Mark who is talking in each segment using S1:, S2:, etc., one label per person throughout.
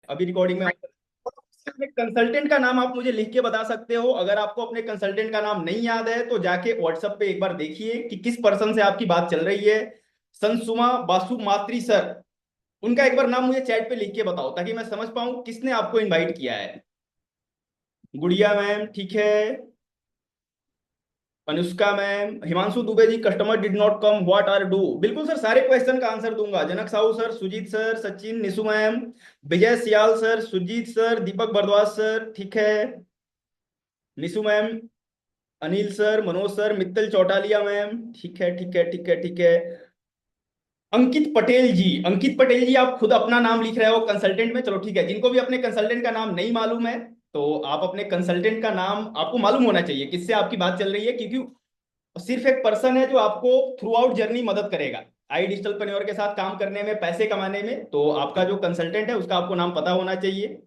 S1: अभी रिकॉर्डिंग में अपने कंसल्टेंट का नाम आप मुझे लिख के बता सकते हो। अगर आपको अपने कंसल्टेंट का नाम नहीं याद है तो जाके व्हाट्सएप पे एक बार देखिए कि किस पर्सन से आपकी बात चल रही है। संसुमा बासु मात्री सर, उनका एक बार नाम मुझे चैट पे लिख के बताओ ताकि मैं समझ पाऊं किसने आपको इनवाइट किया है। गुड़िया मैम ठीक है, Anushka ma'am, Himanshu Dubey ji, customer did not come what are do. बिल्कुल सर, सारे क्वेश्चन का आंसर दूंगा। Janak Sahu sir, Sujeet sir, Sachin, Nishu ma'am, Vijay Siyal sir, Sujeet sir, Deepak Bhardwaj sir ठीक है, Nishu ma'am, Anil sir, Manoj sir, Mittal Chautaliya ma'am ठीक है ठीक है ठीक है ठीक है, अंकित पटेल जी। अंकित पटेल जी आप खुद अपना नाम लिख रहे हो कंसल्टेंट में, चलो ठीक है। जिनको भी अपने कंसल्टेंट का नाम नहीं मालूम है तो आप अपने कंसल्टेंट का नाम आपको मालूम होना चाहिए किससे आपकी बात चल रही है, क्योंकि सिर्फ एक पर्सन है जो आपको थ्रू आउट जर्नी मदद करेगा आई डिजिटल पनेवर के साथ काम करने में, पैसे कमाने में। तो आपका जो कंसल्टेंट है उसका आपको नाम पता होना चाहिए।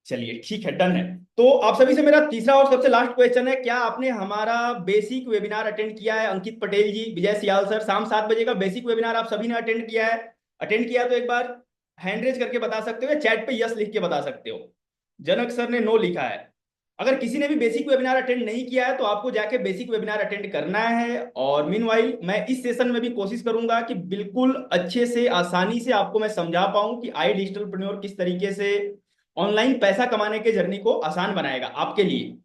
S1: चलिए ठीक है, डन है। तो आप सभी से मेरा तीसरा और सबसे लास्ट क्वेश्चन है, क्या आपने हमारा बेसिक वेबिनार अटेंड किया है? अंकित पटेल जी, विजय सियाल सर, शाम 7 बजे का बेसिक वेबिनार आप सभी ने अटेंड किया है? अटेंड किया तो एक बार हैंड रेज करके बता सकते हो या चैट पे यस लिख के बता सकते हो। जनक सर ने नो लिखा है। अगर किसी ने भी बेसिक वेबिनार अटेंड नहीं किया है तो आपको जाके बेसिक वेबिनार अटेंड करना है। और मीनवाइल मैं इस सेशन में भी कोशिश करूंगा कि बिल्कुल अच्छे से आसानी से आपको मैं समझा पाऊं कि आई डिजिटल किस तरीके से ऑनलाइन पैसा कमाने के जर्नी को आसान बनाएगा आपके लिए।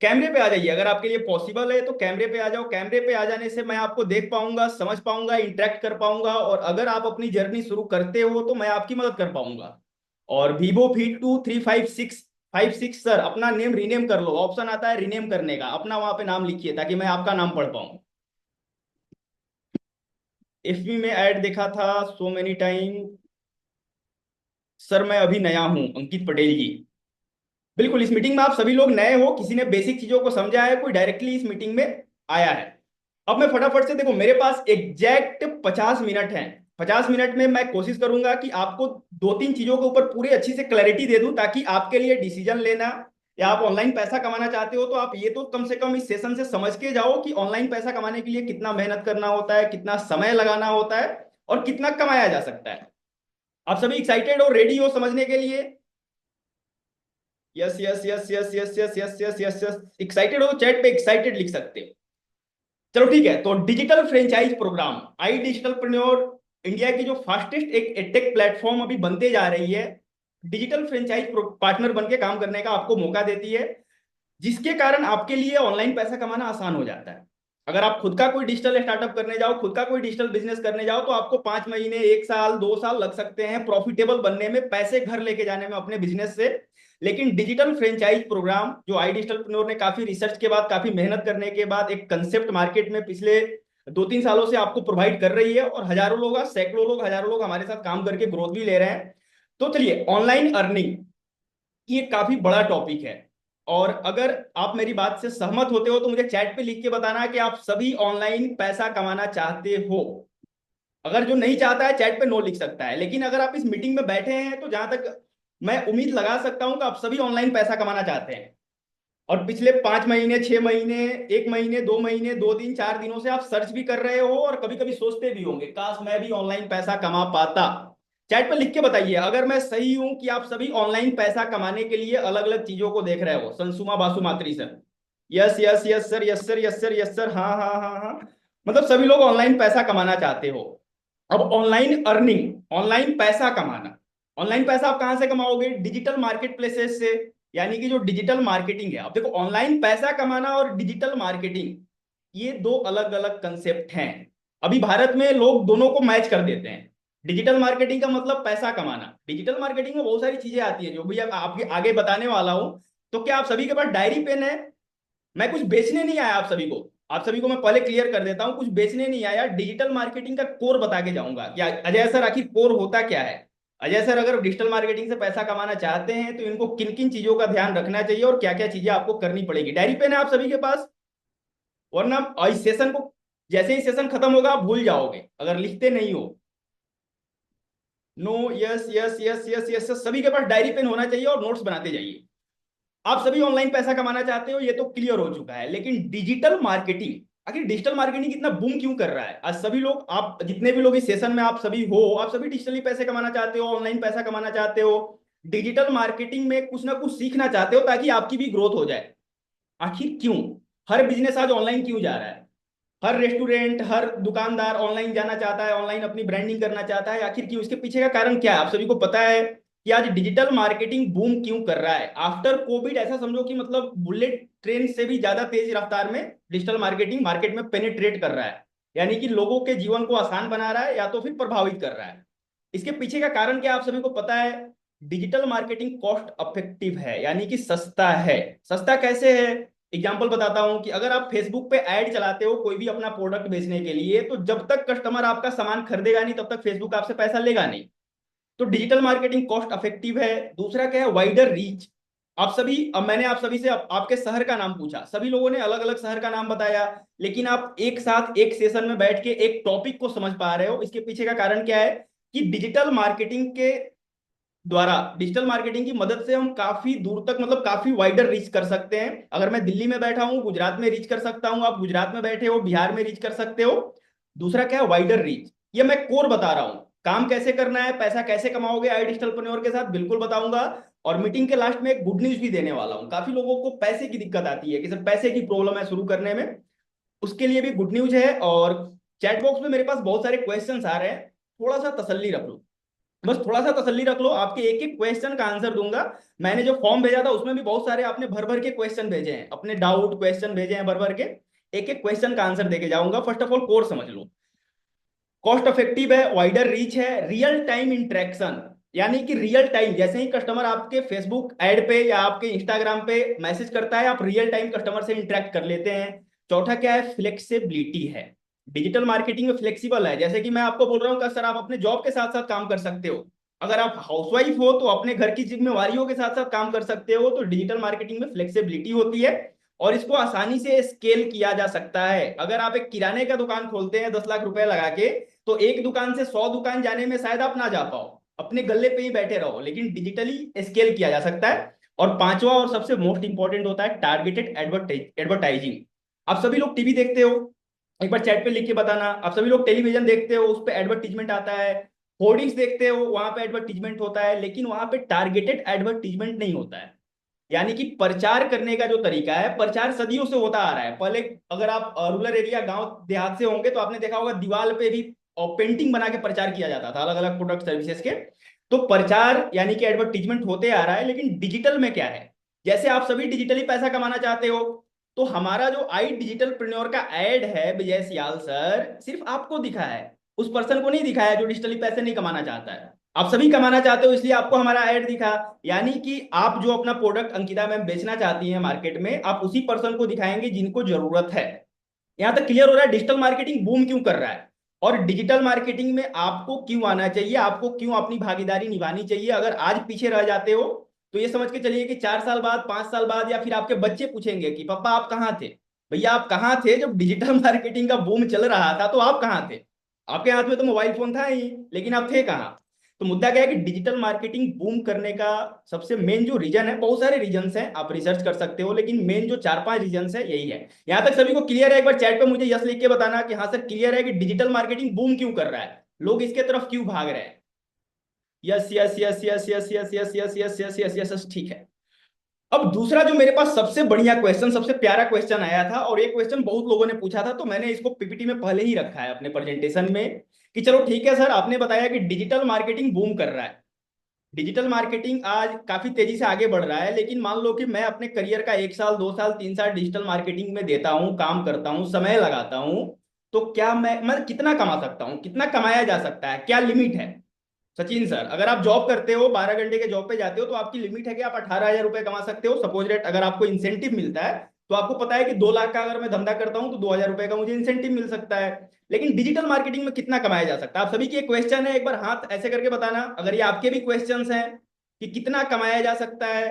S1: कैमरे पे आ जाइए, अगर आपके लिए पॉसिबल है तो कैमरे पे आ जाओ। कैमरे पे आ जाने से मैं आपको देख पाऊंगा, समझ पाऊंगा, इंटरेक्ट कर पाऊंगा, और अगर आप अपनी जर्नी शुरू करते हो तो मैं आपकी मदद कर पाऊंगा। और Vivo V2 356 सर, अपना नेम रीनेम कर लो, ऑप्शन आता है रीनेम करने का, अपना वहां पे नाम लिखिए ताकि मैं आपका नाम पढ़ पाऊं। एफबी में ऐड देखा था सो मेनी टाइम। सर मैं अभी नया हूं, अंकित पटेल जी। बिल्कुल, इस मीटिंग में आप सभी लोग नए हो, किसी ने बेसिक चीजों को समझा है, कोई डायरेक्टली इस मीटिंग में आया है। अब मैं फटाफट से, देखो मेरे पास एग्जैक्ट 50 मिनट हैं। 50 मिनट में मैं कोशिश करूंगा कि आपको दो तीन चीजों के ऊपर पूरी अच्छी से क्लैरिटी दे दूं ताकि आपके लिए डिसीजन लेना, या आप ऑनलाइन पैसा कमाना चाहते हो तो आप ये तो कम से कम इस सेशन से समझ के जाओ कि ऑनलाइन पैसा कमाने के लिए कितना मेहनत करना होता है, कितना समय लगाना होता है, और कितना कमाया जा सकता है। आप सभी एक्साइटेड और रेडी हो समझने के लिए? Yes yes yes yes yes yes yes yes yes yes, excited हो तो चैट पे एक्साइटेड लिख सकते हो। चलो ठीक है, तो डिजिटल फ्रेंचाइज प्रोग्राम आई डिजिटलप्रेन्योर इंडिया की जो फास्टेस्ट एक एडटेक प्लेटफॉर्म अभी बनते जा रही है, डिजिटल फ्रेंचाइज पार्टनर बन के काम करने का आपको मौका देती है, जिसके कारण आपके लिए ऑनलाइन पैसा कमाना आसान हो जाता है। अगर आप खुद का कोई डिजिटल स्टार्टअप करने जाओ, खुद का कोई डिजिटल बिजनेस करने जाओ तो आपको 5 महीने, 1 साल, 2 साल लग सकते हैं प्रॉफिटेबल बनने में, पैसे घर लेके जाने में अपने बिजनेस से। लेकिन डिजिटल फ्रेंचाइज प्रोग्राम जो आई डिजिटल ने काफी रिसर्च के बाद, काफी मेहनत करने के बाद एक कंसेप्ट मार्केट में पिछले 2-3 सालों से आपको प्रोवाइड कर रही है, और हजारों लोग, सैकड़ों लोग, हजारों लोग हमारे साथ काम करके ग्रोथ भी ले रहे हैं। तो चलिए, ऑनलाइन अर्निंग ये काफी बड़ा टॉपिक है, और अगर आप मेरी बात से सहमत होते हो तो मुझे चैट पे लिख के बताना कि आप सभी ऑनलाइन पैसा कमाना चाहते हो। अगर जो नहीं चाहता है चैट पे नो लिख सकता है, लेकिन अगर आप इस मीटिंग में बैठे हैं तो जहां तक मैं उम्मीद लगा सकता हूं कि आप सभी ऑनलाइन पैसा कमाना चाहते हैं। और पिछले 5 महीने, 6 महीने, 1 महीने, 2 महीने, 2 दिन, 4 दिनों से आप सर्च भी कर रहे हो और कभी कभी सोचते भी होंगे काश मैं भी ऑनलाइन पैसा कमा पाता। चैट पर लिख के बताइए अगर मैं सही हूं कि आप सभी ऑनलाइन पैसा कमाने के लिए अलग अलग चीजों को देख रहे हो। Sansuma Basu Matri sir, yes yes yes sir, yes sir, yes sir, yes sir, हाँ हाँ हाँ हाँ, मतलब सभी लोग ऑनलाइन पैसा कमाना चाहते हो। अब ऑनलाइन अर्निंग, ऑनलाइन पैसा कमाना, ऑनलाइन पैसा आप कहां से कमाओगे? डिजिटल मार्केट प्लेसेस से, यानी कि जो डिजिटल मार्केटिंग है। अब देखो, ऑनलाइन पैसा कमाना और डिजिटल मार्केटिंग ये दो अलग अलग कंसेप्ट हैं। अभी भारत में लोग दोनों को मैच कर देते हैं। डिजिटल मार्केटिंग का मतलब पैसा कमाना, डिजिटल मार्केटिंग में बहुत सारी चीजें आती है जो भी अब आपके आगे बताने वाला हूं। तो क्या आप सभी के पास डायरी पेन है? मैं कुछ बेचने नहीं आया आप सभी को, आप सभी को मैं पहले क्लियर कर देता हूं, कुछ बेचने नहीं आया, डिजिटल मार्केटिंग का कोर बता के जाऊंगा। क्या अजय सर, आखिर कोर होता क्या है? अजय सर, अगर डिजिटल मार्केटिंग से पैसा कमाना चाहते हैं तो इनको किन किन चीजों का ध्यान रखना चाहिए और क्या क्या चीजें आपको करनी पड़ेगी? डायरी पेन है आप सभी के पास? वरना इस सेशन को, जैसे ही सेशन खत्म होगा आप भूल जाओगे अगर लिखते नहीं हो। No, yes yes yes yes yes yes, सभी के पास डायरी पेन होना चाहिए और नोट्स बनाते जाइए। आप सभी ऑनलाइन पैसा कमाना चाहते हो, ये तो क्लियर हो चुका है, लेकिन डिजिटल मार्केटिंग, आखिर डिजिटल मार्केटिंग इतना बूम क्यों कर रहा है? आज सभी लोग, आप जितने भी लोग इस सेशन में आप सभी हो, आप सभी डिजिटली पैसे कमाना चाहते हो, ऑनलाइन पैसा कमाना चाहते हो, डिजिटल मार्केटिंग में कुछ ना कुछ सीखना चाहते हो ताकि आपकी भी ग्रोथ हो जाए। आखिर क्यों? हर बिजनेस आज ऑनलाइन क्यों जा रहा है? हर रेस्टोरेंट, हर दुकानदार ऑनलाइन जाना चाहता है, ऑनलाइन अपनी ब्रांडिंग करना चाहता है। आखिर क्यों? इसके पीछे का कारण क्या है? आप सभी को पता है कि आज डिजिटल मार्केटिंग बूम क्यों कर रहा है? आफ्टर कोविड ऐसा समझो कि मतलब बुलेट ट्रेन से भी ज्यादा तेज रफ्तार में डिजिटल मार्केटिंग मार्केट में पेनिट्रेट कर रहा है, यानी कि लोगों के जीवन को आसान बना रहा है या तो फिर प्रभावित कर रहा है। इसके पीछे का कारण क्या आप सभी को पता है? डिजिटल मार्केटिंग कॉस्ट अफेक्टिव है, यानी कि सस्ता है। सस्ता कैसे है? एग्जाम्पल बताता हूं कि अगर आप फेसबुक पे ऐड चलाते हो कोई भी अपना प्रोडक्ट बेचने के लिए, तो जब तक कस्टमर आपका सामान खरीदेगा नहीं तब तक फेसबुक आपसे पैसा लेगा नहीं। तो डिजिटल मार्केटिंग कॉस्ट अफेक्टिव है। दूसरा क्या है? Wider reach. आप सभी, अब मैंने आप सभी से आपके शहर का नाम पूछा, सभी लोगों ने अलग अलग शहर का नाम बताया, लेकिन आप एक साथ एक सेशन में बैठ के एक टॉपिक को समझ पा रहे हो। इसके पीछे का कारण क्या है? कि डिजिटल मार्केटिंग के द्वारा, डिजिटल मार्केटिंग की मदद से हम काफी दूर तक, मतलब काफी वाइडर रीच कर सकते हैं। अगर मैं दिल्ली में बैठा हूं, गुजरात में रीच कर सकता हूं, आप गुजरात में बैठे हो, बिहार में रीच कर सकते हो। दूसरा क्या है? Wider reach. ये मैं कोर बता रहा हूं। काम कैसे करना है, पैसा कैसे कमाओगे आई डिजिटलप्रेन्योर के साथ, बिल्कुल बताऊंगा। और मीटिंग के लास्ट में एक गुड न्यूज भी देने वाला हूं। काफी लोगों को पैसे की दिक्कत आती है कि सर पैसे की प्रॉब्लम है शुरू करने में, उसके लिए भी गुड न्यूज है। और चैट बॉक्स में मेरे पास बहुत सारे क्वेश्चंस आ रहे हैं, थोड़ा सा तसल्ली रख लो। बस थोड़ा सा तसल्ली रख लो, आपके एक एक क्वेश्चन का आंसर दूंगा। मैंने जो फॉर्म भेजा था उसमें भी बहुत सारे आपने भर भर के क्वेश्चन भेजे हैं, अपने डाउट क्वेश्चन भेजे हैं भर भर के। एक एक क्वेश्चन का आंसर देके जाऊंगा। फर्स्ट ऑफ ऑल कोर्स समझ लो। कॉस्ट इफेक्टिव है, वाइडर रीच है, रियल टाइम इंटरेक्शन, यानी कि रियल टाइम जैसे ही कस्टमर आपके फेसबुक ऐड पे या आपके इंस्टाग्राम पे मैसेज करता है, आप रियल टाइम कस्टमर से इंटरेक्ट कर लेते हैं। चौथा क्या है? फ्लेक्सिबिलिटी है। डिजिटल मार्केटिंग में फ्लेक्सिबल है, जैसे कि मैं आपको बोल रहा हूँ कि सर आप अपने जॉब के साथ साथ काम कर सकते हो। अगर आप हाउसवाइफ हो तो अपने घर की जिम्मेवारियों के साथ साथ काम कर सकते हो। तो डिजिटल मार्केटिंग में फ्लेक्सिबिलिटी होती है और इसको आसानी से स्केल किया जा सकता है। अगर आप एक किराने का दुकान खोलते हैं 10 लाख रुपए लगा के, तो एक दुकान से 100 दुकान जाने में शायद आप ना जा पाओ, अपने गल्ले पे ही बैठे रहो, लेकिन डिजिटली स्केल किया जा सकता है। और पांचवा और सबसे मोस्ट इंपॉर्टेंट होता है टारगेटेड एडवर्टाइजिंग। आप सभी लोग टीवी देखते हो, एक बार चैट पे लिख के बताना। आप सभी लोग टेलीविजन देखते हो, उस पर एडवर्टीजमेंट आता है। होर्डिंग्स देखते हो, वहां पे एडवर्टीजमेंट होता है, लेकिन वहां पे टारगेटेड एडवर्टीजमेंट नहीं होता है। यानी कि प्रचार करने का जो तरीका है, प्रचार सदियों से होता आ रहा है। पहले अगर आप रूरल एरिया गांव देहात से होंगे तो आपने देखा होगा दीवार पे भी पेंटिंग बना के प्रचार किया जाता था अलग अलग प्रोडक्ट सर्विसेज के। तो प्रचार यानी कि एडवर्टीजमेंट होते आ रहा है, लेकिन डिजिटल में क्या है? जैसे आप सभी डिजिटली पैसा कमाना चाहते हो, तो हमारा जो आई डिजिटल प्रेन्योर का एड है विजय सियाल सर, सिर्फ आपको दिखा है, उस पर्सन को नहीं दिखाया जो डिजिटली पैसे नहीं कमाना चाहता है। आप सभी कमाना चाहते हो इसलिए आपको हमारा ऐड दिखा। यानी कि आप जो अपना प्रोडक्ट अंकिता मैम बेचना चाहती हैं मार्केट में, आप उसी पर्सन को दिखाएंगे जिनको जरूरत है। यहां तक क्लियर हो रहा है डिजिटल मार्केटिंग बूम क्यों कर रहा है? और डिजिटल मार्केटिंग में आपको क्यों आना चाहिए, आपको क्यों अपनी भागीदारी निभानी चाहिए? अगर आज पीछे रह जाते हो तो ये समझ के चलिए कि 4 साल बाद, 5 साल बाद, या फिर आपके बच्चे पूछेंगे कि पापा आप कहाँ थे, भैया आप कहाँ थे जब डिजिटल मार्केटिंग का बूम चल रहा था, तो आप कहाँ थे? आपके हाथ में तो मोबाइल फोन था ही, लेकिन आप थे कहाँ? तो मुद्दा क्या है कि डिजिटल मार्केटिंग बूम करने का सबसे मेन जो रीजन है, बहुत सारे रीजंस हैं आप रिसर्च कर सकते हो, लेकिन मेन जो 4-5 रीजंस है यही है। यहां तक सभी को क्लियर है? एक बार चैट पे मुझे यस लिख के बताना कि हाँ सर क्लियर है कि डिजिटल मार्केटिंग बूम क्यों कर रहा है, लोग इसके तरफ क्यों भाग रहे हैं। Yes yes yes yes yes yes yes yes yes yes yes yes yes, ठीक है। अब दूसरा जो मेरे पास सबसे बढ़िया क्वेश्चन, सबसे प्यारा क्वेश्चन आया था, और ये क्वेश्चन बहुत लोगों ने पूछा था, तो मैंने इसको पीपीटी में पहले ही रखा है अपने प्रेजेंटेशन में कि चलो ठीक है सर, आपने बताया कि डिजिटल मार्केटिंग बूम कर रहा है, डिजिटल मार्केटिंग आज काफी तेजी से आगे बढ़ रहा है, लेकिन मान लो कि मैं अपने करियर का 1 साल, 2 साल, 3 साल डिजिटल मार्केटिंग में देता हूँ, काम करता हूँ, समय लगाता हूँ, तो क्या मैं कितना कमा सकता हूँ, कितना कमाया जा सकता है, क्या लिमिट है? सचिन सर, अगर आप जॉब करते हो, 12 घंटे के जॉब पे जाते हो, तो आपकी लिमिट है कि आप 18,000 रुपए कमा सकते हो सपोज रेट। अगर आपको इंसेंटिव मिलता है तो आपको पता है कि 2 लाख का अगर मैं धंधा करता हूं तो 2,000 रुपए का मुझे इंसेंटिव मिल सकता है। लेकिन डिजिटल मार्केटिंग में कितना कमाया जा सकता है? आप सभी की एक क्वेश्चन है, एक बार हाथ ऐसे करके बताना अगर ये आपके भी क्वेश्चन हैं कि कितना कमाया जा सकता है।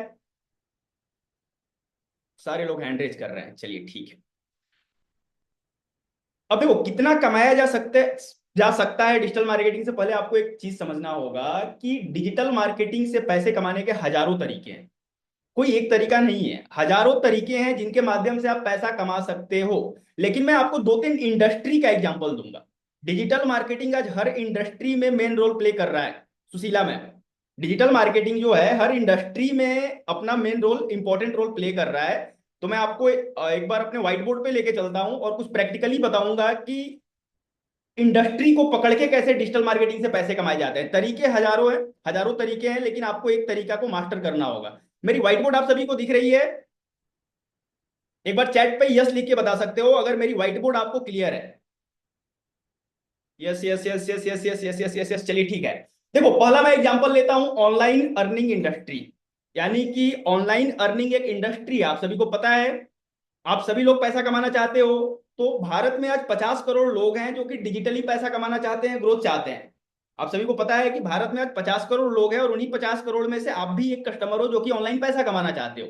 S1: सारे लोग हैंड रेज कर रहे हैं, चलिए ठीक है। अब देखो कितना कमाया जा सकता है डिजिटल मार्केटिंग से पहले आपको एक चीज समझना होगा कि डिजिटल मार्केटिंग से पैसे कमाने के हजारों तरीके हैं। कोई एक तरीका नहीं है, हजारों तरीके हैं जिनके माध्यम से आप पैसा कमा सकते हो। लेकिन मैं आपको दो तीन इंडस्ट्री का एग्जांपल दूंगा। डिजिटल मार्केटिंग आज हर इंडस्ट्री में मेन रोल प्ले कर रहा है सुशीला मैम। डिजिटल मार्केटिंग जो है हर इंडस्ट्री में अपना main role, important role play कर रहा है। तो मैं आपको एक बार अपने व्हाइट बोर्ड पे लेके चलता हूं और कुछ प्रैक्टिकली बताऊंगा कि इंडस्ट्री को पकड़ के कैसे डिजिटल मार्केटिंग से पैसे कमाए जाते हैं। तरीके हजारों हैं, हजारों तरीके हैं, लेकिन आपको एक तरीका को मास्टर करना होगा। मेरी व्हाइट बोर्ड आप सभी को दिख रही है? एक बार चैट पे यस लिख के बता सकते हो अगर मेरी व्हाइट बोर्ड आपको क्लियर है। Yes yes yes yes yes yes yes yes yes yes, चलिए ठीक है। देखो पहला मैं एग्जांपल लेता हूं, ऑनलाइन अर्निंग इंडस्ट्री। यानी कि ऑनलाइन अर्निंग एक इंडस्ट्री, आप सभी को पता है, आप सभी लोग पैसा कमाना चाहते हो। तो भारत में आज 50 करोड़ लोग हैं जो कि डिजिटली पैसा कमाना चाहते हैं, ग्रोथ चाहते हैं। आप सभी को पता है कि भारत में आज 50 करोड़ लोग हैं और उन्हीं 50 करोड़ में से आप भी एक कस्टमर हो जो कि ऑनलाइन पैसा कमाना चाहते हो।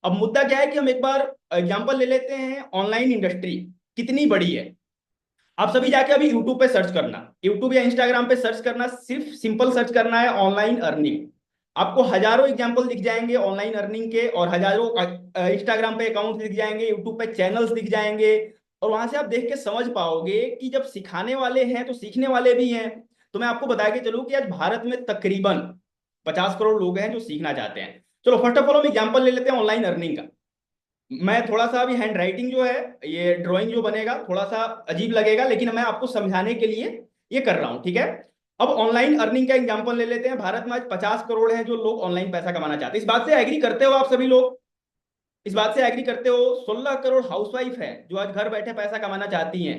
S1: अब मुद्दा क्या है कि हम एक बार एग्जांपल ले लेते हैं, ऑनलाइन इंडस्ट्री कितनी बड़ी है। आप सभी जाके अभी यूट्यूब पे सर्च करना, यूट्यूब या इंस्टाग्राम पे सर्च करना, सिर्फ सिंपल सर्च करना है ऑनलाइन अर्निंग। आपको हजारों एग्जांपल दिख जाएंगे ऑनलाइन अर्निंग के, और हजारों इंस्टाग्राम पे अकाउंट दिख जाएंगे, यूट्यूब पे चैनल्स दिख जाएंगे। और वहां से आप देख के समझ पाओगे कि जब सिखाने वाले हैं तो सीखने वाले भी हैं। तो मैं आपको बता के चलूं कि आज भारत में तकरीबन 50 करोड़ लोग हैं जो सीखना चाहते हैं। चलो फर्स्ट ऑफ ऑल हम एग्जाम्पल ले लेते हैं ऑनलाइन अर्निंग का। मैं थोड़ा सा अभी हैंड राइटिंग जो है, ये ड्राइंग जो बनेगा थोड़ा सा अजीब लगेगा, लेकिन मैं आपको समझाने के लिए ये कर रहा हूं, ठीक है। अब ऑनलाइन अर्निंग का एग्जांपल ले लेते हैं। भारत में आज 50 करोड़ हैं जो लोग ऑनलाइन पैसा कमाना चाहते हैं। इस बात से एग्री करते हो आप सभी लोग? इस बात से एग्री करते हो? 16 करोड़ हाउसवाइफ है जो आज घर बैठे पैसा कमाना चाहती हैं।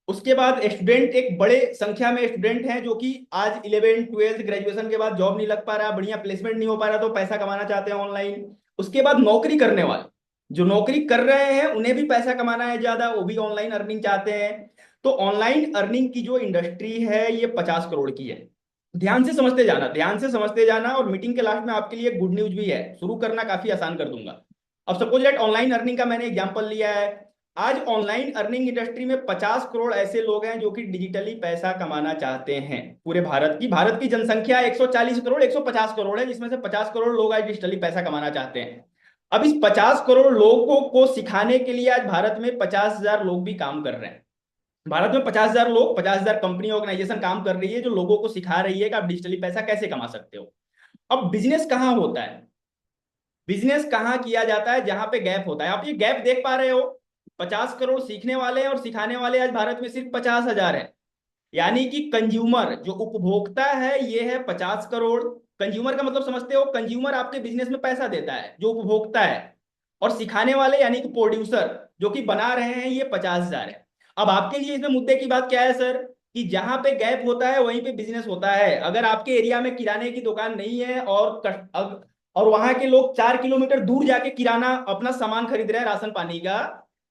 S1: उसके बाद स्टूडेंट, एक बड़े संख्या में स्टूडेंट हैं जो कि आज 11th 12th ग्रेजुएशन के बाद जॉब नहीं लग पा रहा, बढ़िया प्लेसमेंट नहीं हो पा रहा, तो पैसा कमाना चाहते हैं ऑनलाइन। उसके बाद नौकरी करने वाले जो नौकरी कर रहे हैं उन्हें भी पैसा कमाना है ज्यादा, वो भी ऑनलाइन अर्निंग चाहते हैं। तो ऑनलाइन अर्निंग की जो इंडस्ट्री है ये 50 करोड़ की है। ध्यान से समझते जाना, ध्यान से समझते जाना, और मीटिंग के लास्ट में आपके लिए गुड न्यूज भी है, शुरू करना काफी आसान कर दूंगा। अब सपोज दैट ऑनलाइन अर्निंग का मैंने एग्जांपल लिया है। आज ऑनलाइन अर्निंग इंडस्ट्री में 50 करोड़ ऐसे लोग हैं जो कि डिजिटली पैसा कमाना चाहते हैं। पूरे भारत की जनसंख्या 140 करोड़ 150 करोड़ है, जिसमें से 50 करोड़ लोग आज डिजिटली पैसा कमाना चाहते हैं। अब इस 50 करोड़ लोगों को सिखाने के लिए आज भारत में 50,000 लोग भी काम कर रहे हैं। भारत में 50,000 लोग, 50,000 कंपनी ऑर्गेनाइजेशन काम कर रही है जो लोगों को सिखा रही है कि आप डिजिटली पैसा कैसे कमा सकते हो। अब बिजनेस कहाँ होता है, बिजनेस कहाँ किया जाता है? जहां पे गैप होता है। आप ये गैप देख पा रहे हो, 50 करोड़ सीखने वाले हैं और सिखाने वाले आज भारत में सिर्फ 50,000 है। यानी कि कंज्यूमर जो उपभोक्ता है ये है 50 करोड़। कंज्यूमर का मतलब समझते हो? कंज्यूमर आपके बिजनेस में पैसा देता है जो उपभोक्ता है। और सिखाने वाले यानी कि प्रोड्यूसर जो कि बना रहे हैं ये 50,000 है। अब आपके लिए इसमें मुद्दे की बात क्या है सर? कि जहां पे गैप होता है वहीं पे बिजनेस होता है। अगर आपके एरिया में किराने की दुकान नहीं है और वहां के लोग 4 किलोमीटर दूर जाके किराना अपना सामान खरीद रहे हैं, राशन पानी का,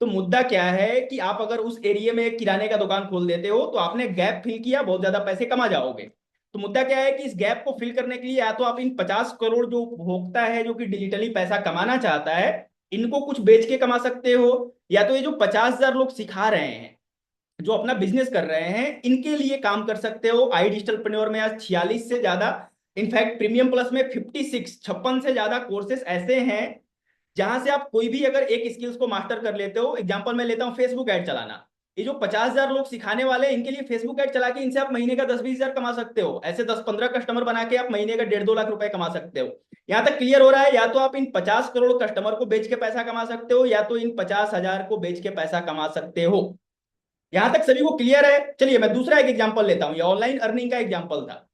S1: तो मुद्दा क्या है कि आप अगर उस एरिया में एक किराने का दुकान खोल देते हो तो आपने गैप फिल किया, बहुत ज्यादा पैसे कमा जाओगे। तो मुद्दा क्या है कि इस गैप को फिल करने के लिए या तो आप इन 50 करोड़ जो उपभोक्ता है जो कि डिजिटली पैसा कमाना चाहता है, इनको कुछ बेच के कमा सकते हो, या तो ये जो 50,000 लोग सिखा रहे हैं जो अपना बिजनेस कर रहे हैं इनके लिए काम कर सकते हो। आई डिजिटलप्रेन्योर में आज 46 से ज्यादा, इनफैक्ट प्रीमियम प्लस में 56 से ज्यादा कोर्सेस ऐसे हैं जहां से आप कोई भी अगर एक स्किल्स को मास्टर कर लेते हो। एग्जांपल मैं लेता हूं फेसबुक ऐड चलाना। ये जो 50,000 लोग सिखाने वाले हैं इनके लिए फेसबुक ऐड चला के इनसे आप महीने का 10-20 हजार कमा सकते हो। ऐसे 10-15 कस्टमर बना के आप महीने का 1.5-2 लाख रुपए कमा सकते हो। यहां तक क्लियर हो रहा है? या तो आप इन 50 करोड़ कस्टमर को बेच के पैसा कमा सकते हो, या तो इन 50,000 को बेच के पैसा कमा सकते हो। यहां तक सभी को क्लियर है? चलिए मैं दूसरा एक एग्जांपल लेता हूं, ये ऑनलाइन अर्निंग का एग्जांपल था।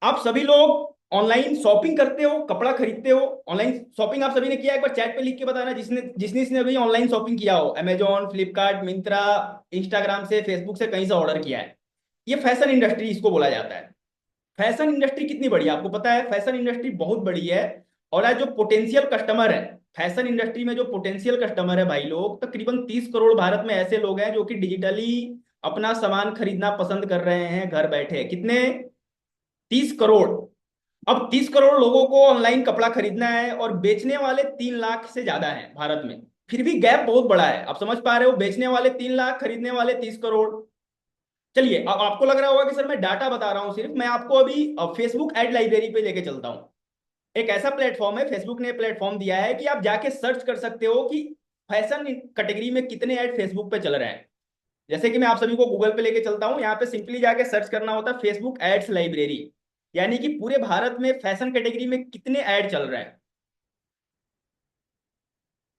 S1: आप सभी लोग ऑनलाइन शॉपिंग करते हो, कपड़ा खरीदते हो। ऑनलाइन शॉपिंग आप सभी ने किया? एक बार चैट पे लिख के बताना जिसने जिसने अभी ऑनलाइन शॉपिंग किया हो, अमेजॉन, फ्लिपकार्ट, मिंत्रा, इंस्टाग्राम से, फेसबुक से, कहीं से ऑर्डर किया है। ये फैशन इंडस्ट्री इसको बोला जाता है। फैशन इंडस्ट्री कितनी बड़ी है आपको पता है? फैशन इंडस्ट्री बहुत बड़ी है। और आज जो पोटेंशियल कस्टमर है फैशन इंडस्ट्री में, जो पोटेंशियल कस्टमर है भाई लोग, तकरीबन 30 करोड़ भारत में ऐसे लोग हैं जो कि डिजिटली अपना सामान खरीदना पसंद कर रहे हैं घर बैठे। कितने? 30 करोड़। अब 30 करोड़ लोगों को ऑनलाइन कपड़ा खरीदना है और बेचने वाले 3 लाख से ज्यादा हैं भारत में। फिर भी गैप बहुत बड़ा है, आप समझ पा रहे हो? बेचने वाले 3 लाख, खरीदने वाले 30 करोड़। चलिए अब आपको लग रहा होगा कि सर मैं डाटा बता रहा हूं सिर्फ, मैं आपको अभी फेसबुक एड लाइब्रेरी पे लेके चलता हूं। एक ऐसा प्लेटफॉर्म है, फेसबुक ने प्लेटफॉर्म दिया है कि आप जाके सर्च कर सकते हो कि फैशन कैटेगरी में कितने ऐड फेसबुक पे चल रहे हैं। जैसे कि मैं आप सभी को गूगल पे लेके चलता हूँ, यहाँ पे सिंपली जाके सर्च करना होता है फेसबुक एड्स लाइब्रेरी, यानी कि पूरे भारत में फैशन कैटेगरी में कितने ऐड चल रहे हैं।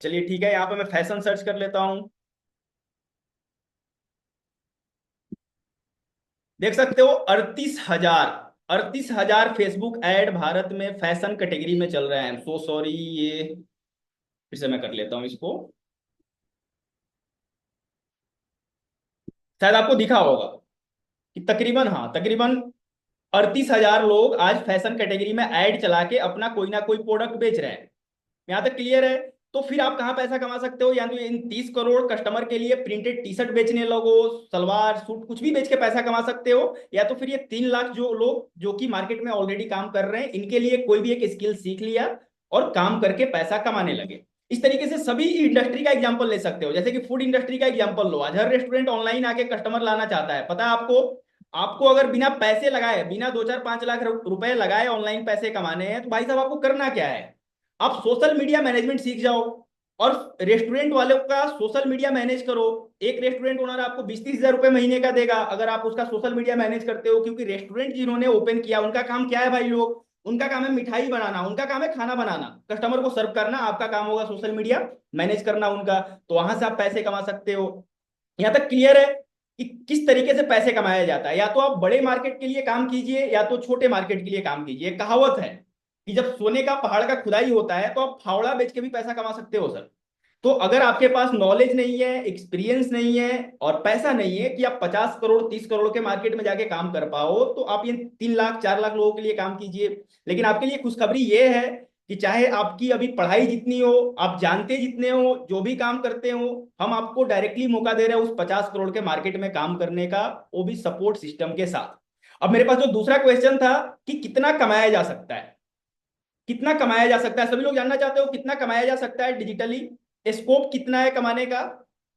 S1: चलिए ठीक है, यहाँ पे मैं फैशन सर्च कर लेता हूँ। देख सकते हो 38,000 फेसबुक ऐड भारत में फैशन कैटेगरी में चल रहे हैं। सो सॉरी, ये फिर से मैं कर लेता हूँ इसको, शायद आपको दिखा होगा कि तकरीबन, हाँ तकरीबन 38,000 लोग आज फैशन कैटेगरी में ऐड चला के अपना कोई ना कोई प्रोडक्ट बेच रहे हैं। यहाँ तक क्लियर है? तो फिर आप कहाँ पैसा कमा सकते हो? या तो इन 30 करोड़ कस्टमर के लिए प्रिंटेड टी शर्ट बेचने लगो, सलवार सूट कुछ भी बेच के पैसा कमा सकते हो, या तो फिर ये 3 लाख जो लोग जो कि मार्केट में ऑलरेडी काम कर रहे हैं, इनके लिए कोई भी एक स्किल सीख लिया और काम करके पैसा कमाने लगे। इस तरीके से सभी इंडस्ट्री का एग्जांपल ले सकते हो। जैसे कि फूड इंडस्ट्री का एग्जांपल लो, आज हर रेस्टोरेंट ऑनलाइन आके कस्टमर लाना चाहता है, पता है आपको? आपको अगर बिना पैसे लगाए, बिना 2 4 5 लाख रुपए लगाए ऑनलाइन पैसे कमाने हैं, तो भाई साहब आपको करना क्या है? आप सोशल मीडिया मैनेजमेंट सीख जाओ और रेस्टोरेंट वालों का सोशल मीडिया मैनेज करो। एक रेस्टोरेंट ओनर आपको 20 30 हजार रुपए महीने का देगा अगर आप उसका सोशल मीडिया मैनेज करते हो, क्योंकि रेस्टोरेंट जिन्होंने ओपन किया उनका काम क्या है भाई लोग? उनका काम है मिठाई बनाना, उनका काम है खाना बनाना, कस्टमर को सर्व करना। आपका काम होगा सोशल मीडिया मैनेज करना उनका। तो वहां से आप पैसे कमा सकते हो। यहाँ तक क्लियर है कि किस तरीके से पैसे कमाया जाता है? या तो आप बड़े मार्केट के लिए काम कीजिए या तो छोटे मार्केट के लिए काम कीजिए। कहावत है कि जब सोने का पहाड़ का खुदाई होता है तो आप फावड़ा बेच के भी पैसा कमा सकते हो सर। तो अगर आपके पास नॉलेज नहीं है, एक्सपीरियंस नहीं है और पैसा नहीं है कि आप 50 करोड़ 30 करोड़ के मार्केट में जाके काम कर पाओ, तो आप ये 3 लाख 4 लाख लोगों के लिए काम कीजिए। लेकिन आपके लिए खुशखबरी ये है कि चाहे आपकी अभी पढ़ाई जितनी हो, आप जानते जितने हो, जो भी काम करते हो, हम आपको डायरेक्टली मौका दे रहे हैं उस 50 करोड़ के मार्केट में काम करने का, वो भी सपोर्ट सिस्टम के साथ। अब मेरे पास जो दूसरा क्वेश्चन था कि कितना कमाया जा सकता है, कितना कमाया जा सकता है, सभी लोग जानना चाहते हो कितना कमाया जा सकता है डिजिटली, स्कोप कितना है कमाने का?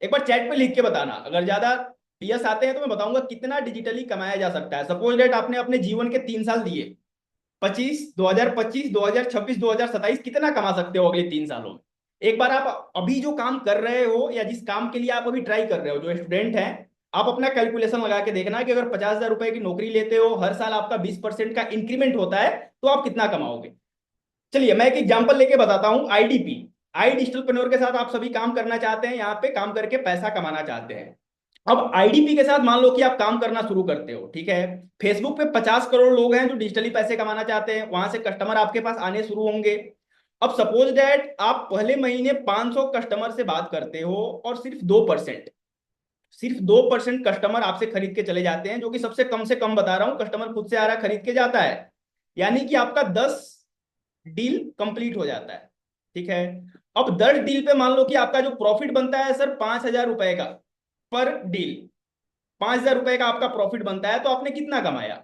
S1: एक बार चैट पे लिख के बताना। अगर ज्यादा यस आते हैं तो मैं बताऊंगा कितना डिजिटली कमाया जा सकता है। सपोज डेट आपने अपने जीवन के 3 साल दिए, 2025 2027 कितना कमा सकते हो अगले 3 सालों में? एक बार आप अभी जो काम कर रहे हो या जिस काम के लिए आप अभी ट्राई कर रहे हो, जो स्टूडेंट हैं, आप अपना कैलकुलेशन लगा के देखना कि अगर 50,000 रुपए की नौकरी लेते हो, हर साल आपका 20% का इंक्रीमेंट होता है, तो आप कितना कमाओगे? चलिए मैं एक एग्जांपल लेके बताता हूं। आईडीपी, आई डिजिटलप्रेन्योर के साथ आप सभी काम करना चाहते हैं, यहाँ पे काम करके पैसा कमाना चाहते हैं। अब आईडीपी के साथ मान लो कि आप काम करना शुरू करते हो, ठीक है। फेसबुक पे 50 करोड़ लोग हैं जो डिजिटली पैसे कमाना चाहते हैं, वहां से कस्टमर आपके पास आने शुरू होंगे। अब सपोज दैट आप पहले महीने 500 कस्टमर से बात करते हो और सिर्फ 2% कस्टमर आपसे खरीद के चले जाते हैं, जो कि सबसे कम से कम बता रहा हूं, कस्टमर खुद से आ रहा है खरीद के जाता है। यानी कि आपका 10 डील कंप्लीट हो जाता है, ठीक है। अब 10 डील पे मान लो कि आपका जो प्रॉफिट बनता है सर 5,000 रुपए का पर डील, 5,000 रुपए का आपका प्रॉफिट बनता है, तो आपने कितना कमाया?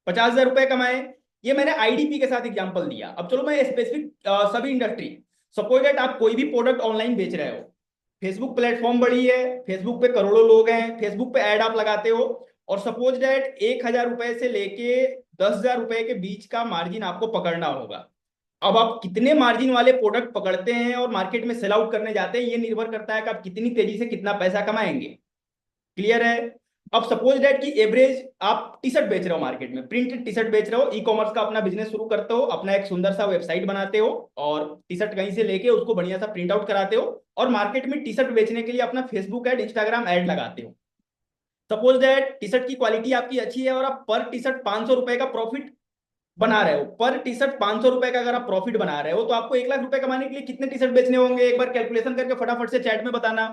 S1: 50,000 रुपए कमाए। ये मैंने आईडीपी के साथ एग्जांपल दिया। अब चलो मैं स्पेसिफिक सभी इंडस्ट्री, सपोज दैट आप कोई भी प्रोडक्ट ऑनलाइन बेच रहे हो, फेसबुक प्लेटफॉर्म बड़ी है, फेसबुक पे करोड़ों लोग हैं, फेसबुक पे ऐड आप लगाते हो, और सपोज दैट 1,000 रुपए से लेके 10,000 रुपए के बीच का मार्जिन आपको पकड़ना होगा। अब आप कितने मार्जिन वाले प्रोडक्ट पकड़ते हैं और मार्केट में सेल आउट करने जाते हैं, ये निर्भर करता है कि आप कितनी तेजी से कितना पैसा कमाएंगे। क्लियर है? अब सपोज दैट कि एवरेज आप टी शर्ट बेच रहे हो, मार्केट में प्रिंटेड टी शर्ट बेच रहे हो, ई कॉमर्स का अपना बिजनेस शुरू करते हो, अपना एक सुंदर सा वेबसाइट बनाते हो और टी शर्ट कहीं से लेके उसको बढ़िया सा प्रिंट आउट कराते हो और मार्केट में टी शर्ट बेचने के लिए अपना फेसबुक एड इंस्टाग्राम एड लगाते हो। सपोज दैट टी शर्ट की क्वालिटी आपकी अच्छी है और आप पर टी शर्ट 500 रुपए का प्रॉफिट बना रहे हो। पर टी शर्ट 500 रुपए का अगर आप प्रॉफिट बना रहे हो, तो आपको 1 लाख रुपए कमाने के लिए कितने टी शर्ट बेचने होंगे? एक बार कैलकुलेशन करके फटाफट से चैट में बताना।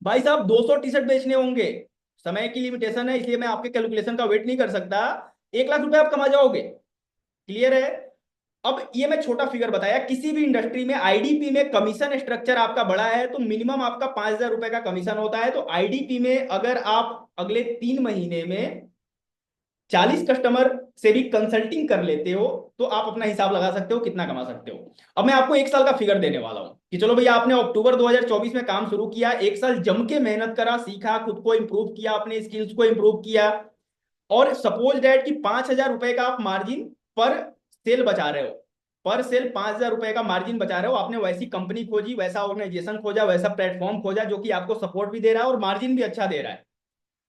S1: भाई साहब 200 टी शर्ट बेचने होंगे। समय की लिमिटेशन है इसलिए मैं आपके कैलकुलेशन का वेट नहीं कर सकता। 1 लाख रुपए आप कमा जाओगे। क्लियर है? अब ये मैं छोटा फिगर बताया, किसी भी इंडस्ट्री में आईडीपी में कमीशन स्ट्रक्चर आपका बड़ा है तो मिनिमम आपका 5,000 रुपए का कमीशन होता है। तो आईडीपी में अगर आप अगले 3 महीने में 40 कस्टमर से भी कंसल्टिंग कर लेते हो, तो आप अपना हिसाब लगा सकते हो कितना कमा सकते हो। अब मैं आपको 1 साल का फिगर देने वाला हूं कि चलो भैया आपने अक्टूबर 2024 में काम शुरू किया, 1 साल जम के मेहनत करा, सीखा, खुद को इंप्रूव किया, अपने स्किल्स को इंप्रूव किया, और सपोज दैट कि 5,000 रुपए का आप मार्जिन पर सेल बचा रहे हो, पर सेल 5,000 रुपए का मार्जिन बचा रहे हो, आपने वैसी कंपनी खोजी, वैसा ऑर्गेनाइजेशन खोजा, वैसा प्लेटफॉर्म खोजा जो कि आपको सपोर्ट भी दे रहा है और मार्जिन भी अच्छा दे रहा है।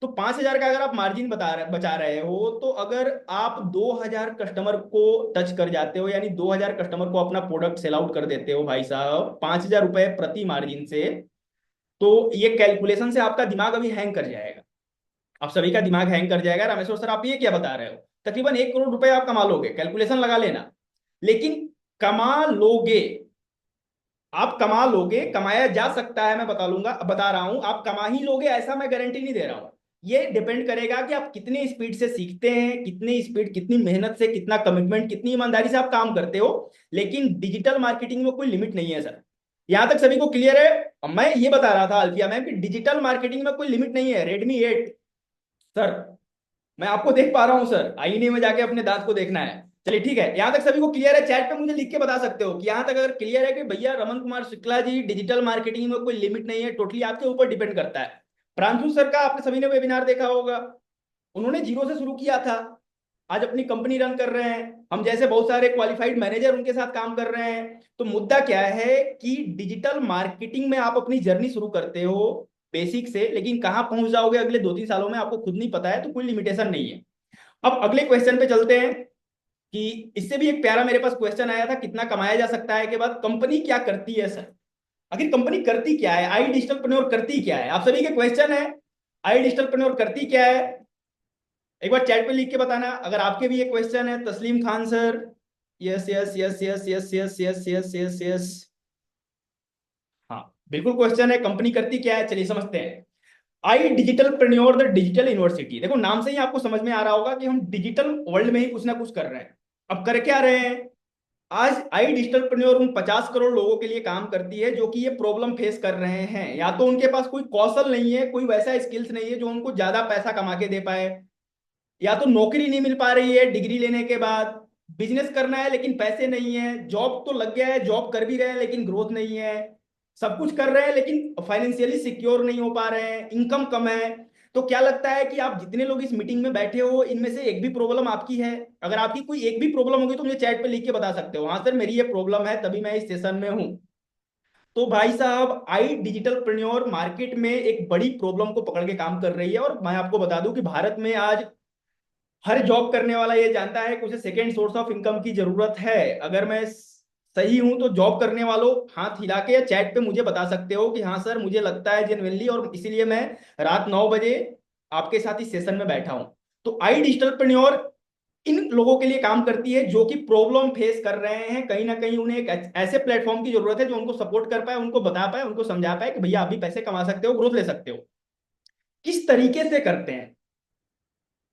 S1: तो 5,000 का अगर आप मार्जिन बचा रहे हो, तो अगर आप 2,000 कस्टमर को टच कर जाते हो, यानी 2,000 कस्टमर को अपना प्रोडक्ट सेल आउट कर देते हो भाई साहब 5,000 रुपए प्रति मार्जिन से, तो ये कैलकुलेशन से आपका दिमाग अभी हैंग कर जाएगा। आप सभी का दिमाग हैंग कर जाएगा, रामेश्वर सर आप ये क्या बता रहे हो, तकरीबन 1 करोड़ रुपए आप कमा लोगे, कैलकुलेशन लगा लेना। लेकिन कमा लोगे, आप कमा लोगे, कमाया जा सकता है, मैं बता रहा हूं, आप कमा ही लोगे ऐसा मैं गारंटी नहीं दे रहा हूं। ये डिपेंड करेगा कि आप कितने स्पीड से सीखते हैं, कितनी स्पीड, कितनी मेहनत से, कितना कमिटमेंट, कितनी ईमानदारी से आप काम करते हो। लेकिन डिजिटल मार्केटिंग में कोई लिमिट नहीं है सर। यहां तक सभी को क्लियर है? अब मैं ये बता रहा था अल्फिया मैम कि डिजिटल मार्केटिंग में कोई लिमिट नहीं है। Redmi 8 सर, मैं आपको देख पा रहा हूं सर, आईने में जाके अपने दांत को देखना है। चलिए ठीक है, यहां तक सभी को क्लियर है? चैट पे मुझे लिख के बता सकते हो कि यहां तक अगर क्लियर है कि भैया रमन कुमार शुक्ला जी, डिजिटल मार्केटिंग में कोई लिमिट नहीं है, टोटली आपके ऊपर डिपेंड करता है। प्रांशु सर का आपने सभी ने वेबिनार देखा होगा, उन्होंने जीरो से शुरू किया था, आज अपनी कंपनी रन कर रहे हैं। हम जैसे बहुत सारे क्वालिफाइड मैनेजर उनके साथ काम कर रहे हैं। तो मुद्दा क्या है कि डिजिटल मार्केटिंग में आप अपनी जर्नी शुरू करते हो बेसिक से, लेकिन कहां पहुंच जाओगे अगले 2-3 सालों में आपको खुद नहीं पता है, तो कोई लिमिटेशन नहीं है। अब अगले क्वेश्चन पे चलते हैं कि इससे भी एक प्यारा मेरे पास क्वेश्चन आया था, कितना कमाया जा सकता है के बाद कंपनी क्या करती है सर। आखिर कंपनी करती क्या है, आई डिजिटलप्रेन्योर करती क्या है, आप सभी के क्वेश्चन है। आई डिजिटलप्रेन्योर करती क्या है, एक बार चैट पे लिख के बताना अगर आपके भी ये क्वेश्चन है। तस्लीम Khan sir, yes yes yes yes yes yes yes yes yes yes, हाँ बिल्कुल क्वेश्चन है, कंपनी करती क्या है, चलिए समझते हैं। आई डिजिटलप्रेन्योर द डिजिटल यूनिवर्सिटी, देखो नाम से ही आपको समझ में आ रहा होगा कि हम डिजिटल वर्ल्ड में ही कुछ ना कुछ कर रहे हैं। अब कर क्या रहे हैं, आज आई डिजिटलप्रेन्योर उन 50 करोड़ लोगों के लिए काम करती है जो कि ये प्रॉब्लम फेस कर रहे हैं, या तो उनके पास कोई कौशल नहीं है, कोई वैसा स्किल्स नहीं है जो उनको ज्यादा पैसा कमा के दे पाए, या तो नौकरी नहीं मिल पा रही है डिग्री लेने के बाद, बिजनेस करना है लेकिन पैसे नहीं है, जॉब तो लग गया है, जॉब कर भी रहे हैं लेकिन ग्रोथ नहीं है, सब कुछ कर रहे हैं लेकिन फाइनेंशियली सिक्योर नहीं हो पा रहे हैं, इनकम कम है। तो क्या लगता है कि आप जितने लोग इस मीटिंग में बैठे हो इनमें से एक भी प्रॉब्लम आपकी है? अगर आपकी कोई एक भी प्रॉब्लम होगी तो मुझे चैट पे लिख के बता सकते हो, हाँ सर मेरी ये प्रॉब्लम है तभी मैं इस सेशन में हूं। तो भाई साहब आई डिजिटलप्रेन्योर मार्केट में एक बड़ी प्रॉब्लम को पकड़ के काम कर रही है, और मैं आपको बता दूं कि भारत में आज हर जॉब करने वाला ये जानता है कि उसे सेकेंड सोर्स ऑफ इनकम की जरूरत है। अगर मैं सही हूं तो जॉब करने वालों हाथ हिला के या चैट पे मुझे बता सकते हो कि हाँ सर मुझे लगता है जेन्युइनली, और इसीलिए मैं रात 9 बजे आपके साथ इस सेशन में बैठा हूं। तो आई डिजिटलप्रेन्योर इन लोगों के लिए काम करती है जो कि प्रॉब्लम फेस कर रहे हैं, कहीं ना कहीं उन्हें एक ऐसे प्लेटफॉर्म की जरूरत है जो उनको सपोर्ट कर पाए, उनको बता पाए, उनको समझा पाए कि भैया आप भी पैसे कमा सकते हो, ग्रोथ ले सकते हो। किस तरीके से करते हैं,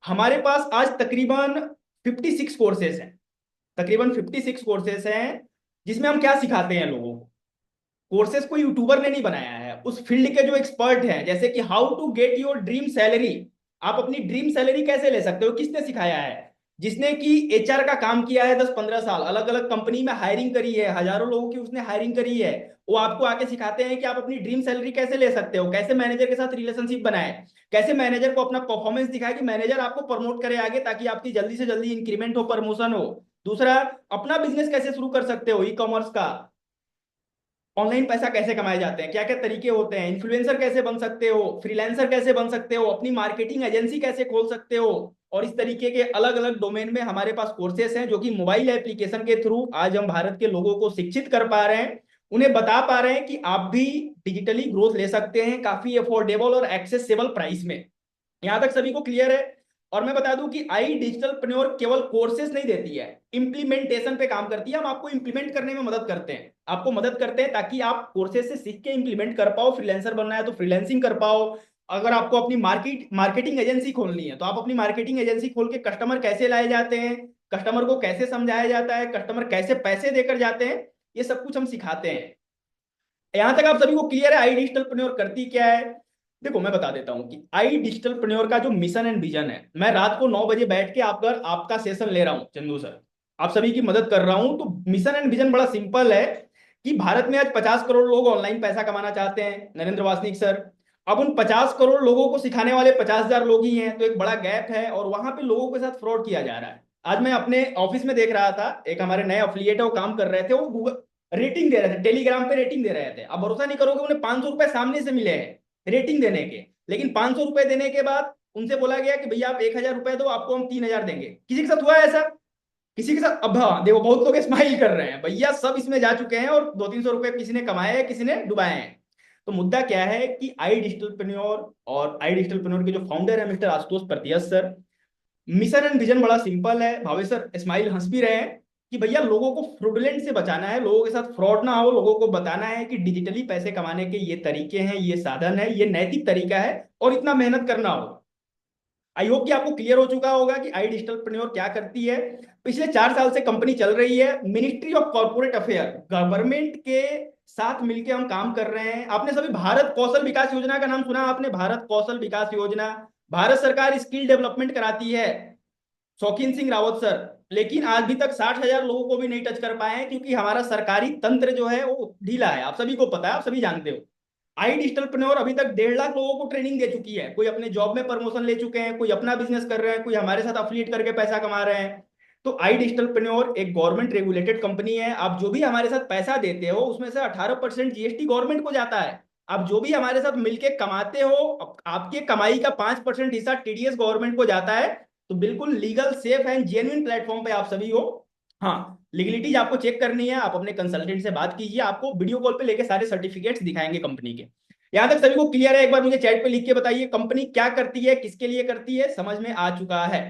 S1: हमारे पास आज तकरीबन 56 कोर्सेज हैं, तकरीबन 56 कोर्सेज हैं, जिसमें हम क्या सिखाते हैं लोगों को। कोर्सेज को यूट्यूबर ने नहीं बनाया है, उस फील्ड के जो एक्सपर्ट हैं, जैसे कि how to get your dream salary, आप अपनी ड्रीम सैलरी कैसे ले सकते हो, किसने सिखाया है? जिसने कि एचआर का काम किया है 10-15 साल, अलग अलग कंपनी में हायरिंग करी है, हजारों लोगों की उसने हायरिंग करी है, वो आपको आके सिखाते हैं कि आप अपनी ड्रीम सैलरी कैसे ले सकते हो, कैसे मैनेजर के साथ रिलेशनशिप बनाए, कैसे मैनेजर को अपना परफॉर्मेंस दिखाए कि मैनेजर आपको प्रमोट करे आगे, ताकि आपकी जल्दी से जल्दी इंक्रीमेंट हो, प्रमोशन हो। दूसरा, अपना बिजनेस कैसे शुरू कर सकते हो, ई कॉमर्स का, ऑनलाइन पैसा कैसे कमाए जाते हैं, क्या क्या तरीके होते हैं, इन्फ्लुएंसर कैसे बन सकते हो, फ्रीलांसर कैसे बन सकते हो, अपनी मार्केटिंग एजेंसी कैसे खोल सकते हो। और इस तरीके के अलग अलग डोमेन में हमारे पास कोर्सेस हैं जो कि मोबाइल एप्लीकेशन के थ्रू आज हम भारत के लोगों को शिक्षित कर पा रहे हैं, उन्हें बता पा रहे हैं कि आप भी डिजिटली ग्रोथ ले सकते हैं काफी अफोर्डेबल और एक्सेसिबल प्राइस में। यहां तक सभी को क्लियर है? और मैं बता दूं कि आई डिजिटलप्रेन्योर केवल कोर्सेज नहीं देती है, इंप्लीमेंटेशन पे काम करती है। हम आपको इंप्लीमेंट करने में मदद करते हैं, आपको मदद करते हैं ताकि आप कोर्सेज से सीख के इंप्लीमेंट कर पाओ, फ्रीलांसर बनना है तो फ्रीलांसिंग कर पाओ। अगर आपको अपनी मार्केटिंग एजेंसी खोलनी है तो आप अपनी मार्केटिंग एजेंसी खोल के कस्टमर कैसे लाए जाते हैं, कस्टमर को कैसे समझाया जाता है, कस्टमर कैसे पैसे देकर जाते हैं, ये सब कुछ हम सिखाते हैं। यहां तक आप सभी को क्लियर है आई डिजिटलप्रेन्योर करती क्या है? देखो मैं बता देता हूं कि आई डिजिटलप्रेन्योर का जो मिशन एंड विजन है, मैं रात को 9 बजे बैठ के आपका सेशन ले रहा हूं चंदू सर, आप सभी की मदद कर रहा हूं। तो मिशन एंड विजन बड़ा सिंपल है कि भारत में आज 50 करोड़ लोग ऑनलाइन पैसा कमाना चाहते हैं, नरेंद्र वासनिक सर। अब उन 50 करोड़ लोगों को सिखाने वाले 50,000 लोग ही हैं, तो एक बड़ा गैप है और वहां पे लोगों के साथ फ्रॉड किया जा रहा है। आज मैं अपने ऑफिस में देख रहा था, एक हमारे नए अफिलिएट है, वो काम कर रहे थे, वो गूगल रेटिंग दे रहे थे, टेलीग्राम पे रेटिंग दे रहे थे। अब भरोसा नहीं करोगे, उन्हें 500 रुपए सामने से मिले हैं रेटिंग देने के, लेकिन 500 रुपए देने के बाद उनसे बोला गया कि भैया आप 1000 रुपए दो, आपको हम 3000 देंगे। किसी के साथ हुआ है ऐसा? किसी के साथ? अब हाँ देखो, बहुत लोग स्माइल कर रहे हैं, भैया सब इसमें जा चुके हैं और 200-300 रुपए किसी ने कमाए हैं, किसी ने डुबाए हैं। तो मुद्दा क्या है कि आई डिजिटलप्रेन्योर और आई डिजिटलप्रेन्योर के जो फाउंडर है mister Ashutosh Pratihast sir, mission and vision बड़ा सिंपल है। भावेश सर स्माइल हंस भी रहे हैं कि भैया लोगों को फ्रॉडलेंट से बचाना है, लोगों के साथ फ्रॉड ना हो, लोगों को बताना है कि डिजिटली पैसे कमाने के ये तरीके हैं, ये साधन है, ये नैतिक तरीका है और इतना मेहनत करना होगा। आई होप कि आपको क्लियर हो चुका होगा कि आई डिजिटलप्रेन्योर क्या करती है। पिछले 4 साल से कंपनी चल रही है, ministry of corporate affair government के साथ मिलकर हम काम कर रहे हैं। आपने सभी भारत कौशल विकास योजना का नाम सुना? आपने भारत कौशल विकास योजना, भारत सरकार स्किल डेवलपमेंट कराती है, शौकीन सिंह रावत सर, लेकिन आज भी तक 60,000 लोगों को भी नहीं टच कर पाए हैं, क्योंकि हमारा सरकारी तंत्र जो है वो ढीला है। आप सभी को पता है, आप सभी जानते हो। आई डिजिटलप्रेन्योर अभी तक 1.5 लाख लोगों को ट्रेनिंग दे चुकी है, कोई अपने जॉब में प्रमोशन ले चुके हैं, कोई अपना बिजनेस कर रहे हैं, कोई हमारे साथ अफिलिएट करके पैसा कमा रहे हैं। तो आई डिजिटलप्रेन्योर एक गवर्नमेंट रेगुलेटेड कंपनी है। आप जो भी हमारे साथ पैसा देते हो उसमें से 18% जीएसटी गवर्नमेंट को जाता है। आप जो भी हमारे साथ मिलके कमाते हो, आपके कमाई का 5% हिस्सा टीडीएस गवर्नमेंट को जाता है। तो बिल्कुल legal, safe and genuine platform पे आप सभी हो। हाँ, लिगलिटीज आपको चेक करनी है, आप अपने कंसल्टेंट से बात कीजिए, आपको वीडियो कॉल पे लेके सारे सर्टिफिकेट्स दिखाएंगे कंपनी के। यहां तक सभी को क्लियर है? एक बार मुझे चैट पे लिख के बताइए, कंपनी क्या करती है, किसके लिए करती है, समझ में आ चुका है?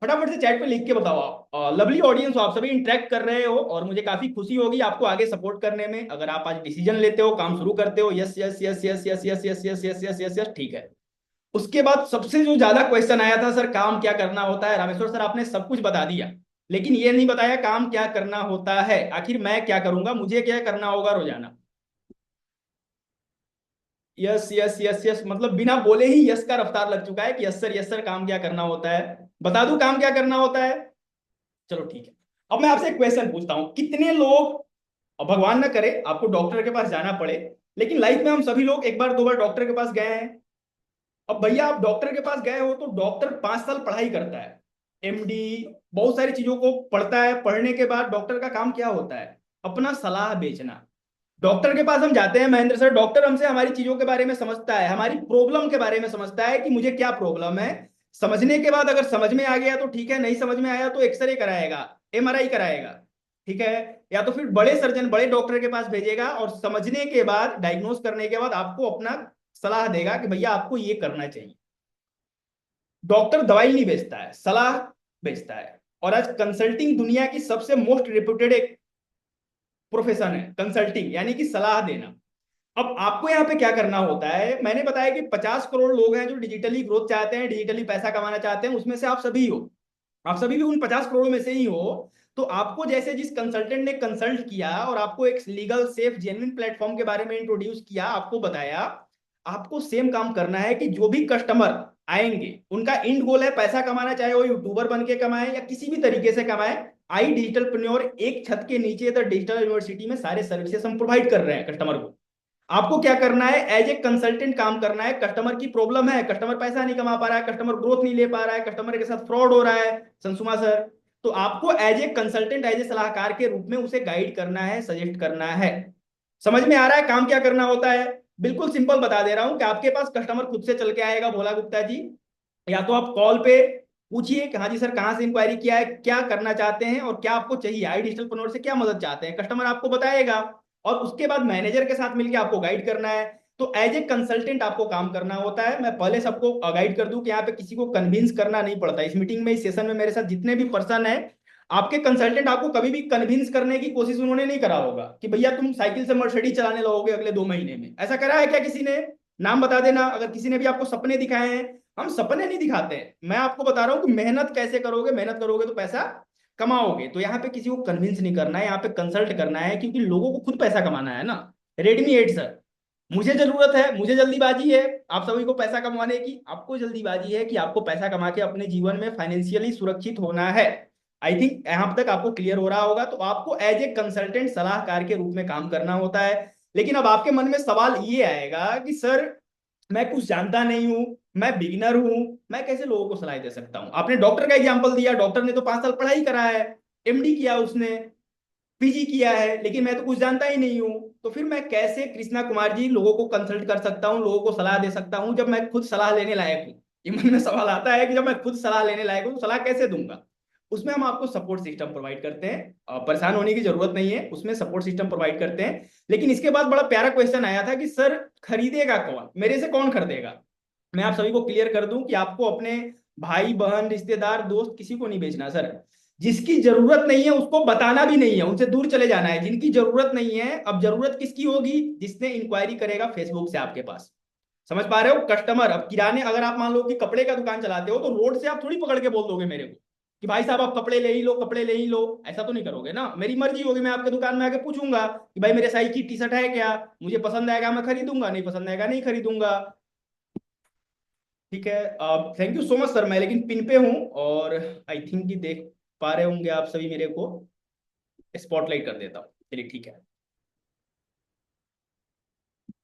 S1: फटाफट से चैट पे लिख के बताओ आप। लवली ऑडियंस हो, आप सभी इंटरेक्ट कर रहे हो और मुझे काफी खुशी होगी आपको आगे सपोर्ट करने में। अगर आप आज डिसीजन लेते हो, काम शुरू करते हो, yes yes yes yes yes yes yes yes yes yes yes yes, ठीक है। उसके बाद सबसे जो ज्यादा क्वेश्चन आया था, सर काम क्या करना होता है? रामेश्वर सर आपने सब कुछ बता दिया, लेकिन ये नहीं बताया काम क्या करना होता है। आखिर मैं क्या करूंगा, मुझे क्या करना होगा रोजाना? यस यस यस यस, मतलब बिना बोले ही यस का रफ्तार लग चुका है कि यस सर काम क्या करना होता है। बता दूं काम क्या करना होता है? चलो ठीक है। अब मैं आपसे एक क्वेश्चन पूछता हूं, कितने लोग, अब भगवान ना करे आपको डॉक्टर के पास जाना पड़े, लेकिन लाइफ में हम सभी लोग एक बार दो बार डॉक्टर के पास गए हैं। अब भैया आप डॉक्टर के पास गए हो तो डॉक्टर 5 साल पढ़ाई करता है, एमडी, बहुत सारी चीजों को पढ़ता है। पढ़ने के बाद डॉक्टर का काम क्या होता है? अपना सलाह बेचना। डॉक्टर के पास हम जाते हैं महेंद्र सर, डॉक्टर हमसे हमारी चीजों के बारे में समझता है, हमारी प्रॉब्लम के बारे में समझता है कि मुझे क्या प्रॉब्लम है। समझने के बाद अगर समझ में आ गया तो ठीक है, नहीं समझ में आया तो एक्सरे कराएगा, एमआरआई कराएगा, ठीक है, या तो फिर बड़े सर्जन, बड़े डॉक्टर के पास भेजेगा और समझने के बाद, डायग्नोस करने के बाद आपको अपना सलाह देगा कि भैया आपको ये करना चाहिए। डॉक्टर दवाई नहीं बेचता है, सलाह बेचता है। और आज कंसल्टिंग दुनिया की सबसे मोस्ट रिप्यूटेड एक प्रोफेशन है, कंसल्टिंग यानी कि सलाह देना। अब आपको यहाँ पे क्या करना होता है, मैंने बताया कि 50 करोड़ लोग हैं जो डिजिटली ग्रोथ चाहते हैं, डिजिटली पैसा कमाना चाहते हैं, उसमें से आप सभी हो, आप सभी भी उन 50 करोड़ में से ही हो। तो आपको जैसे जिस कंसल्टेंट ने कंसल्ट किया और आपको एक लीगल, सेफ, जेन्युइन प्लेटफॉर्म के बारे में इंट्रोड्यूस किया, आपको बताया, आपको सेम काम करना है कि जो भी कस्टमर आएंगे उनका इंड गोल है पैसा कमाना, चाहे वो यूट्यूबर बन के कमाए या किसी भी तरीके से कमाए। आई डिजिटलप्रेन्योर एक छत के नीचे द डिजिटल यूनिवर्सिटी में सारे सर्विसेज हम प्रोवाइड कर रहे हैं कस्टमर को। आपको क्या करना है, एज ए कंसल्टेंट काम करना है। कस्टमर की प्रॉब्लम है, कस्टमर पैसा नहीं कमा पा रहा है, कस्टमर ग्रोथ नहीं ले पा रहा है, कस्टमर के साथ फ्रॉड हो रहा है संसुमा सर, तो आपको as a consultant, as a सलाहकार के रूप में उसे गाइड करना है, सजेस्ट करना है। समझ में आ रहा है काम क्या करना होता है? बिल्कुल सिंपल बता दे रहा हूं कि आपके पास कस्टमर खुद से चल के आएगा, भोला गुप्ता जी, या तो आप कॉल पे पूछिए कि हाँ जी सर कहाँ से इंक्वायरी किया है, क्या करना चाहते हैं और क्या आपको चाहिए, आई डिजिटलप्रेन्योर से क्या मदद चाहते हैं, कस्टमर आपको बताएगा। और उसके बाद मैनेजर के साथ मिलकर आपको गाइड करना है। तो एज ए कंसल्टेंट आपको काम करना होता है। मैं पहले सबको गाइड कर दूं कि यहाँ पे किसी को कन्विंस करना नहीं पड़ता। इस मीटिंग में, इस सेशन में मेरे साथ जितने भी पर्सन है, आपके कंसल्टेंट आपको कभी भी कन्विंस करने की कोशिश उन्होंने नहीं करा होगा कि भैया तुम साइकिल से मर्सिडीज चलाने लगोगे अगले 2 महीने में। ऐसा करा है क्या किसी ने? नाम बता देना अगर किसी ने भी आपको सपने दिखाए हैं। हम सपने नहीं दिखाते हैं, मैं आपको बता रहा हूं कि मेहनत कैसे करोगे, मेहनत करोगे तो पैसा कमाओगे। तो यहाँ पे किसी को कन्विंस नहीं करना है, यहाँ पे कंसल्ट करना है, क्योंकि लोगों को खुद पैसा कमाना है ना। रेडमी एड सर, मुझे जरूरत है, मुझे जल्दीबाजी है, आप सभी को पैसा कमाने की, आपको जल्दीबाजी है कि आपको पैसा कमा के अपने जीवन में फाइनेंशियली सुरक्षित होना है। आई थिंक यहां तक आपको क्लियर हो रहा होगा। तो आपको एज ए कंसल्टेंट, सलाहकार के रूप में काम करना होता है। लेकिन अब आपके मन में सवाल ये आएगा कि सर मैं कुछ जानता नहीं हूं, मैं बिगिनर हूं, मैं कैसे लोगों को सलाह दे सकता हूं? आपने डॉक्टर का एग्जांपल दिया, डॉक्टर ने तो 5 साल पढ़ाई करा है, एमडी किया उसने, पीजी किया है, लेकिन मैं तो कुछ जानता ही नहीं हूँ। तो फिर मैं कैसे कृष्णा कुमार जी लोगों को कंसल्ट कर सकता हूँ, लोगों को सलाह दे सकता हूँ, जब मैं खुद सलाह लेने लायक हूँ? ये मन में सवाल आता है कि जब मैं खुद सलाह लेने लायक हूँ तो सलाह कैसे दूंगा? उसमें हम आपको सपोर्ट सिस्टम प्रोवाइड करते हैं, परेशान होने की जरूरत नहीं है, उसमें सपोर्ट सिस्टम प्रोवाइड करते हैं। लेकिन इसके बाद बड़ा प्यारा क्वेश्चन आया था कि सर खरीदेगा कौन, मेरे से कौन खरीदेगा? मैं आप सभी को क्लियर कर दूं कि आपको अपने भाई बहन रिश्तेदार दोस्त किसी को नहीं बेचना सर। जिसकी जरूरत नहीं है उसको बताना भी नहीं है, उनसे दूर चले जाना है। जिनकी जरूरत नहीं है, अब जरूरत किसकी होगी? जिसने इंक्वायरी करेगा फेसबुक से आपके पास। समझ पा रहे हो? कस्टमर, अब किराने, अगर आप मान लो कि कपड़े का दुकान चलाते हो तो रोड से आप थोड़ी पकड़ के बोल दोगे मेरे को कि भाई साहब आप कपड़े ले ही लो, कपड़े ले ही लो। ऐसा तो नहीं करोगे ना, मेरी मर्जी होगी, मैं आपके दुकान में आके पूछूंगा कि भाई मेरे साइज की टी शर्ट है क्या, मुझे पसंद आएगा मैं खरीदूंगा, नहीं पसंद आएगा नहीं खरीदूंगा। ठीक है, thank you so much sir. मैं लेकिन पिन पे हूँ और आई थिंक कि देख पा रहे होंगे आप सभी मेरे को। स्पॉटलाइट कर देता हूँ, चलिए ठीक है।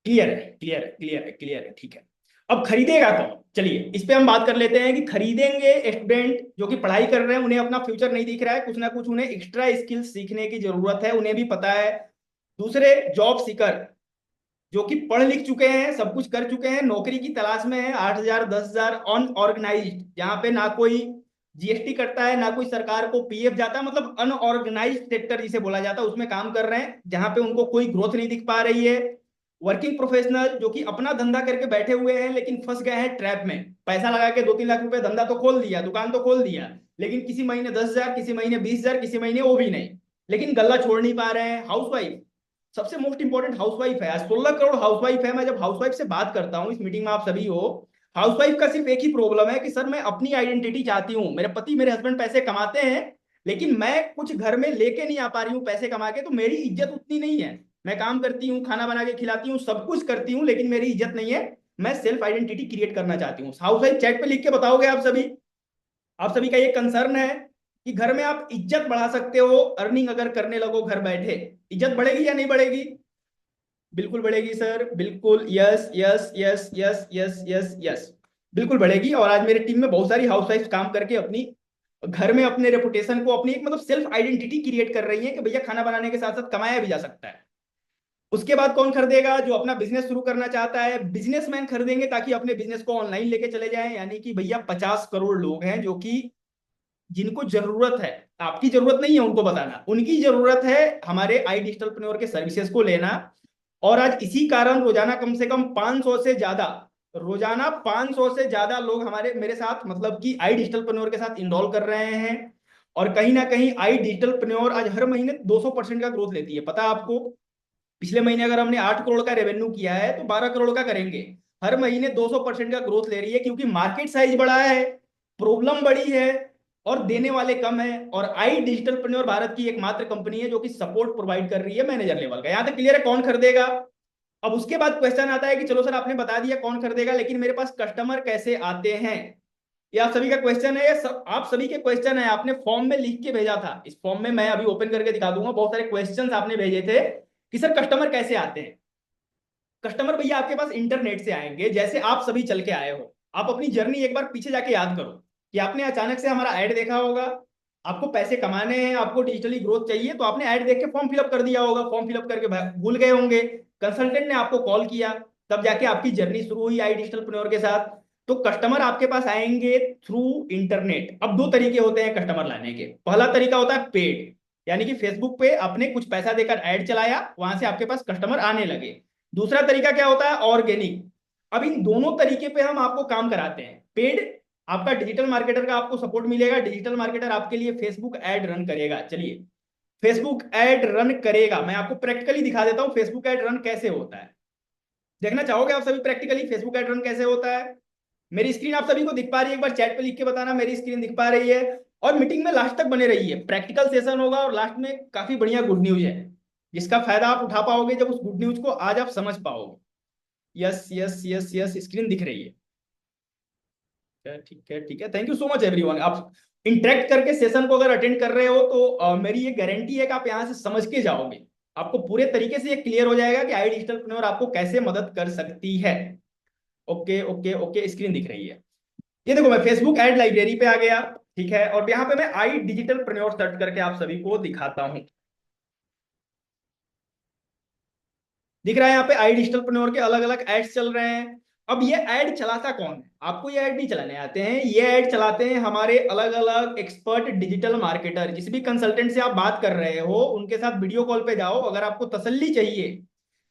S1: क्लियर है, क्लियर है, क्लियर है, क्लियर है, ठीक है। अब खरीदेगा कौन? चलिए इस पे हम बात कर लेते हैं कि खरीदेंगे स्टूडेंट जो कि पढ़ाई कर रहे हैं, उन्हें अपना फ्यूचर नहीं दिख रहा है, कुछ ना कुछ उन्हें एक्स्ट्रा स्किल्स सीखने की जरूरत है, उन्हें भी पता है। दूसरे जॉब सीकर जो कि पढ़ लिख चुके हैं, सब कुछ कर चुके हैं, नौकरी की तलाश में है, 8,000 10,000, अनऑर्गेनाइज्ड, जहां पे ना कोई जीएसटी कटता है ना कोई सरकार को पीएफ जाता है, मतलब अनऑर्गेनाइज्ड सेक्टर जिसे बोला जाता है, उसमें काम कर रहे हैं, जहां पे उनको कोई ग्रोथ नहीं दिख पा रही है। वर्किंग प्रोफेशनल जो कि अपना धंधा करके बैठे हुए हैं लेकिन फंस गए हैं ट्रैप में, पैसा लगा के 2-3 लाख रुपए धंधा तो खोल दिया, दुकान तो खोल दिया, लेकिन किसी महीने 10,000, किसी महीने 20,000, किसी महीने वो भी नहीं, लेकिन गल्ला छोड़ नहीं पा रहे हैं। हाउसवाइफ, सबसे मोस्ट इंपॉर्टेंट हाउसवाइफ है, आज 16 करोड़ हाउसवाइफ है। मैं जब हाउसवाइफ से बात करता हूँ, इस मीटिंग में आप सभी हो, हाउसवाइफ का सिर्फ एक ही प्रॉब्लम है कि सर मैं अपनी आइडेंटिटी चाहती हूँ, मेरे पति मेरे हस्बैंड पैसे कमाते हैं लेकिन मैं कुछ घर में लेके नहीं आ पा रही हूँ पैसे कमा के, तो मेरी इज्जत उतनी नहीं है। मैं काम करती हूँ, खाना बना के खिलाती हूँ, सब कुछ करती हूँ, लेकिन मेरी इज्जत नहीं है। मैं सेल्फ आइडेंटिटी क्रिएट करना चाहती हूँ। हाउसवाइफ चैट पे लिख के बताओगे आप सभी? आप सभी का ये कंसर्न है कि घर में आप इज्जत बढ़ा सकते हो, अर्निंग अगर करने लगो घर बैठे, इज्जत बढ़ेगी या नहीं बढ़ेगी? बिल्कुल बढ़ेगी सर, बिल्कुल, yes yes yes yes yes yes yes, बिल्कुल बढ़ेगी। और आज मेरी टीम में बहुत सारी हाउसवाइफ काम करके अपनी घर में अपने रेपुटेशन को, अपनी एक मतलब सेल्फ आइडेंटिटी क्रिएट कर रही है कि भैया खाना बनाने के साथ साथ कमाया भी जा सकता है। उसके बाद कौन खरीदेगा? जो अपना बिजनेस शुरू करना चाहता है, बिजनेसमैन खरीदेंगे ताकि अपने बिजनेस को ऑनलाइन लेके चले जाएं। यानी कि भैया 50 करोड़ लोग हैं जो कि जिनको जरूरत है, आपकी जरूरत नहीं है उनको बताना, उनकी जरूरत है हमारे आई डिजिटलप्रेन्योर के सर्विसेज को लेना। और आज इसी कारण रोजाना कम से कम 500 से ज्यादा, रोजाना 500 से ज्यादा लोग हमारे मेरे साथ मतलब कि आई डिजिटलप्रेन्योर के साथ इनरोल कर रहे हैं। और कहीं ना कहीं आई डिजिटलप्रेन्योर आज हर महीने 200% का ग्रोथ लेती है, पता है आपको? पिछले महीने अगर हमने 8 करोड़ का रेवेन्यू किया है तो 12 करोड़ का करेंगे। हर महीने 200% का ग्रोथ ले रही है, क्योंकि मार्केट साइज बड़ा है, प्रॉब्लम बड़ी है और देने वाले कम है। और आई डिजिटलप्रेन्योर भारत की एकमात्र कंपनी है जो कि सपोर्ट प्रोवाइड कर रही है मैनेजर लेवल का। यहां तक क्लियर है कौन खरीदेगा? अब उसके बाद क्वेश्चन आता है कि चलो सर आपने बता दिया कौन खरीदेगा, लेकिन मेरे पास कस्टमर कैसे आते हैं? ये आप सभी का क्वेश्चन है, ये आप सभी के क्वेश्चन है, आपने फॉर्म में लिख के भेजा था। इस फॉर्म में मैं अभी ओपन करके दिखा दूंगा, बहुत सारे क्वेश्चंस आपने भेजे थे कि सर कस्टमर कैसे आते हैं। कस्टमर भैया आपके पास इंटरनेट से आएंगे, जैसे आप सभी चल के आए हो। आप अपनी जर्नी एक बार पीछे जाके याद करो कि आपने अचानक से हमारा ऐड देखा होगा, आपको पैसे कमाने हैं, आपको डिजिटली ग्रोथ चाहिए, तो आपने ऐड देख के फॉर्म फिलअप कर दिया होगा, फॉर्म फिलअप करके भूल गए होंगे, कंसल्टेंट ने आपको कॉल किया, तब जाके आपकी जर्नी शुरू हुई आई डिजिटलप्रेन्योर के साथ। तो कस्टमर आपके पास आएंगे थ्रू इंटरनेट। अब दो तरीके होते हैं कस्टमर लाने के। पहला तरीका होता है पेड, यानी कि फेसबुक पे आपने कुछ पैसा देकर ऐड चलाया, वहां से आपके पास कस्टमर आने लगे। दूसरा तरीका क्या होता है? ऑर्गेनिक। अब इन दोनों तरीके पे हम आपको काम कराते हैं। पेड, आपका डिजिटल मार्केटर का आपको सपोर्ट मिलेगा, डिजिटल मार्केटर आपके लिए फेसबुक ऐड रन करेगा। चलिए फेसबुक ऐड रन करेगा, मैं आपको प्रैक्टिकली दिखा देता हूं फेसबुक ऐड रन कैसे होता है। देखना चाहोगे आप सभी प्रैक्टिकली फेसबुक ऐड रन कैसे होता है? मेरी स्क्रीन आप सभी को दिख पा रही है? एक बार चैट पे लिख के बताना मेरी स्क्रीन दिख पा रही है। और मीटिंग में लास्ट तक बने रहिए, प्रैक्टिकल सेशन होगा और लास्ट में काफी बढ़िया गुड न्यूज है, जिसका फायदा आप उठा पाओगे जब उस गुड न्यूज को आज आप समझ पाओगे। Yes yes yes yes, screen दिख रही है? ठीक है, ठीक है, thank you so much everyone. आप इंटरेक्ट करके सेशन को अगर अटेंड कर रहे हो तो मेरी ये गारंटी है कि आप यहाँ से समझ के जाओगे, आपको पूरे तरीके से ये क्लियर हो जाएगा कि आई डिजिटलप्रेन्योर आपको कैसे मदद कर सकती है। ओके ओके ओके, स्क्रीन दिख रही है। ये देखो मैं फेसबुक एड लाइब्रेरी पे आ गया, ठीक है, और यहाँ पे मैं आई डिजिटल प्रन्योर सर्च करके आप सभी को दिखाता हूँ। दिख रहा है यहाँ पे आई डिजिटल प्रन्योर के अलग अलग एड्स चल रहे हैं। अब ये ऐड चलाता कौन है? आपको ये ऐड नहीं चलाने आते हैं, ये ऐड चलाते हैं हमारे अलग अलग एक्सपर्ट डिजिटल मार्केटर। जिस भी कंसल्टेंट से आप बात कर रहे हो उनके साथ वीडियो कॉल पे जाओ, अगर आपको तसल्ली चाहिए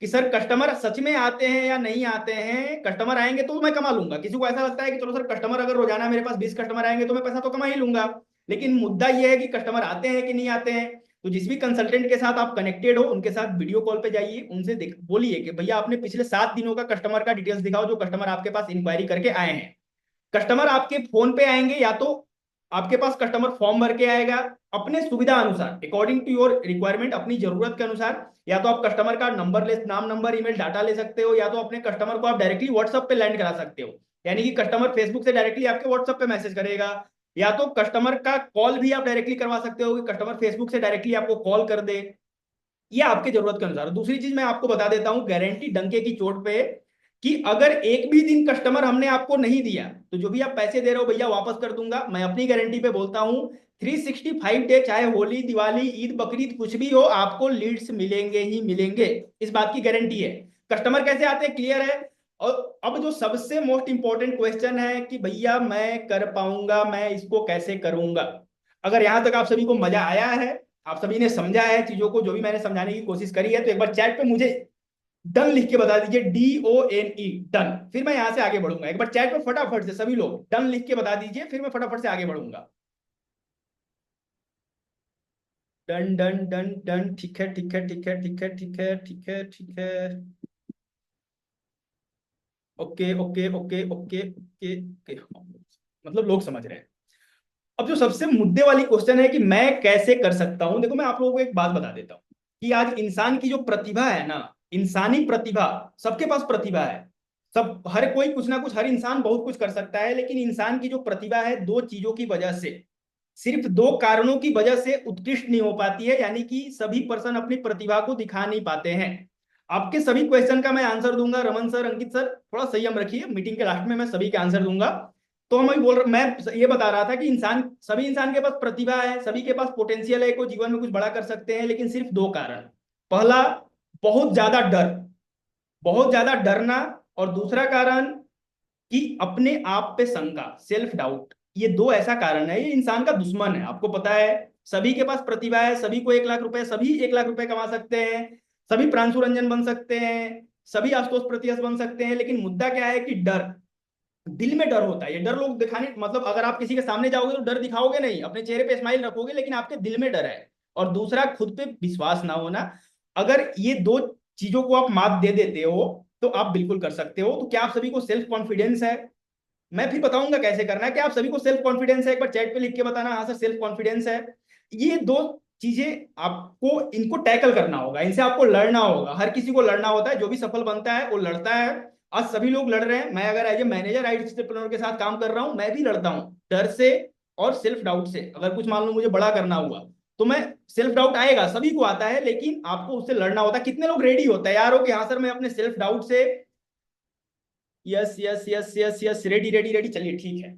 S1: कि सर कस्टमर सच में आते हैं या नहीं आते हैं, कस्टमर आएंगे तो मैं कमा लूंगा। किसी को ऐसा लगता है कि चलो सर कस्टमर अगर रोजाना मेरे पास 20 कस्टमर आएंगे तो मैं पैसा तो कमा ही लूंगा, लेकिन मुद्दा यह है कि कस्टमर आते हैं कि नहीं आते हैं। तो जिस भी कंसल्टेंट के साथ आप कनेक्टेड हो उनके साथ वीडियो कॉल पे जाइए, उनसे बोलिए कि भैया आपने पिछले 7 दिनों का कस्टमर का डिटेल्स दिखाओ, जो कस्टमर आपके पास इंक्वायरी करके आए हैं। कस्टमर आपके फोन पे आएंगे या तो आपके पास कस्टमर फॉर्म भर के आएगा अपने सुविधा अनुसार, अकॉर्डिंग टू योर रिक्वायरमेंट, अपनी जरूरत के अनुसार, या तो आप कस्टमर का नंबर ले, नाम नंबर ईमेल डाटा ले सकते हो, या तो अपने कस्टमर को आप डायरेक्टली व्हाट्सएप पे लैंड करा सकते हो, यानी कि कस्टमर फेसबुक से डायरेक्टली आपके व्हाट्सएप पे मैसेज करेगा, या तो कस्टमर का कॉल भी आप डायरेक्टली करवा सकते हो कि कस्टमर फेसबुक से डायरेक्टली आपको कॉल कर दे। ये आपके जरूरत के अनुसार। दूसरी चीज मैं आपको बता देता हूं गारंटी डंके की चोट पे, कि अगर एक भी दिन कस्टमर हमने आपको नहीं दिया तो जो भी आप पैसे दे रहे हो भैया वापस कर दूंगा। मैं अपनी गारंटी पे बोलता हूं 365 डे, चाहे होली दिवाली ईद बकरीद कुछ भी हो, आपको लीड्स मिलेंगे ही मिलेंगे, इस बात की गारंटी है। कस्टमर कैसे आते हैं क्लियर है। और अब जो सबसे मोस्ट इंपॉर्टेंट क्वेश्चन है कि भैया मैं कर पाऊंगा, मैं इसको कैसे करूंगा। अगर यहां तक आप सभी को मजा आया है, आप सभी ने समझा है चीजों को जो भी मैंने समझाने की कोशिश करी है, तो एक बार चैट पे मुझे डन लिख के बता दीजिए, DONE डन। फिर मैं यहां से आगे बढ़ूंगा। एक बार चैट पे फटाफट से सभी लोग डन लिख के बता दीजिए, फिर मैं फटाफट से आगे बढ़ूंगा। डन डन डन डन, ठीक है ठीक है ठीक है ठीक है ठीक है ठीक है ठीक है। Okay okay okay okay okay okay, मतलब लोग समझ रहे हैं। अब जो सबसे मुद्दे वाली क्वेश्चन है कि मैं कैसे कर सकता हूं, देखो मैं आप लोगों को एक बात बता देता हूं कि आज इंसान की जो प्रतिभा है ना, इंसानी प्रतिभा, सबके पास प्रतिभा है। सब हर कोई कुछ ना कुछ, हर इंसान बहुत कुछ कर सकता है, लेकिन इंसान की जो प्रतिभा है दो चीजों की वजह से, सिर्फ दो कारणों की वजह से उत्कृष्ट नहीं हो पाती है, यानी कि सभी पर्सन अपनी प्रतिभा को दिखा नहीं पाते हैं। आपके सभी क्वेश्चन का मैं आंसर दूंगा, रमन सर अंकित सर थोड़ा संयम रखिए, मीटिंग के लास्ट में मैं सभी के आंसर दूंगा। तो मैं ये बता रहा था कि सभी इंसान के पास प्रतिभा है, सभी के पास पोटेंशियल है, को जीवन में कुछ बड़ा कर सकते हैं, लेकिन सिर्फ दो कारण। पहला, बहुत ज्यादा डर, बहुत ज्यादा डरना, और दूसरा कारण कि अपने आप पे शंका, सेल्फ डाउट। ये दो ऐसा कारण है, ये इंसान का दुश्मन है, आपको पता है। सभी के पास प्रतिभा है, सभी को 1 लाख रुपए, सभी 1 लाख रुपए कमा सकते हैं, सभी प्रांशु रंजन बन सकते हैं, सभी आशुतोष प्रतियश बन सकते हैं, लेकिन मुद्दा क्या है कि डर, दिल में डर होता है। ये डर लोग दिखाने, मतलब अगर आप किसी के सामने जाओगे तो डर दिखाओगे नहीं, अपने चेहरे पे स्माइल रखोगे, लेकिन आपके दिल में डर है। और दूसरा, खुद पे विश्वास ना होना। अगर ये दो चीजों को आप मात दे देते हो तो आप बिल्कुल कर सकते हो। तो क्या आप सभी को सेल्फ कॉन्फिडेंस है? मैं फिर बताऊंगा कैसे करना है। क्या आप सभी को सेल्फ कॉन्फिडेंस है? एक बार चैट पे लिख के बताना, हाँ सर सेल्फ कॉन्फिडेंस है। ये दो चीजें आपको इनको टैकल करना होगा, इनसे आपको लड़ना होगा। हर किसी को लड़ना होता है, जो भी सफल बनता है वो लड़ता है। आज सभी लोग लड़ रहे हैं, मैं अगर as a manager IT entrepreneur के साथ काम कर रहा हूं, मैं भी लड़ता हूं डर से और सेल्फ डाउट से। अगर कुछ मान लो मुझे बड़ा करना हुआ तो मैं, सेल्फ डाउट आएगा, सभी को आता है, लेकिन आपको उससे लड़ना होता है। कितने लोग रेडी हो, तैयार हो कि हाँ सर मैं अपने सेल्फ डाउट से, yes yes yes yes yes, ready ready ready, चलिए ठीक है।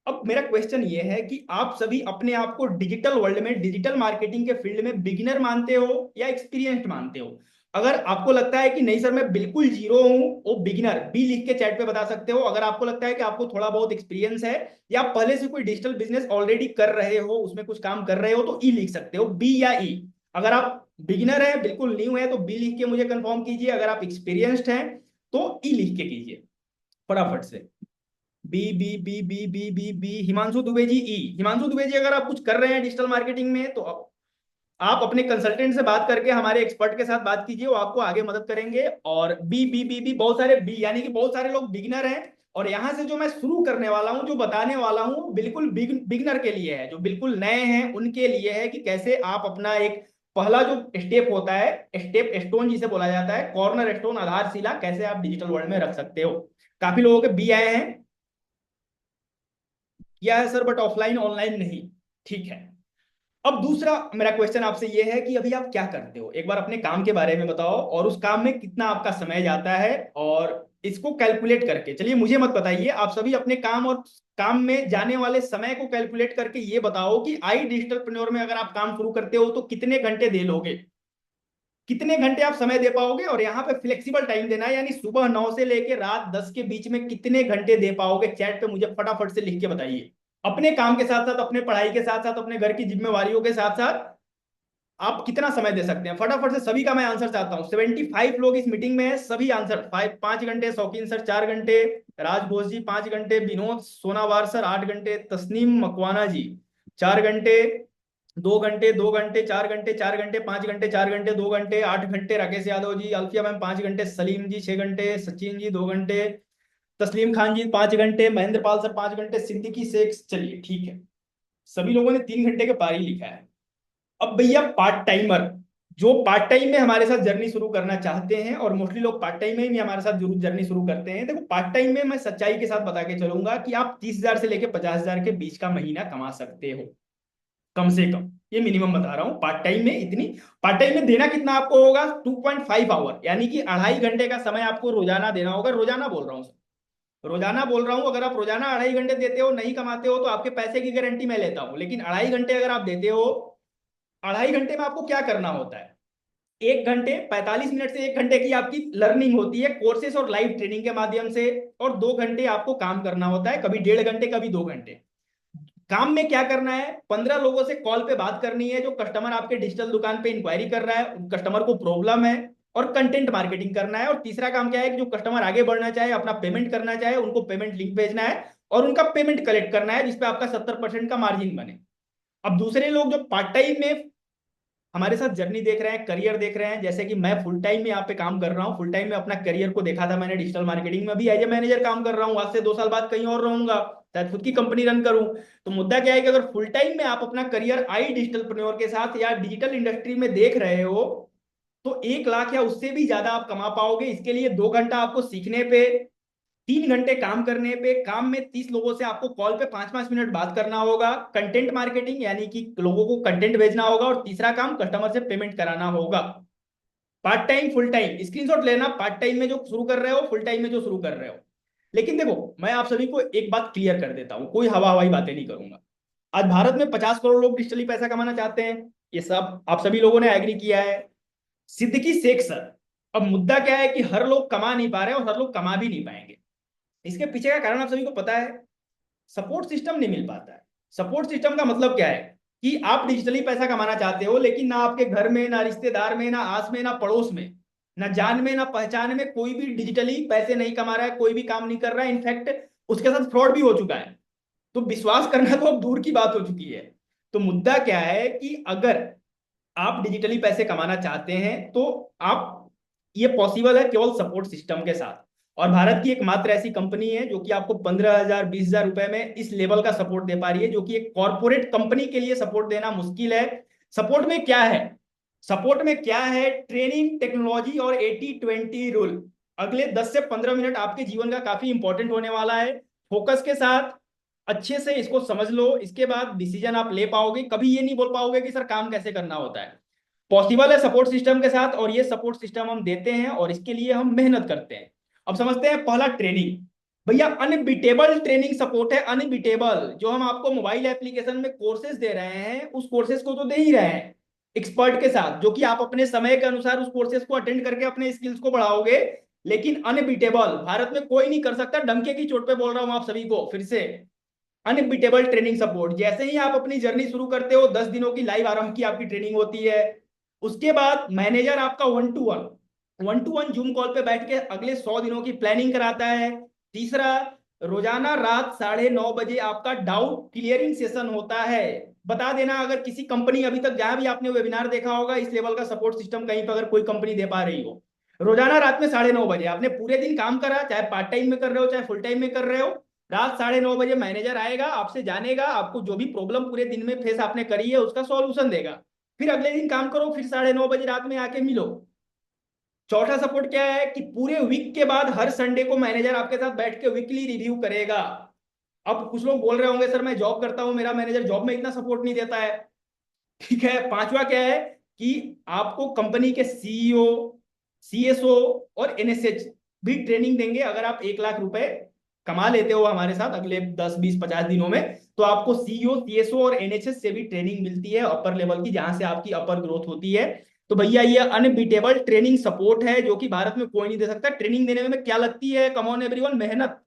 S1: अब मेरा क्वेश्चन ये है कि आप सभी अपने आप को डिजिटल वर्ल्ड में, डिजिटल मार्केटिंग के फील्ड में बिगिनर मानते हो या एक्सपीरियंस्ड मानते हो? अगर आपको लगता है कि नहीं सर मैं बिल्कुल जीरो हूं, वो बिगिनर बी लिख के चैट पे बता सकते हो। अगर आपको लगता है कि आपको थोड़ा बहुत एक्सपीरियंस है या आप पहले से कोई डिजिटल बिजनेस ऑलरेडी कर रहे हो, उसमें कुछ काम कर रहे हो, तो ई लिख सकते हो, बी या ई। अगर आप बिगिनर है, बिल्कुल न्यू है, तो बी लिख के मुझे कंफर्म कीजिए। अगर आप एक्सपीरियंस्ड हैं तो ई लिख के कीजिए फटाफट से। B B B B B B B, Himanshu Dubey ji ई। हिमांशु दुबे जी अगर आप कुछ कर रहे हैं डिजिटल मार्केटिंग में तो आप अपने कंसल्टेंट से बात करके, हमारे एक्सपर्ट के साथ बात कीजिए, वो आपको आगे मदद करेंगे। और बी बी बी बी, बहुत सारे बी, यानी कि बहुत सारे लोग बिगिनर हैं। और यहां से जो मैं शुरू करने वाला हूं, जो बताने वाला हूं, बिल्कुल बिगिनर के लिए है, जो बिल्कुल नए हैं उनके लिए है, कि कैसे आप अपना एक पहला जो स्टेप होता है, स्टेप स्टोन जिसे बोला जाता है, कॉर्नर स्टोन, आधारशिला, कैसे आप डिजिटल वर्ल्ड में रख सकते हो। काफी लोगों के बी आए हैं, किया है सर, बट ऑफलाइन ऑनलाइन नहीं, ठीक है। अब दूसरा मेरा क्वेश्चन आपसे ये है कि अभी आप क्या करते हो, एक बार अपने काम के बारे में बताओ, और उस काम में कितना आपका समय जाता है, और इसको कैलकुलेट करके, चलिए मुझे मत बताइए, आप सभी अपने काम और काम में जाने वाले समय को कैलकुलेट करके ये बताओ कि आई डिजिटलप्रेन्योर में अगर आप काम शुरू करते हो तो कितने घंटे दे लोगे, कितने घंटे आप समय दे पाओगे। और यहाँ पे फ्लेक्सिबल टाइम देना है, यानी सुबह 9 से लेके रात 10 के बीच में कितने घंटे दे पाओगे। चैट पे मुझे फटाफट से लिख के बताइए, अपने काम के साथ साथ, अपने पढ़ाई के साथ साथ, अपने घर की जिम्मेवारियों के साथ साथ आप कितना समय दे सकते हैं। फटाफट से सभी का मैं आंसर चाहता हूँ। 75 लोग इस मीटिंग में है, सभी आंसर। 5 घंटे, शौकीन सर 4 घंटे, राज घोष जी 5 घंटे, विनोद सोनावार सर 8 घंटे, तस्नीम मकवाना जी 4 घंटे, 2 घंटे, 2 घंटे, 4 घंटे, 4 घंटे, 5 घंटे, 4 घंटे, 2 घंटे, 8 घंटे, राकेश यादव जी, अल्फिया मैम 5 घंटे, सलीम जी 6 घंटे, सचिन जी 2 घंटे, तस्लीम खान जी 5 घंटे, महेंद्र पाल सर 5 घंटे, सिद्दीकी शेख। चलिए ठीक है, सभी लोगों ने 3 घंटे के पार ही लिखा है। अब भैया पार्ट टाइमर, जो पार्ट टाइम में हमारे साथ जर्नी शुरू करना चाहते हैं, और मोस्टली लोग पार्ट टाइम में ही हमारे साथ जरूर जर्नी शुरू करते हैं। देखो पार्ट टाइम में मैं सच्चाई के साथ बता के चलूंगा कि आप 30,000 से लेके 50,000 के बीच का महीना कमा सकते हो, कम से कम। ये मिनिमम बता रहा हूँ पार्ट टाइम में इतनी। पार्ट टाइम में देना कितना आपको होगा, 2.5 आवर, यानी कि 2.5 घंटे का समय आपको रोजाना देना होगा। रोजाना बोल रहा हूँ सर, रोजाना बोल रहा हूँ। अगर आप रोजाना 2.5 घंटे देते हो, नहीं कमाते हो, तो आपके पैसे की गारंटी मैं लेता हूँ। लेकिन 2.5 घंटे अगर आप देते हो, 2.5 घंटे में आपको क्या करना होता है, 1 घंटे 45 मिनट से 1 घंटे की आपकी लर्निंग होती है कोर्सेस और लाइव ट्रेनिंग के माध्यम से, और 2 घंटे आपको काम करना होता है, कभी 1.5 घंटे, कभी 2 घंटे। काम में क्या करना है, 15 लोगों से कॉल पे बात करनी है, जो कस्टमर आपके डिजिटल दुकान पे इंक्वायरी कर रहा है, कस्टमर को प्रॉब्लम है, और कंटेंट मार्केटिंग करना है। और तीसरा काम क्या है कि जो कस्टमर आगे बढ़ना चाहे, अपना पेमेंट करना चाहे, उनको पेमेंट लिंक भेजना है और उनका पेमेंट कलेक्ट करना है, जिसपे आपका 70% का मार्जिन बने। अब दूसरे लोग जो पार्ट टाइम में हमारे साथ जर्नी देख रहे हैं, करियर देख रहे हैं, जैसे कि मैं फुल टाइम में यहाँ पे काम कर रहा हूँ, फुल टाइम में अपना करियर को देखा था मैंने डिजिटल मार्केटिंग में, भी एज ए मैनेजर काम कर रहा हूँ। आज से 2 साल बाद कहीं और रहूंगा, शायद खुद की कंपनी रन करूं। तो मुद्दा क्या है कि अगर फुल टाइम में आप अपना करियर आई डिजिटलप्रेन्योर के साथ या डिजिटल इंडस्ट्री में देख रहे हो, तो 1 लाख या उससे भी ज्यादा आप कमा पाओगे। इसके लिए 2 घंटा आपको सीखने पे, 3 घंटे काम करने पे, काम में 30 लोगों से आपको कॉल पे 5-5 मिनट बात करना होगा, कंटेंट मार्केटिंग यानी कि लोगों को कंटेंट भेजना होगा, और तीसरा काम कस्टमर से पेमेंट कराना होगा। Part time full time screenshot लेना, पार्ट टाइम में जो शुरू कर रहे हो, फुल टाइम में जो शुरू कर रहे हो। लेकिन देखो मैं आप सभी को एक बात क्लियर कर देता हूं, कोई हवा हवाई बातें नहीं करूंगा। आज भारत में 50 करोड़ लोग डिजिटली पैसा कमाना चाहते हैं, ये सब आप सभी लोगों ने एग्री किया है। सिद्दीकी शेख सर, अब मुद्दा क्या है कि हर लोग कमा नहीं पा रहे हैं और हर लोग कमा भी नहीं पाएंगे। इसके पीछे का कारण आप सभी को पता है, सपोर्ट सिस्टम नहीं मिल पाता है। सपोर्ट सिस्टम का मतलब क्या है कि आप डिजिटली पैसा कमाना चाहते हो, लेकिन ना आपके घर में, ना रिश्तेदार में, ना आस में, ना पड़ोस में, ना जान में, ना पहचान में कोई भी डिजिटली पैसे नहीं कमा रहा है, कोई भी काम नहीं कर रहा है। इनफैक्ट उसके साथ फ्रॉड भी हो चुका है। तो विश्वास करना तो अब दूर की बात हो चुकी है। तो मुद्दा क्या है कि अगर आप डिजिटली पैसे कमाना चाहते हैं तो आप, ये पॉसिबल है केवल सपोर्ट सिस्टम के साथ। और भारत की एकमात्र ऐसी कंपनी है जो कि आपको 15,000 20,000 रुपए में इस लेवल का सपोर्ट दे पा रही है, जो कि एक कॉर्पोरेट कंपनी के लिए सपोर्ट देना मुश्किल है। सपोर्ट में क्या है, सपोर्ट में क्या है, ट्रेनिंग, टेक्नोलॉजी और 80-20 रूल। अगले 10 से 15 मिनट आपके जीवन का काफी इंपॉर्टेंट होने वाला है। फोकस के साथ अच्छे से इसको समझ लो, इसके बाद डिसीजन आप ले पाओगे। कभी ये नहीं बोल पाओगे कि सर काम कैसे करना होता है। पॉसिबल है सपोर्ट सिस्टम के साथ, और ये सपोर्ट सिस्टम हम देते हैं और इसके लिए हम मेहनत करते हैं। अब समझते हैं पहला ट्रेनिंग। भैया अनबीटेबल ट्रेनिंग सपोर्ट है, अनबीटेबल। जो हम आपको मोबाइल एप्लीकेशन में कोर्सेज दे रहे हैं, उस कोर्सेज को तो दे ही रहे हैं एक्सपर्ट के साथ, जो कि आप अपने समय के अनुसार उस कोर्सेज को अटेंड करके अपने स्किल्स को बढ़ाओगे। लेकिन अनबीटेबल भारत में कोई नहीं कर सकता, डंके की चोट पे बोल रहा हूं आप सभी को फिर से। अनबीटेबल ट्रेनिंग सपोर्ट, जैसे ही आप अपनी जर्नी शुरू करते हो, 10 दिनों की लाइव आरंभ की आपकी ट्रेनिंग होती है। उसके बाद मैनेजर आपका 1 to 1 जूम कॉल पे बैठ के अगले 100 दिनों की प्लानिंग कराता है। तीसरा, रोजाना रात 9:30 बजे आपका डाउट क्लियरिंग सेशन होता है। बता देना अगर किसी कंपनी, अभी तक जहां भी आपने वेबिनार देखा होगा इस लेवल का सपोर्ट सिस्टम कहीं पर अगर कोई कंपनी दे पा रही हो, रोजाना रात में 9:30 बजे आपने पूरे दिन काम करा, चाहे पार्ट टाइम में कर रहे हो चाहे फुल टाइम में कर रहे हो, रात 9:30 बजे मैनेजर आएगा, आपसे जानेगा, आपको जो भी प्रॉब्लम पूरे दिन में फेस आपने करी है उसका सॉल्यूशन देगा। फिर अगले दिन काम करो, फिर 9:30 बजे रात में आके मिलो। चौथा सपोर्ट क्या है कि पूरे वीक के बाद हर संडे को मैनेजर आपके साथ बैठ के वीकली रिव्यू करेगा। अब कुछ लोग बोल रहे होंगे सर मैं जॉब करता हूं, मेरा मैनेजर जॉब में इतना सपोर्ट नहीं देता है। ठीक है, पांचवा क्या है, कि आपको कंपनी के सीईओ, सीएसओ और एनएसएच भी ट्रेनिंग देंगे। अगर आप 1 लाख रुपए कमा लेते हो हमारे साथ अगले 10 20 50 दिनों में, तो आपको सीईओ सीएसओ और एनएचएस से भी ट्रेनिंग मिलती है अपर लेवल की, जहां से आपकी अपर ग्रोथ होती है। तो भैया ये अनबीटेबल ट्रेनिंग सपोर्ट है जो कि भारत में कोई नहीं दे सकता। ट्रेनिंग देने में क्या लगती है, कम ऑन एवरीवन, मेहनत।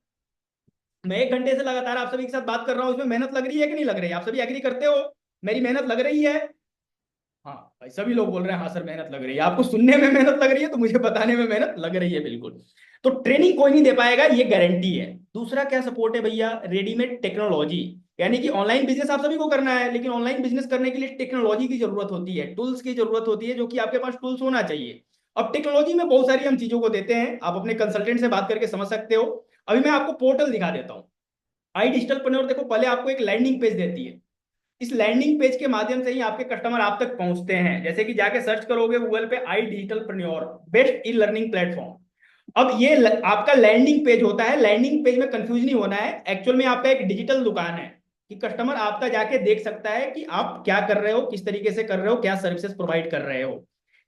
S1: मैं 1 घंटे से लगातार आप सभी के साथ बात कर रहा हूं, इसमें मेहनत लग रही है कि नहीं लग रही है? आप सभी एग्री करते हो मेरी मेहनत लग रही है? हाँ भाई, सभी लोग बोल रहे हैं हाँ सर मेहनत लग रही है। आपको सुनने में मेहनत लग रही है तो मुझे बताने में मेहनत लग रही है, बिल्कुल। तो ट्रेनिंग कोई नहीं दे पाएगा, ये गारंटी है। दूसरा क्या सपोर्ट है भैया, रेडीमेड टेक्नोलॉजी। यानी कि ऑनलाइन बिजनेस आप सभी को करना है, लेकिन ऑनलाइन बिजनेस करने के लिए टेक्नोलॉजी की जरूरत होती है, टूल्स की जरूरत होती है, जो कि आपके पास टूल्स होना चाहिए। अब टेक्नोलॉजी में बहुत सारी हम चीजों को देते हैं, आप अपने कंसल्टेंट से बात करके समझ सकते हो। अभी मैं आपको पोर्टल दिखा देता हूँ। आई डिजिटल प्रन्योर, देखो पहले आपको एक लैंडिंग पेज देती है। इस लैंडिंग पेज के माध्यम से ही आपके कस्टमर आप तक पहुंचते हैं। जैसे कि जाके सर्च करोगे गूगल पे, I digital preneur best e learning platform. अब ये आपका लैंडिंग पेज होता है। लैंडिंग पेज में कंफ्यूज नहीं होना है, एक्चुअल में आपका एक डिजिटल दुकान है कि कस्टमर आपका जाके देख सकता है कि आप क्या कर रहे हो, किस तरीके से कर रहे हो, क्या सर्विसेज प्रोवाइड कर रहे हो।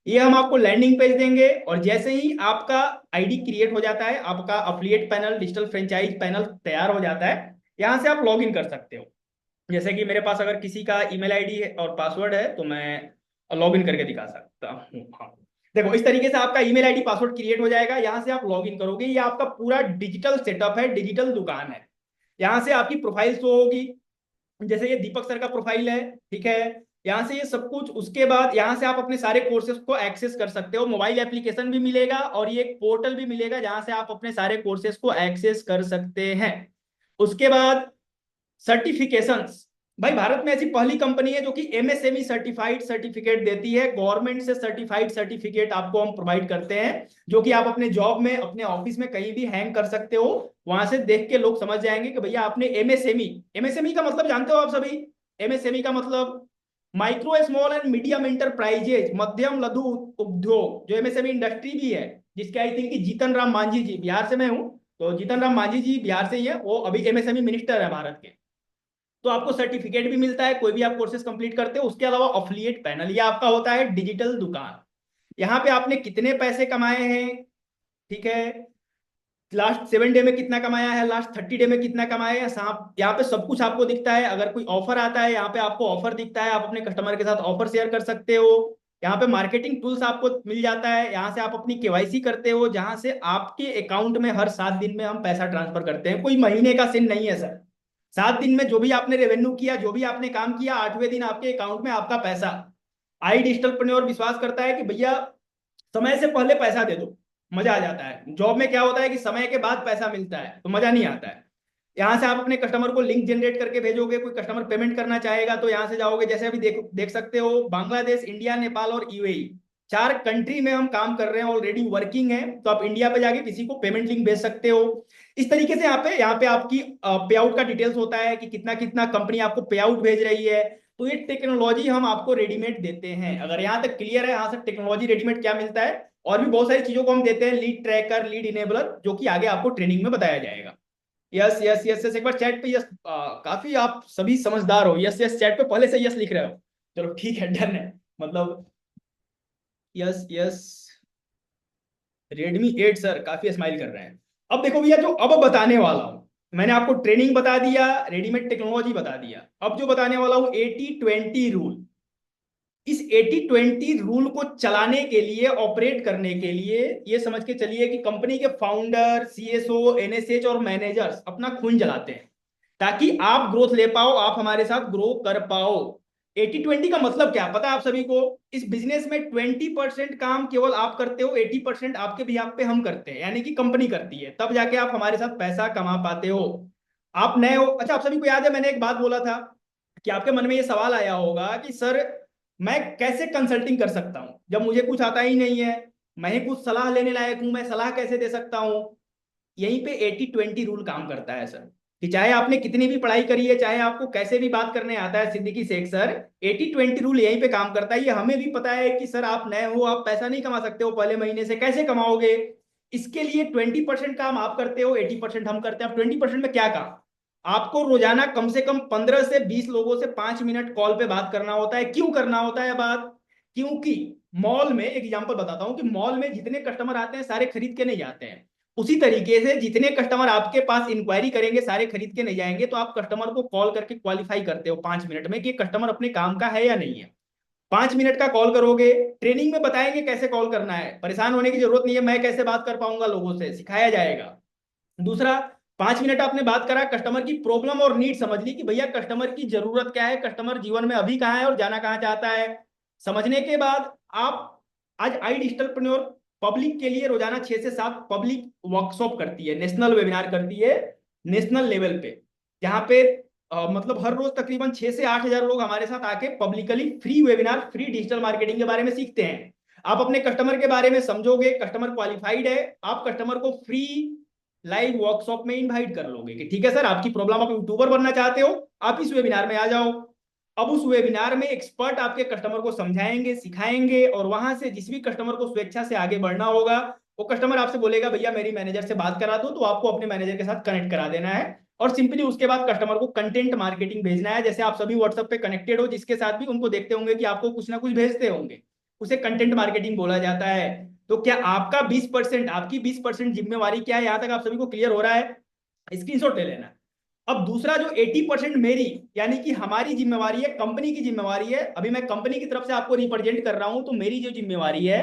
S1: ये हम आपको लैंडिंग पेज देंगे, और जैसे ही आपका आईडी क्रिएट हो जाता है, आपका affiliate panel, digital franchise panel तैयार हो जाता है, यहां से आप लॉग इन कर सकते हो। जैसे कि मेरे पास अगर किसी का ईमेल आईडी है और पासवर्ड है तो मैं लॉग इन करके दिखा सकता हूँ। हाँ, देखो इस तरीके से आपका ईमेल आईडी पासवर्ड क्रिएट हो जाएगा, यहाँ से आप लॉग इन करोगे। ये आपका पूरा डिजिटल सेटअप है, डिजिटल दुकान है। यहाँ से आपकी प्रोफाइल शो होगी, जैसे ये दीपक सर का प्रोफाइल है, ठीक है। यहाँ से ये सब कुछ, उसके बाद यहाँ से आप अपने सारे कोर्सेज को एक्सेस कर सकते हो। मोबाइल एप्लीकेशन भी मिलेगा और ये एक पोर्टल भी मिलेगा जहाँ से आप अपने सारे कोर्सेज को एक्सेस कर सकते हैं। उसके बाद सर्टिफिकेशंस। भाई भारत में ऐसी पहली कंपनी है जो कि एमएसएमई सर्टिफाइड सर्टिफिकेट देती है। गवर्नमेंट से सर्टिफाइड सर्टिफिकेट आपको हम प्रोवाइड करते हैं, जो कि आप अपने जॉब में, अपने ऑफिस में कहीं भी हैंग कर सकते हो। वहां से देख के लोग समझ जाएंगे कि भैया आपने एमएसएमई, एमएसएमई का मतलब जानते हो आप सभी? एमएसएमई का मतलब micro small and medium enterprises, मध्यम लघु उद्योग, जो एमएसएमई इंडस्ट्री भी है, जिसके आई थिंक जीतन राम मांझी जी, बिहार से मैं हूँ, तो जीतन राम मांझी जी बिहार से ही है, वो अभी एमएसएमई मिनिस्टर है भारत के। तो आपको सर्टिफिकेट भी मिलता है कोई भी आप कोर्सेज कंप्लीट करते हो। उसके अलावा अफिलिएट पैनल, ये आपका होता है डिजिटल दुकान। यहाँ पे आपने कितने पैसे कमाए हैं, ठीक है, लास्ट 7 डे में कितना कमाया है, लास्ट 30 डे में कितना कमाया है, साहब यहाँ पे सब कुछ आपको दिखता है। अगर कोई ऑफर आता है, यहाँ पे आपको ऑफर दिखता है, आप अपने कस्टमर के साथ ऑफर शेयर कर सकते हो। यहाँ पे मार्केटिंग टूल्स आपको मिल जाता है, यहाँ से आप अपनी केवाईसी करते हो, जहां से आपके अकाउंट में हर 7 दिन में हम पैसा ट्रांसफर करते हैं। कोई महीने का सिन नहीं है सर, 7 दिन में जो भी आपने रेवेन्यू किया, जो भी आपने काम किया, 8वें दिन आपके अकाउंट में आपका पैसा। आई डिजिटल विश्वास करता है कि भैया समय से पहले पैसा दे दो, मजा आ जाता है। जॉब में क्या होता है कि समय के बाद पैसा मिलता है तो मजा नहीं आता है। यहाँ से आप अपने कस्टमर को लिंक जनरेट करके भेजोगे, कोई कस्टमर पेमेंट करना चाहेगा तो यहाँ से जाओगे। जैसे अभी देख सकते हो, बांग्लादेश, इंडिया, नेपाल और यूएई, 4 कंट्री में हम काम कर रहे हैं, ऑलरेडी वर्किंग है। तो आप इंडिया पे जाके किसी को पेमेंट लिंक भेज सकते हो। इस तरीके से यहाँ पे आपकी पे आउट का डिटेल्स होता है कि कितना कितना कंपनी आपको पे आउट भेज रही है। तो ये टेक्नोलॉजी हम आपको रेडीमेड देते हैं। अगर यहाँ तक क्लियर है, यहाँ से टेक्नोलॉजी रेडीमेड क्या मिलता है, और भी बहुत सारी चीजों को हम देते हैं, लीड ट्रैकर, लीड इनेबलर, जो कि आगे आपको ट्रेनिंग में बताया जाएगा। यस यस यस यस, एक बार चैट पे यस। काफी आप सभी समझदार हो, यस यस चैट पे पहले से यस लिख रहे हो। चलो ठीक है, डन है, मतलब यस यस। Redmi 8 सर काफी स्माइल कर रहे हैं। अब देखो भैया, जो अब बताने वाला हूं, मैंने आपको ट्रेनिंग बता दिया, रेडीमेड टेक्नोलॉजी बता दिया। अब जो बताने वाला हूं 80-20 रूल। इस 80-20 रूल को चलाने के लिए, ऑपरेट करने के लिए, ये समझ के चलिए कि कंपनी के फाउंडर, सीएसओ, एनएसएच और मैनेजर्स अपना खून जलाते हैं ताकि आप ग्रोथ ले पाओ, आप हमारे साथ ग्रो कर पाओ। 80-20 का मतलब क्या पता है आप सभी को? इस बिजनेस में 20% काम केवल आप करते हो, 80% आपके बिहाफ पे हम करते हैं, यानी कि कंपनी करती है, तब जाके आप हमारे साथ पैसा कमा पाते हो। आप नए हो, अच्छा आप सभी को याद है मैंने एक बात बोला था कि आपके मन में ये सवाल आया होगा कि सर मैं कैसे कंसल्टिंग कर सकता हूं जब मुझे कुछ आता ही नहीं है, मैं ही कुछ सलाह लेने लायक हूं, मैं सलाह कैसे दे सकता हूं? यहीं पे 80-20 रूल काम करता है सर, कि चाहे आपने कितनी भी पढ़ाई करी है, चाहे आपको कैसे भी बात करने आता है सिद्दीकी शेख सर, 80-20 रूल यहीं पे काम करता है। ये हमें भी पता है कि सर आप नए हो, आप पैसा नहीं कमा सकते हो पहले महीने से, कैसे कमाओगे? इसके लिए 20% काम आप करते हो, 80% हम करते हैं। अब 20% में क्या काम? आपको रोजाना कम से कम 15 से 20 लोगों से 5 मिनट कॉल पे बात करना होता है। क्यों करना होता है बात? क्योंकि मॉल में, एक एग्जांपल बताता हूं, कि मॉल में जितने कस्टमर आते हैं सारे खरीद के नहीं जाते हैं। उसी तरीके से जितने कस्टमर आपके पास इंक्वायरी करेंगे सारे खरीद के नहीं जाएंगे, तो आप कस्टमर को कॉल करके क्वालिफाई करते हो 5 मिनट में कि कस्टमर अपने काम का है या नहीं है। 5 मिनट का कॉल करोगे, ट्रेनिंग में बताएंगे कैसे कॉल करना है, परेशान होने की जरूरत नहीं है, मैं कैसे बात कर पाऊंगा लोगों से, सिखाया जाएगा। दूसरा, 5 मिनट आपने बात करा, कस्टमर की प्रॉब्लम और नीड समझ ली कि भैया कस्टमर की जरूरत क्या है, कस्टमर जीवन में अभी कहाँ है और जाना कहाँ चाहता है। समझने के बाद आप, आज आई डिजिटलप्रेन्योर पब्लिक के लिए रोजाना 6 से 7 पब्लिक वर्कशॉप करती है, नेशनल वेबिनार करती है, नेशनल लेवल पे, जहाँ पे मतलब हर रोज तकरीबन 6 से 8 हजार लोग हमारे साथ आके publicly free webinar, free digital marketing के बारे में सीखते हैं। आप अपने कस्टमर के बारे में समझोगे, कस्टमर क्वालिफाइड है, आप कस्टमर को फ्री लाइव वर्कशॉप में इनवाइट कर लोगे कि ठीक है सर, आपकी प्रॉब्लम, आप यूट्यूबर बनना चाहते हो, आप इस वेबिनार में आ जाओ। अब उस वेबिनार में एक्सपर्ट आपके कस्टमर को समझाएंगे, सिखाएंगे, और वहां से जिस भी कस्टमर को स्वेच्छा से आगे बढ़ना होगा, वो कस्टमर आपसे बोलेगा भैया मेरी मैनेजर से बात करा दो, तो आपको अपने मैनेजर के साथ कनेक्ट करा देना है। और सिंपली उसके बाद कस्टमर को कंटेंट मार्केटिंग भेजना है, जैसे आप सभी व्हाट्सएप पे कनेक्टेड हो, जिसके साथ भी उनको देखते होंगे कि आपको कुछ ना कुछ भेजते होंगे, उसे कंटेंट मार्केटिंग बोला जाता है। तो क्या आपका 20%, आपकी 20% जिम्मेवारी क्या है, यहां तक आप सभी को क्लियर हो रहा है? स्क्रीनशॉट ले लेना। अब दूसरा जो 80% मेरी, यानी कि हमारी जिम्मेवारी है, कंपनी की जिम्मेवारी है, अभी मैं कंपनी की तरफ से आपको रिप्रेजेंट कर रहा हूं, तो मेरी जो जिम्मेवारी है,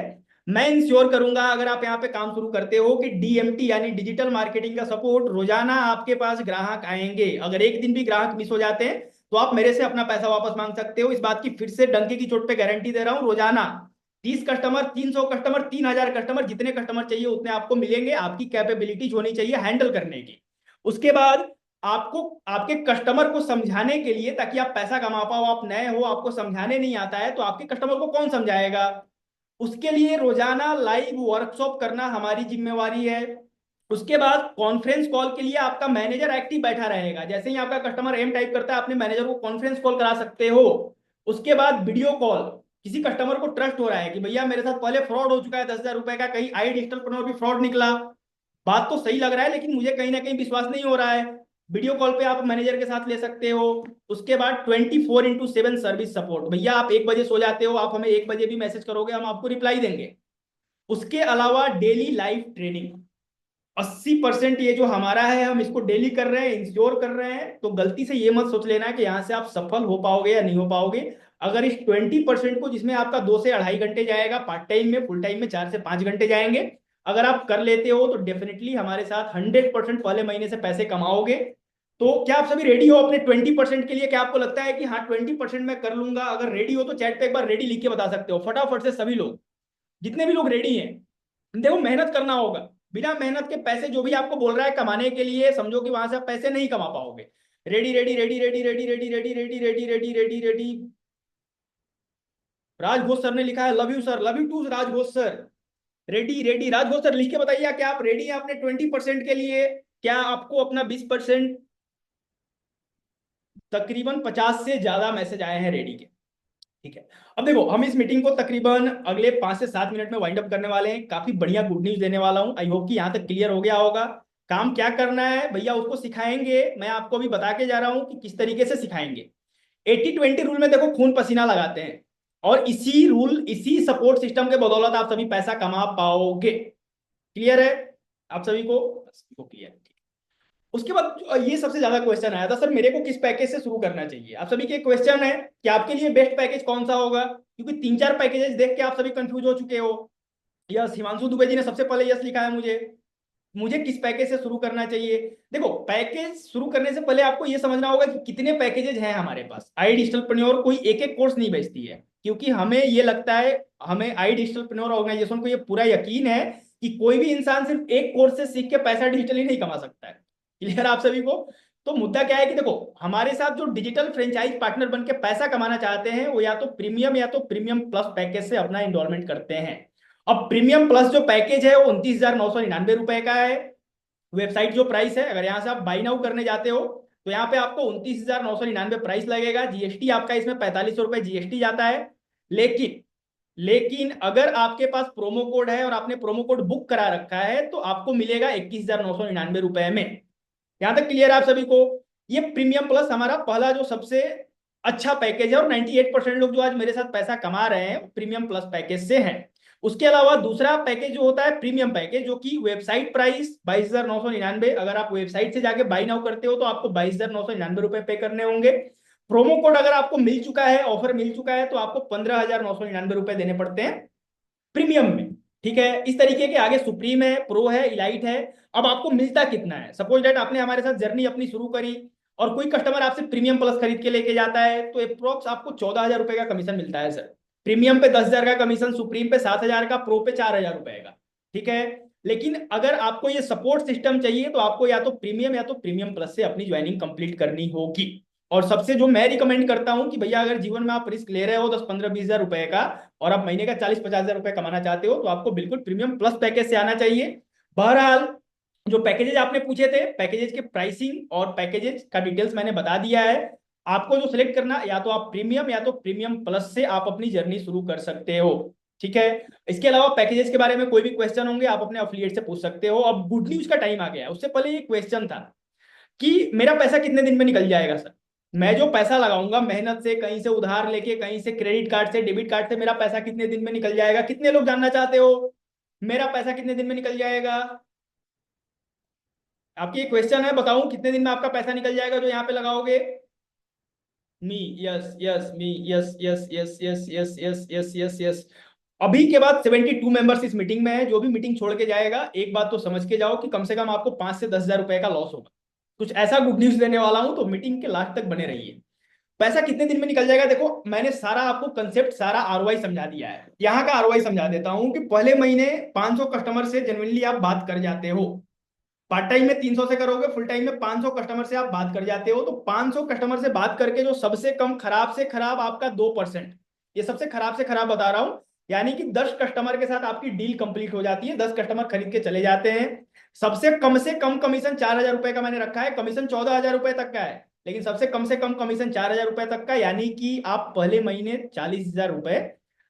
S1: मैं इंश्योर करूंगा अगर आप यहां पे काम शुरू करते हो कि डीएमटी यानी डिजिटल मार्केटिंग का सपोर्ट रोजाना आपके पास ग्राहक आएंगे। अगर एक दिन भी ग्राहक मिस हो जाते हैं तो आप मेरे से अपना पैसा वापस मांग सकते हो। इस बात की फिर से डंके की चोट पे गारंटी दे रहा हूं, रोजाना 30 कस्टमर, 300 कस्टमर, 3 हजार कस्टमर, जितने कस्टमर चाहिए उतने आपको मिलेंगे। आपकी कैपेबिलिटीज होनी चाहिए हैंडल करने की। उसके बाद आपको आपके कस्टमर को समझाने के लिए, ताकि आप पैसा कमा पाओ, आप नए हो, आपको समझाने नहीं आता है, तो आपके कस्टमर को कौन समझाएगा? उसके लिए रोजाना लाइव वर्कशॉप करना हमारी जिम्मेवारी है। उसके बाद कॉन्फ्रेंस कॉल के लिए आपका मैनेजर एक्टिव बैठा रहेगा, जैसे ही आपका कस्टमर एम टाइप करता है, अपने मैनेजर को कॉन्फ्रेंस कॉल करा सकते हो। उसके बाद वीडियो कॉल, किसी कस्टमर को ट्रस्ट हो रहा है कि भैया मेरे साथ पहले फ्रॉड हो चुका है 10,000 रुपए का, कहीं आई डिजिटल पर भी फ्रॉड निकला, बात तो सही लग रहा है लेकिन मुझे कहीं ना कहीं विश्वास नहीं हो रहा है, वीडियो कॉल पे आप मैनेजर के साथ ले सकते हो। उसके बाद 24x7 सर्विस सपोर्ट, भैया आप 1 बजे सो जाते हो, आप हमें 1 बजे भी मैसेज करोगे, हम आपको रिप्लाई देंगे। उसके अलावा डेली लाइव ट्रेनिंग, 80% ये जो हमारा है, हम इसको डेली कर रहे हैं, इंश्योर कर रहे हैं। तो गलती से ये मत सोच लेना कि यहां से आप सफल हो पाओगे या नहीं हो पाओगे। अगर इस 20% को, जिसमें आपका 2 से 2.5 घंटे जाएगा पार्ट टाइम में, फुल टाइम में 4 से 5 घंटे जाएंगे, अगर आप कर लेते हो तो डेफिनेटली हमारे साथ 100% पहले महीने से पैसे कमाओगे। तो क्या आप सभी रेडी हो अपने 20% के लिए? क्या आपको लगता है कि हाँ 20% मैं कर लूंगा? अगर रेडी हो तो चैट पे एक बार रेडी लिख के बता सकते हो फटाफट से सभी लोग, जितने भी लोग रेडी हैं। देखो मेहनत करना होगा, बिना मेहनत के पैसे जो भी आपको बोल रहा है कमाने के लिए, समझो कि वहां से आप पैसे नहीं कमा पाओगे। Ready ready ready ready ready ready ready ready ready ready ready ready. Raj Ghosh sir ने लिखा है love you sir, love you too Raj Ghosh sir. Ready ready Raj Ghosh sir, लिख के बताइए क्या आप रेडी हैं अपने 20% के लिए? क्या आपको अपना 20%, तकरीबन 50 से ज्यादा मैसेज आए हैं रेडी के। ठीक है, अब देखो हम इस मीटिंग को तकरीबन अगले 5 से 7 मिनट में वाइंड अप करने वाले हैं। काफी बढ़िया गुड न्यूज देने वाला हूं, आई होप कि यहां तक क्लियर हो गया होगा। काम क्या करना है भैया उसको सिखाएंगे, मैं आपको अभी बता के जा रहा हूं कि किस तरीके से सिखाएंगे। 80-20 रूल में देखो खून पसीना लगाते हैं, और इसी रूल, इसी सपोर्ट सिस्टम के बदौलत आप सभी पैसा कमा पाओगे। क्लियर है आप सभी को? क्लियर है। उसके बाद ये सबसे ज्यादा क्वेश्चन आया था, सर मेरे को किस पैकेज से शुरू करना चाहिए? आप सभी के क्वेश्चन है कि आपके लिए बेस्ट पैकेज कौन सा होगा, क्योंकि 3-4 पैकेजेस देख के आप सभी कंफ्यूज हो चुके हो। यस, हिमांशु दुबे जी ने सबसे पहले यस लिखा है मुझे, मुझे किस पैकेज से शुरू करना चाहिए। देखो पैकेज शुरू करने से पहले आपको यह समझना होगा कि कितने पैकेजेस हैं हमारे पास। आई डिजिटलप्रेन्योर कोई एक एक कोर्स नहीं बेचती है, क्योंकि हमें ये लगता है, हमें आई डिजिटलप्रेन्योर ऑर्गेनाइजेशन को ये पूरा यकीन है कि कोई भी इंसान सिर्फ एक कोर्स से सीख के पैसा डिजिटली नहीं कमा सकता है। क्लियर आप सभी को? तो मुद्दा क्या है कि देखो हमारे साथ जो डिजिटल फ्रेंचाइज पार्टनर बन के पैसा कमाना चाहते हैं, वो या तो प्रीमियम या तो प्रीमियम प्लस पैकेज से अपना इनरोलमेंट करते हैं। अब प्रीमियम प्लस जो पैकेज है वो 29,999 रुपए का है। वेबसाइट जो प्राइस है, अगर यहाँ से आप बाई नाउ करने जाते हो तो यहाँ पे आपको 29,999 प्राइस लगेगा। जीएसटी आपका इसमें 4500 रुपए जीएसटी जाता है। लेकिन लेकिन अगर आपके पास प्रोमो कोड है और आपने प्रोमो कोड बुक करा रखा है तो आपको मिलेगा 21,999 रुपए में। यहां तक क्लियर है आप सभी को? ये प्रीमियम प्लस हमारा पहला जो सबसे अच्छा पैकेज है, और 98% लोग जो आज मेरे साथ पैसा कमा रहे हैं प्रीमियम प्लस पैकेज से हैं। उसके अलावा दूसरा पैकेज जो होता है प्रीमियम पैकेज, जो कि वेबसाइट प्राइस 22,999, अगर आप वेबसाइट से जाके बाई नाउ करते हो तो आपको 22,999 रुपए पे करने होंगे। प्रोमो कोड अगर आपको मिल चुका है, ऑफर मिल चुका है, तो आपको 15,999 रुपए देने पड़ते हैं प्रीमियम में। ठीक है, इस तरीके के आगे सुप्रीम है, प्रो है, इलाइट है। अब आपको मिलता कितना है, सपोज दैट आपने हमारे साथ जर्नी अपनी शुरू करी और कोई कस्टमर आपसे प्रीमियम प्लस खरीद के लेके जाता है, तो अप्रोक्स आपको 14,000 रुपए का कमीशन मिलता है सर। प्रीमियम पे 10,000 का कमीशन, सुप्रीम पे 7,000 का, प्रो पे 4,000 रुपए का। ठीक है, लेकिन अगर आपको ये सपोर्ट सिस्टम चाहिए तो आपको या तो प्रीमियम या तो प्रीमियम प्लस से अपनी ज्वाइनिंग कंप्लीट करनी होगी। और सबसे जो मैं रिकमेंड करता हूं कि भैया अगर जीवन में आप रिस्क ले रहे हो 10-15-20,000 रुपए का, और आप महीने का 40-50,000 रुपए कमाना चाहते हो, तो आपको बिल्कुल प्रीमियम प्लस पैकेज से आना चाहिए। बहरहाल, जो पैकेजेज आपने पूछे थे, पैकेजेज के प्राइसिंग और पैकेजेज का डिटेल्स मैंने बता दिया है। आपको जो सिलेक्ट करना, या तो आप प्रीमियम या तो प्रीमियम प्लस से आप अपनी जर्नी शुरू कर सकते हो। ठीक है, इसके अलावा पैकेजेस के बारे में कोई भी क्वेश्चन होंगे आप अपने अफिलिएट से पूछ सकते हो। अब गुड न्यूज का टाइम आ गया है। उससे पहले ये क्वेश्चन था कि मेरा पैसा कितने दिन में निकल जाएगा सर। मैं जो पैसा लगाऊंगा मेहनत से, कहीं से उधार लेके, कहीं से क्रेडिट कार्ड से, डेबिट कार्ड से, मेरा पैसा कितने दिन में निकल जाएगा? कितने लोग जानना चाहते हो मेरा पैसा कितने दिन में निकल जाएगा? आपकी ये क्वेश्चन है, बताऊं कितने दिन में आपका पैसा निकल जाएगा जो यहाँ पे लगाओगे? Me, yes yes, me, yes yes yes yes yes yes yes yes yes. अभी के बाद 72 मेंबर्स इस मीटिंग में है। जो भी मीटिंग छोड़ के जाएगा, एक बात तो समझ के जाओ कि कम से कम आपको 5 से 10,000 रुपए का लॉस होगा। कुछ ऐसा गुड न्यूज देने वाला हूं, तो मीटिंग के लास्ट तक बने रहिए। पैसा कितने दिन में निकल जाएगा, देखो मैंने सारा आपको कंसेप्ट, सारा आरओआई समझा दिया है। यहाँ का आरओआई समझा देता हूँ कि पहले महीने 500 कस्टमर से जेन्युइनली आप बात कर जाते हो। पार्ट टाइम में 300 से करोगे, फुल टाइम में 500 कस्टमर से आप बात कर जाते हो। तो 500 कस्टमर से बात करके जो सबसे कम, खराब से खराब आपका 2%, ये सबसे खराब से खराब बता रहा हूं, यानी कि 10 कस्टमर के साथ आपकी डील कंप्लीट हो जाती है, 10 कस्टमर खरीद के चले जाते हैं। सबसे कम कमीशन 4,000 रुपए का मैंने रखा है, कमीशन 14,000 रुपए तक का है, लेकिन सबसे कम कमीशन 4,000 रुपए तक का, यानी कि आप पहले महीने 40,000 रुपए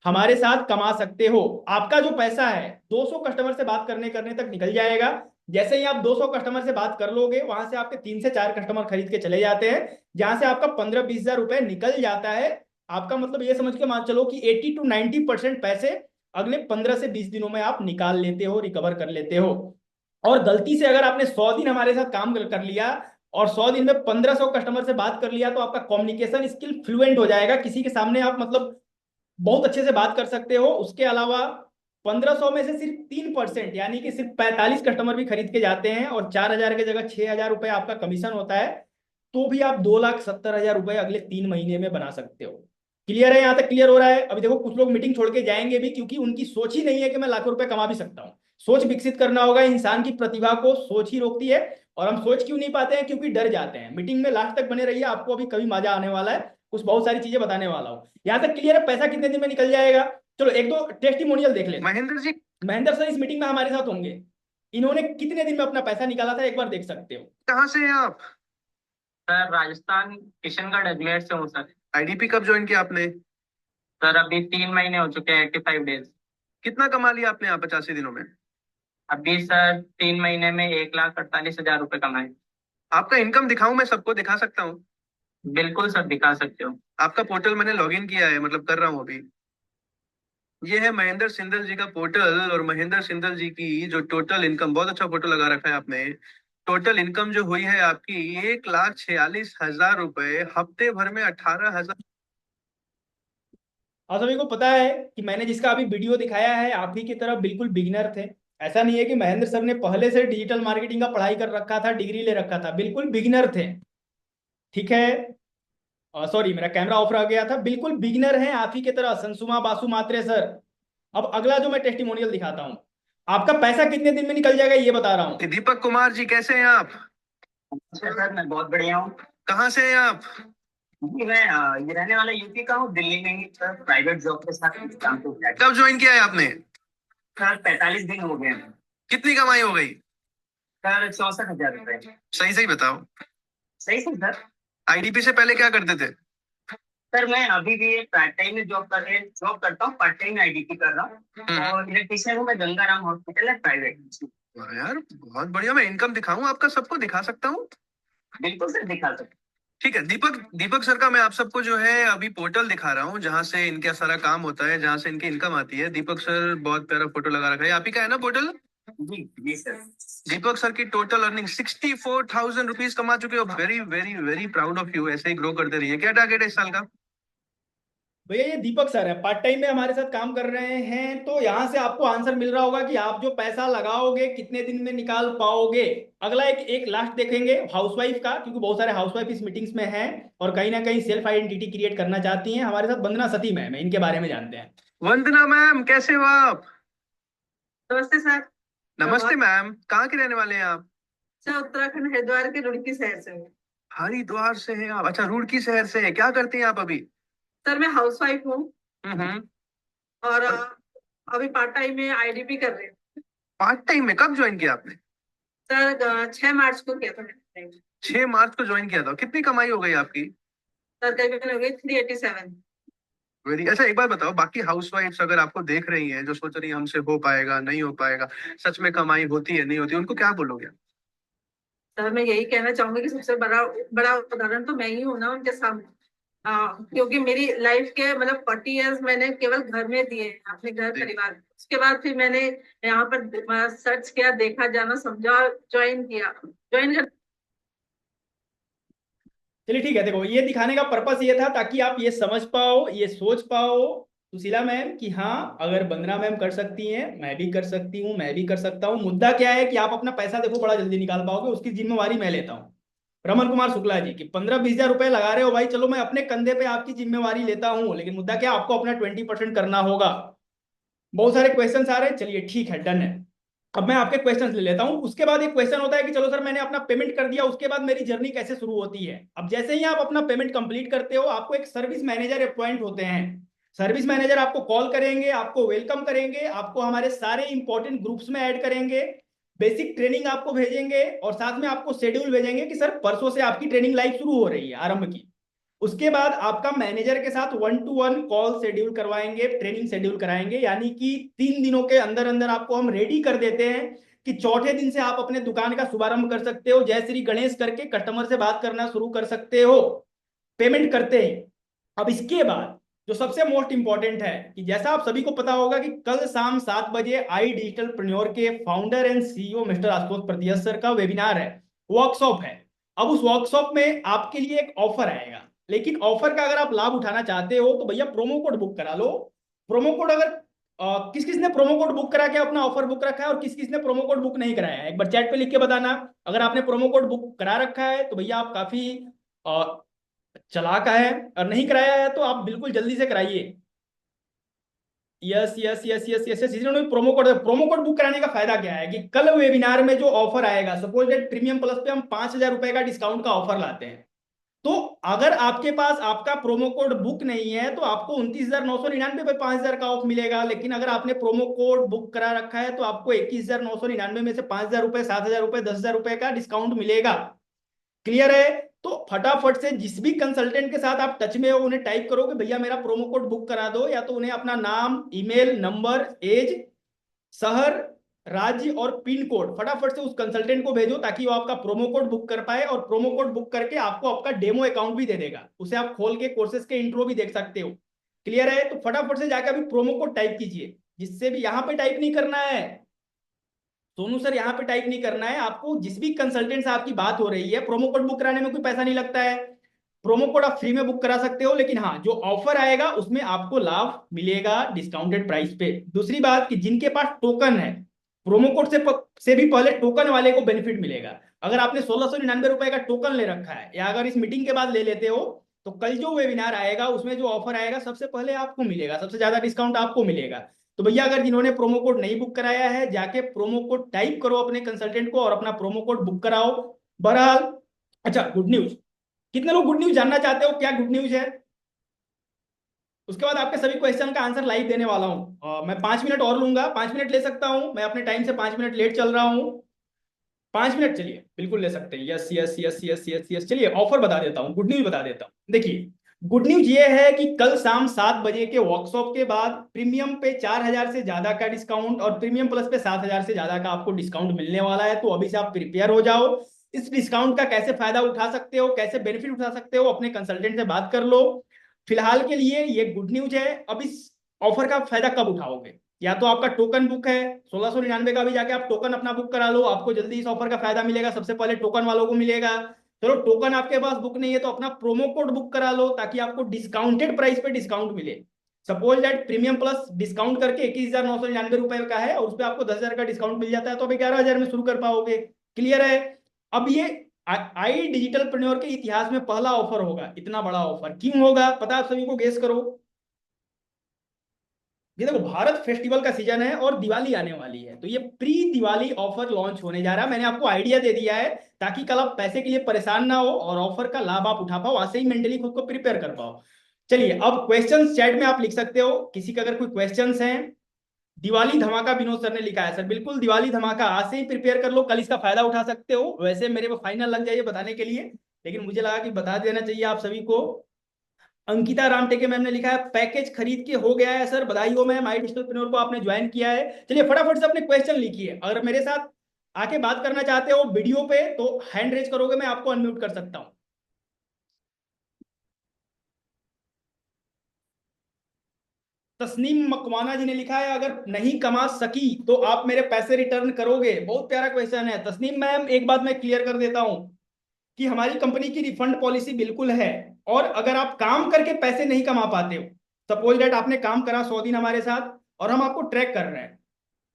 S1: हमारे साथ कमा सकते हो। आपका जो पैसा है 200 कस्टमर से बात करने करने तक निकल जाएगा। जैसे ही आप 200 कस्टमर से बात कर लोगे, वहां से आपके 3 से 4 कस्टमर खरीद के चले जाते हैं, जहां से आपका 15-20,000 रुपए निकल जाता है। आपका मतलब ये समझ के मान चलो कि 80 to 90% पैसे अगले 15 से 20 दिनों में आप निकाल लेते हो, रिकवर कर लेते हो। और गलती से अगर आपने 100 दिन हमारे साथ काम कर लिया और 100 दिन में 1,500 कस्टमर से बात कर लिया, तो आपका कम्युनिकेशन स्किल फ्लुएंट हो जाएगा। किसी के सामने आप मतलब बहुत अच्छे से बात कर सकते हो। उसके अलावा 1,500 में से सिर्फ 3%, यानी कि सिर्फ 45 कस्टमर भी खरीद के जाते हैं और 4,000 की जगह 6,000 रुपए आपका कमीशन होता है, तो भी आप 2,70,000 रुपए अगले 3 महीने में बना सकते हो। क्लियर है? यहाँ तक क्लियर हो रहा है? अभी देखो कुछ लोग मीटिंग छोड़ के जाएंगे भी, क्योंकि उनकी सोच ही नहीं है कि मैं लाखों रुपए कमा भी सकता हूँ। सोच विकसित करना होगा। इंसान की प्रतिभा को सोच ही रोकती है। और हम सोच क्यों नहीं पाते हैं? क्योंकि डर जाते हैं। मीटिंग में लास्ट तक बने रहिए, आपको अभी कभी मजा आने वाला है, कुछ बहुत सारी चीजें बताने वाला हूँ। यहाँ तक क्लियर है? पैसा कितने दिन में निकल जाएगा? चलो एक दो टेस्टिमोनियल देख लेते हैं।
S2: महेंद्र जी,
S1: महेंद्र सर इस मीटिंग में हमारे साथ होंगे। इन्होंने कितने दिन में अपना पैसा निकाला था, एक बार देख सकते हो।
S2: कहाँ से हैं आप?
S3: सर राजस्थान किशनगढ़ अजमेर से हूँ सर।
S2: आईडीपी कब ज्वाइन किया आपने?
S3: सर अभी 3 महीने हो चुके हैं, 85 डेज।
S2: कितना कमा लिया आपने यहाँ 85 दिनों में?
S3: अभी सर 3 महीने में 1,48,000 रुपये कमाए।
S2: आपका इनकम दिखाऊं? मैं सबको दिखा सकता हूँ।
S3: बिल्कुल सर, दिखा सकते हो।
S2: आपका पोर्टल मैंने लॉगिन किया है, मतलब कर रहा हूँ अभी। ये है महेंद्र सिंधल जी का पोर्टल, और महेंद्र सिंधल जी की जो टोटल इनकम, बहुत अच्छा फोटो लगा रखा है आपने। टोटल इनकम जो हुई है आपकी 1,46,000 रुपए, हफ्ते भर में 18,000।
S1: और सभी को पता है कि मैंने जिसका अभी वीडियो दिखाया है, आप ही की तरह बिल्कुल बिगिनर थे। ऐसा नहीं है कि महेंद्र सर ने पहले से डिजिटल मार्केटिंग का पढ़ाई कर रखा था, डिग्री ले रखा था, बिल्कुल बिगिनर थे। ठीक है, सॉरी मेरा कैमरा ऑफ रह गया था। बिल्कुल बिगिनर हैं आप ही की तरह, संसुमा बासु मात्रे सर। अब अगला जो मैं टेस्टिमोनियल दिखाता हूँ, आपका पैसा कितने दिन में निकल जाएगा ये बता रहा हूँ।
S2: दीपक कुमार जी, कैसे हैं आप?
S3: सर मैं बहुत बढ़िया हूँ।
S2: कहाँ से हैं आप?
S3: जी मैं ये रहने वाला यूपी का हूँ, दिल्ली में ही सर प्राइवेट जॉब के साथ काम तो किया है।
S2: कब ज्वाइन किया है आपने?
S3: सर 45 दिन हो गए हैं।
S2: कितनी कमाई हो गई?
S3: सर 64,000 रुपये।
S2: सही सही बताओ।
S3: सही सही सर।
S2: आईडीपी से पहले क्या करते थे?
S3: सर मैं अभी भी पार्ट टाइम में जॉब करता हूँ, पार्ट टाइम में आईडीपी कर रहा हूँ, और इलेक्ट्रिशियन हूँ मैं, गंगाराम हॉस्पिटल है प्राइवेट।
S2: वाह यार, बहुत बढ़िया। मैं इनकम दिखाऊं आपका? सबको दिखा सकता हूँ।
S3: बिल्कुल सर, दिखा सकते।
S2: ठीक है, दीपक दीपक सर का मैं आप सबको जो है अभी पोर्टल दिखा रहा हूँ, जहाँ से इनका सारा काम होता है, जहाँ से इनकी इनकम आती है। दीपक सर बहुत प्यारा फोटो लगा रखा है, आप ही का है ना पोर्टल?
S3: जी जी सर।
S2: दीपक सर की टोटल अर्निंग 64,000 रुपीज कमा चुके हो। Very very very proud of you. ऐसे ही ग्रो करते रहिए। क्या टारगेट है इस साल का?
S1: भैया ये दीपक सर है, पार्ट टाइम में हमारे साथ काम कर रहे हैं, तो यहाँ से आपको आंसर मिल रहा होगा कि आप जो पैसा लगाओगे कितने दिन में निकाल पाओगे। अगला एक एक लास्ट देखेंगे हाउसवाइफ का, क्योंकि बहुत सारे हाउसवाइफ इस मीटिंग्स में हैं और कहीं ना कहीं सेल्फ आइडेंटिटी क्रिएट करना चाहती हैं। हमारे साथ वंदना सती मैम है, इनके बारे में जानते हैं।
S2: वंदना मैम, कैसे हो आप?
S4: नमस्ते सर।
S2: नमस्ते मैम, कहाँ के रहने वाले हैं आप?
S4: सर उत्तराखंड हरिद्वार के रुड़की शहर से हूँ।
S2: हरिद्वार से हैं आप? अच्छा, रुड़की शहर से हैं। क्या करते हैं आप अभी?
S4: सर मैं हाउसवाइफ हूँ
S2: हम्म।
S4: और अभी पार्ट टाइम में आईडीपी कर रही हूँ।
S2: पार्ट टाइम में कब ज्वाइन किया आपने?
S4: सर 6 मार्च को किया था मैंने।
S2: 6 मार्च को ज्वाइन किया था। कितनी कमाई हो गई आपकी?
S4: सर करीबन हो गई 387।
S2: वेरी अच्छा, एक बात बताओ, बाकी हाउसवाइफ्स अगर आपको देख रही हैं, जो सोच रही हैं हमसे हो पाएगा नहीं हो पाएगा, सच में कमाई होती है नहीं होती, उनको क्या बोलोगे?
S4: सर मैं यही कहना चाहूंगी कि सबसे बड़ा बड़ा उदाहरण तो मैं ही हूँ ना उनके सामने। क्योंकि मेरी लाइफ के मतलब 40 इयर्स मैंने केवल घर में दिए हैं, अपने घर परिवार में। उसके बाद फिर मैंने यहाँ पर सर्च किया, देखा, जाना, समझा, ज्वाइन कर।
S1: चलिए ठीक है, देखो ये दिखाने का पर्पस ये था ताकि आप ये समझ पाओ, ये सोच पाओ सुशीला मैम कि हाँ अगर वंदना मैम कर सकती हैं मैं भी कर सकती हूँ, मैं भी कर सकता हूँ। मुद्दा क्या है कि आप अपना पैसा देखो बड़ा जल्दी निकाल पाओगे, उसकी जिम्मेवारी मैं लेता हूँ। रमन कुमार शुक्ला जी की 15-20 हजार रुपए लगा रहे हो भाई, चलो मैं अपने कंधे पे आपकी जिम्मेवारी लेता हूँ, लेकिन मुद्दा क्या आपको अपना 20% करना होगा। बहुत सारे क्वेश्चन आ रहे हैं, चलिए ठीक है, डन है। अब मैं आपके क्वेश्चंस ले लेता हूं। उसके बाद एक क्वेश्चन होता है कि चलो सर मैंने अपना पेमेंट कर दिया, उसके बाद मेरी जर्नी कैसे शुरू होती है। अब जैसे ही आप अपना पेमेंट कंप्लीट करते हो आपको एक सर्विस मैनेजर अपॉइंट होते हैं। सर्विस मैनेजर आपको कॉल करेंगे, आपको वेलकम करेंगे, आपको हमारे सारे इंपॉर्टेंट ग्रुप्स में ऐड करेंगे, बेसिक ट्रेनिंग आपको भेजेंगे और साथ में आपको शेड्यूल भेजेंगे कि सर परसों से आपकी ट्रेनिंग लाइव शुरू हो रही है, आरंभ की। उसके बाद आपका मैनेजर के साथ 1-to-1 कॉल शेड्यूल करवाएंगे, ट्रेनिंग शेड्यूल कराएंगे, यानी कि 3 दिनों के अंदर अंदर आपको हम रेडी कर देते हैं कि चौथे दिन से आप अपने दुकान का शुभारंभ कर सकते हो, जय श्री गणेश करके कस्टमर से बात करना शुरू कर सकते हो पेमेंट करते ही। अब इसके बाद जो सबसे मोस्ट इंपॉर्टेंट है कि जैसा आप सभी को पता होगा कि कल शाम 7 बजे आई डिजिटल प्रेन्योर के founder and CEO mister Ashutosh Pratihast sir का वेबिनार है, वर्कशॉप है। अब उस वर्कशॉप में आपके लिए एक ऑफर आएगा, लेकिन ऑफर का अगर आप लाभ उठाना चाहते हो तो भैया प्रोमो कोड बुक करा लो। प्रोमो कोड अगर किस किस ने प्रोमो कोड बुक करा के अपना ऑफर बुक रखा है और किस किस ने प्रोमो कोड बुक नहीं कराया है, एक बार चैट पे लिख के बताना। अगर आपने प्रोमो कोड बुक करा रखा है तो भैया आप काफी चालाक है, और नहीं कराया है तो आप बिल्कुल जल्दी से कराइए। Yes yes yes yes yes yes, इन्होंने प्रोमो कोड बुक कराने का फायदा क्या है कि कल वेबिनार में जो ऑफर आएगा, सपोज दैट प्रीमियम प्लस पे हम 5,000 रुपए का डिस्काउंट का ऑफर लाते हैं, तो अगर आपके पास आपका प्रोमो कोड बुक नहीं है तो आपको 29,999 पे 5,000 का ऑफ मिलेगा। लेकिन अगर आपने प्रोमो कोड बुक करा रखा है तो आपको 21,999 में से 5,000 रुपए, 7,000 रुपए, 10,000 रुपए का डिस्काउंट मिलेगा। क्लियर है? तो फटाफट से जिस भी कंसल्टेंट के साथ आप टच में हो उन्हें टाइप करो कि भैया मेरा प्रोमो कोड बुक करा दो, या तो उन्हें अपना नाम, ईमेल, नंबर, एज, शहर, राज्य और पिन कोड फटाफट से उस कंसल्टेंट को भेजो ताकि वो आपका प्रोमो कोड बुक कर पाए, और प्रोमो कोड बुक करके आपको आपका डेमो अकाउंट भी दे देगा, उसे आप खोल के कोर्सेज के इंट्रो भी देख सकते हो। क्लियर है? तो फटाफट से जाकर अभी प्रोमो कोड टाइप कीजिए, जिससे भी यहाँ पे टाइप नहीं करना है सोनू सर, यहाँ पे टाइप नहीं करना है आपको। जिस भी कंसल्टेंट से आपकी बात हो रही है, प्रोमो कोड बुक कराने में कोई पैसा नहीं लगता है, प्रोमो कोड आप फ्री में बुक करा सकते हो, लेकिन हाँ जो ऑफर आएगा उसमें आपको लाभ मिलेगा डिस्काउंटेड प्राइस पे। दूसरी बात कि जिनके पास टोकन है, प्रोमो कोड से भी पहले टोकन वाले को बेनिफिट मिलेगा। अगर आपने 1,699 रुपए का टोकन ले रखा है या अगर इस मीटिंग के बाद ले लेते हो तो कल जो वेबिनार आएगा उसमें जो ऑफर आएगा सबसे पहले आपको मिलेगा, सबसे ज्यादा डिस्काउंट आपको मिलेगा। तो भैया अगर जिन्होंने प्रोमो कोड नहीं बुक कराया है जाके प्रोमो कोड टाइप करो अपने कंसल्टेंट को और अपना प्रोमो कोड बुक कराओ। बहरहाल अच्छा, गुड न्यूज, कितने लोग गुड न्यूज जानना चाहते हो, क्या गुड न्यूज है? उसके बाद आपके सभी क्वेश्चन का आंसर लाइव देने वाला हूं। मैं 5 मिनट और लूंगा, 5 मिनट ले सकता हूं, मैं अपने टाइम से 5 मिनट लेट चल रहा हूं। 5 मिनट चलिए बिल्कुल ले सकते हैं। Yes yes yes yes yes yes, चलिए ऑफर बता देता हूँ, गुड न्यूज बता देता हूँ। देखिए गुड न्यूज ये है कि कल शाम 7 बजे के वर्कशॉप के बाद प्रीमियम पे 4,000 से ज्यादा का डिस्काउंट और प्रीमियम प्लस पे 7,000 से ज्यादा का आपको डिस्काउंट मिलने वाला है। तो अभी से आप प्रिपेयर हो जाओ। इस डिस्काउंट का कैसे फायदा उठा सकते हो, कैसे बेनिफिट उठा सकते हो, अपने कंसल्टेंट से बात कर लो। फिलहाल के लिए ये गुड न्यूज है। अब इस ऑफर का फायदा कब उठाओगे? या तो आपका टोकन बुक है 1699 का, भी जाके आप टोकन अपना बुक करा लो, आपको जल्दी इस ऑफर का फायदा मिलेगा, सबसे पहले टोकन वालों को मिलेगा। चलो टोकन आपके पास बुक नहीं है तो अपना प्रोमो कोड बुक करा लो, ताकि आपको डिस्काउंटेड प्राइस पे डिस्काउंट मिले। Suppose that premium plus discount करके 21,999 रुपए का है, और उस पर आपको 10,000 का डिस्काउंट मिल जाता है, तो आप 11,000 में शुरू कर पाओगे। क्लियर है? अब ये आई डिजिटल प्रेन्योर के इतिहास में पहला ऑफर होगा, इतना बड़ा ऑफर क्यों होगा पता आप सभी को? गेस करो। ये देखो, भारत फेस्टिवल का सीजन है और दिवाली आने वाली है, तो ये प्री दिवाली ऑफर लॉन्च होने जा रहा है। मैंने आपको आइडिया दे दिया है ताकि कल आप पैसे के लिए परेशान ना हो और ऑफर का लाभ आप उठा पाओ, आज से ही मेंटली खुद को प्रिपेयर कर पाओ। चलिए, अब क्वेश्चंस चैट में आप लिख सकते हो, किसी का अगर कोई क्वेश्चंस हैं। दिवाली धमाका विनोद सर ने लिखा है। सर बिल्कुल, दिवाली धमाका आज से ही प्रिपेयर कर लो, कल इसका फायदा उठा सकते हो। वैसे मेरे को फाइनल लग जाइए बताने के लिए, लेकिन मुझे लगा कि बता देना चाहिए आप सभी को। अंकिता राम टेके मैम ने लिखा है पैकेज खरीद के हो गया है सर, बधाई हो मैम, आई डिजिटल को आपने ज्वाइन किया है। चलिए फटाफट से अपने क्वेश्चन लिखिए। अगर मेरे साथ आके बात करना चाहते हो वीडियो पे तो हैंड रेज करोगे, मैं आपको अनम्यूट कर सकता हूं। तस्नीम मकवाना जी ने लिखा है अगर नहीं कमा सकी तो आप मेरे पैसे रिटर्न करोगे। बहुत प्यारा क्वेश्चन है तस्नीम मैम। एक बात मैं क्लियर कर देता हूं कि हमारी कंपनी की रिफंड पॉलिसी बिल्कुल है, और अगर आप काम करके पैसे नहीं कमा पाते हो, सपोज दैट आपने काम करा 100 दिन हमारे साथ और हम आपको ट्रैक कर रहे हैं,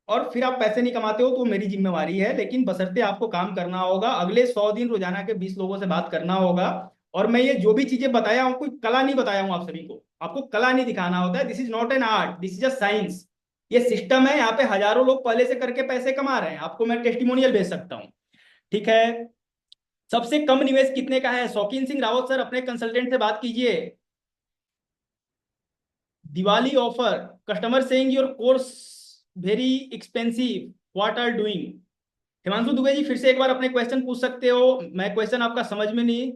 S1: और फिर आप पैसे नहीं कमाते हो, तो मेरी जिम्मेवारी है, लेकिन बशर्ते आपको काम करना होगा, अगले 100 दिन रोजाना के 20 लोगों से बात करना होगा। और मैं ये जो भी चीजें बताया हूँ, कोई कला नहीं बताया हूँ आप सभी को, आपको कला नहीं दिखाना होता है। This is not an art, this is a science. ये सिस्टम है, यहाँ पे हजारों लोग पहले से करके पैसे कमा रहे हैं, आपको मैं टेस्टिमोनियल भेज सकता हूँ। ठीक है? सबसे कम निवेश कितने का है? शौकीन सिंह रावत सर, अपने कंसल्टेंट से बात कीजिए। Diwali offer, customer saying your course very expensive, what are doing? Himanshu Dubey ji फिर से एक बार अपने क्वेश्चन पूछ सकते हो, मैं क्वेश्चन आपका समझ में नहीं।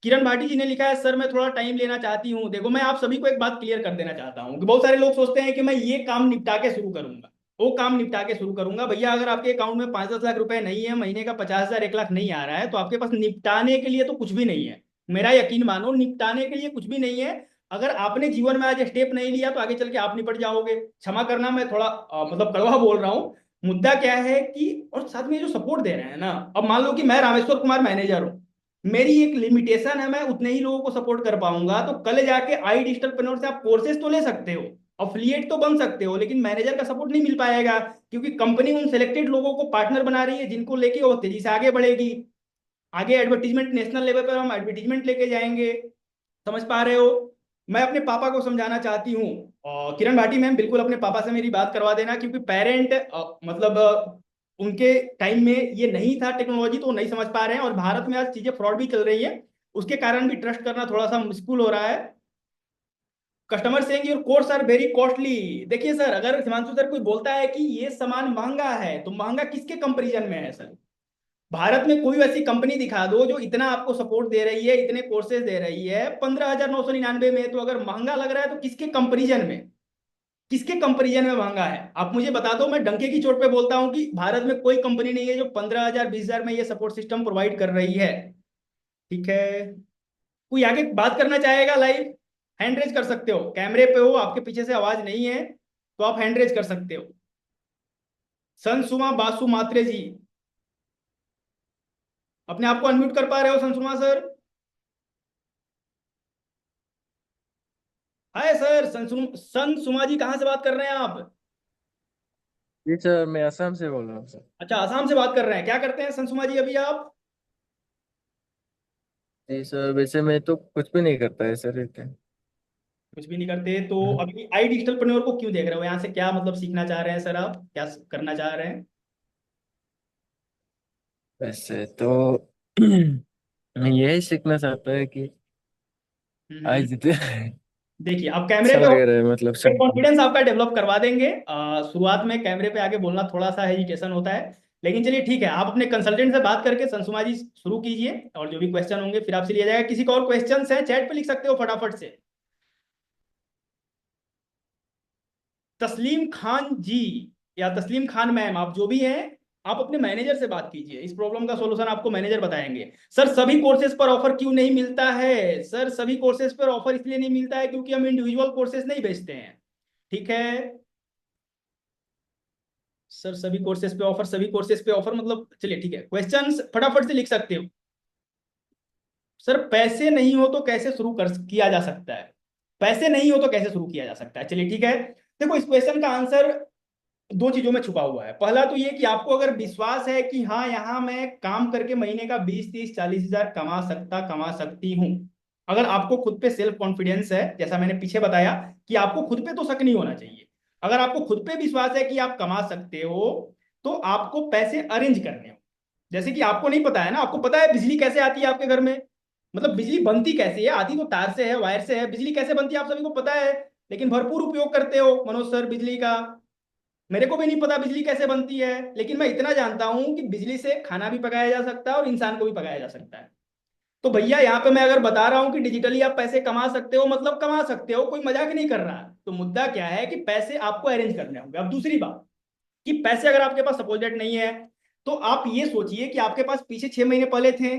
S1: किरण भाटी जी ने लिखा है सर मैं थोड़ा टाइम लेना चाहती हूँ। देखो, मैं आप सभी को एक बात क्लियर कर देना चाहता हूँ कि बहुत सारे लोग सोचते हैं कि मैं ये काम निपटा के शुरू करूंगा, वो काम निपटा के शुरू करूंगा। भैया, अगर आपके अकाउंट में 5-10 लाख रुपए नहीं है, महीने का 50,000 1 लाख नहीं आ रहा है, तो आपके पास निपटाने के लिए तो कुछ भी नहीं है। मेरा यकीन मानो, निपटाने के लिए कुछ भी नहीं है। अगर आपने जीवन में आज स्टेप नहीं लिया तो आगे चल के आप निपट जाओगे। क्षमा करना, मैं थोड़ा मतलब कड़वा बोल रहा हूँ। मुद्दा क्या है कि, और साथ में जो सपोर्ट दे रहे हैं ना, अब मान लो कि मैं रामेश्वर कुमार मैनेजर हूँ, मेरी एक लिमिटेशन है, मैं उतने ही लोगों को सपोर्ट कर पाऊंगा। तो कल जाके आई डिजिटल प्रेन्योर से आप कोर्सेज तो ले सकते हो, अफिलिएट तो बन सकते हो, लेकिन मैनेजर का सपोर्ट नहीं मिल पाएगा, क्योंकि कंपनी उन सिलेक्टेड लोगों को पार्टनर बना रही है जिनको लेके वो तेजी से आगे बढ़ेगी। आगे एडवर्टीजमेंट, नेशनल लेवल पर हम एडवर्टीजमेंट लेके जाएंगे। समझ पा रहे हो? मैं अपने पापा को समझाना चाहती हूँ, और किरण भाटी मैम बिल्कुल अपने पापा से मेरी बात करवा देना, क्योंकि पेरेंट मतलब उनके टाइम में ये नहीं था टेक्नोलॉजी, तो वो नहीं समझ पा रहे हैं, और भारत में आज चीजें फ्रॉड भी चल रही है, उसके कारण भी ट्रस्ट करना थोड़ा सा मुश्किल हो रहा है। Customer saying your course are very costly. देखिए सर, अगर हिमांशु सर कोई बोलता है कि ये सामान महंगा है, तो महंगा किसके कंपैरिजन में है सर? भारत में कोई ऐसी कंपनी दिखा दो जो इतना आपको सपोर्ट दे रही है, इतने कोर्सेज दे रही है 15,999 में। तो अगर महंगा लग रहा है तो किसके कंपैरिजन में, किसके कंपैरिजन में महंगा है? आप मुझे बता दो। मैं डंके की चोट पे बोलता हूं कि भारत में कोई कंपनी नहीं है जो 15,000 20,000 में ये सपोर्ट सिस्टम प्रोवाइड कर रही है। ठीक है? कोई आगे बात करना चाहेगा लाइव? हैंड रेज कर सकते हो, कैमरे पे हो, आपके पीछे से आवाज नहीं है तो आप हैंड रेज कर सकते हो। संसुमा बासु मात्रे जी, अपने आप को अनम्यूट कर पा रहे हो संसुमा सर? हाय सर, संसुमा जी, कहाँ से बात कर रहे हैं आप?
S5: जी सर, मैं असम से बोल रहा हूँ सर।
S1: अच्छा, आसाम से बात कर रहे हैं। क्या करते हैं संसुमा जी अभी आप?
S5: जी सर, वैसे मैं तो कुछ भी नहीं करता है सर इतने।
S1: कुछ भी नहीं करते तो अभी आई डिजिटल प्रेन्योर को क्यों देख रहे हो? यहाँ से क्या मतलब सीखना चाह रहे हैं सर? आप क्या करना चाह रहे हैं?
S5: वैसे तो मैं यही सीखना चाहता है कि आज
S1: हम्म,
S5: जितने
S1: देखिए, आप कैमरे
S5: अच्छा
S1: पे हो,
S5: लग रहा है मतलब सब।
S1: कॉन्फिडेंस आपका डेवलप करवा देंगे। शुरुआत में कैमरे पे आगे बोलना थोड़ा सा हेजिटेशन होता है, लेकिन चलिए ठीक है, आप अपने कंसल्टेंट से बात करके संसुमा जी शुरू कीजिए, और जो भी क्वेश्चन होंगे फिर आपसे लिया जाएगा। किसी का और क्वेश्चन है चैट पे लिख सकते हो फटाफट से। तस्लीम खान जी या तस्लीम खान मैम, आप जो भी हैं, आप अपने मैनेजर से बात कीजिए, इस प्रॉब्लम का सॉल्यूशन आपको मैनेजर बताएंगे। सर सभी कोर्सेज पर ऑफर क्यों नहीं मिलता है? सर सभी कोर्सेज पर ऑफर इसलिए नहीं मिलता है क्योंकि हम इंडिविजुअल कोर्सेज नहीं बेचते हैं, ठीक है। सर सभी कोर्सेज पे ऑफर, सभी कोर्सेज पे ऑफर मतलब, चलिए ठीक है, क्वेश्चंस फटाफट से लिख सकते हो। सर पैसे नहीं हो तो कैसे शुरू कर किया जा सकता है? पैसे नहीं हो तो कैसे शुरू किया जा सकता है? चलिए ठीक है, देखो इस क्वेश्चन का आंसर दो चीजों में छुपा हुआ है। पहला तो ये कि आपको अगर विश्वास है कि हाँ यहाँ मैं काम करके महीने का 20, 30, 40 हजार कमा सकती हूँ, अगर आपको खुद पे सेल्फ कॉन्फिडेंस है, जैसा मैंने पीछे बताया कि आपको खुद पे तो शक नहीं होना चाहिए, अगर आपको खुद पे विश्वास है कि आप कमा सकते हो तो आपको पैसे अरेंज करने हो। जैसे कि आपको नहीं पता है ना, आपको पता है बिजली कैसे आती है आपके घर में, मतलब बिजली बनती कैसे है, आती तो तार से है, वायर से है, बिजली कैसे बनती है आप सभी को पता है, लेकिन भरपूर उपयोग करते हो मनोज सर बिजली का। मेरे को भी नहीं पता बिजली कैसे बनती है, लेकिन मैं इतना जानता हूं कि बिजली से खाना भी पकाया जा सकता है और इंसान को भी पकाया जा सकता है। तो भैया यहाँ पे मैं अगर बता रहा हूँ कि डिजिटली आप पैसे कमा सकते हो, मतलब कमा सकते हो, कोई मजाक नहीं कर रहा। तो मुद्दा क्या है कि पैसे आपको अरेंज करने होंगे। अब दूसरी बात कि पैसे अगर आपके पास सपोज दैट नहीं है, तो आप ये सोचिए कि आपके पास पीछे 6 महीने पहले थे,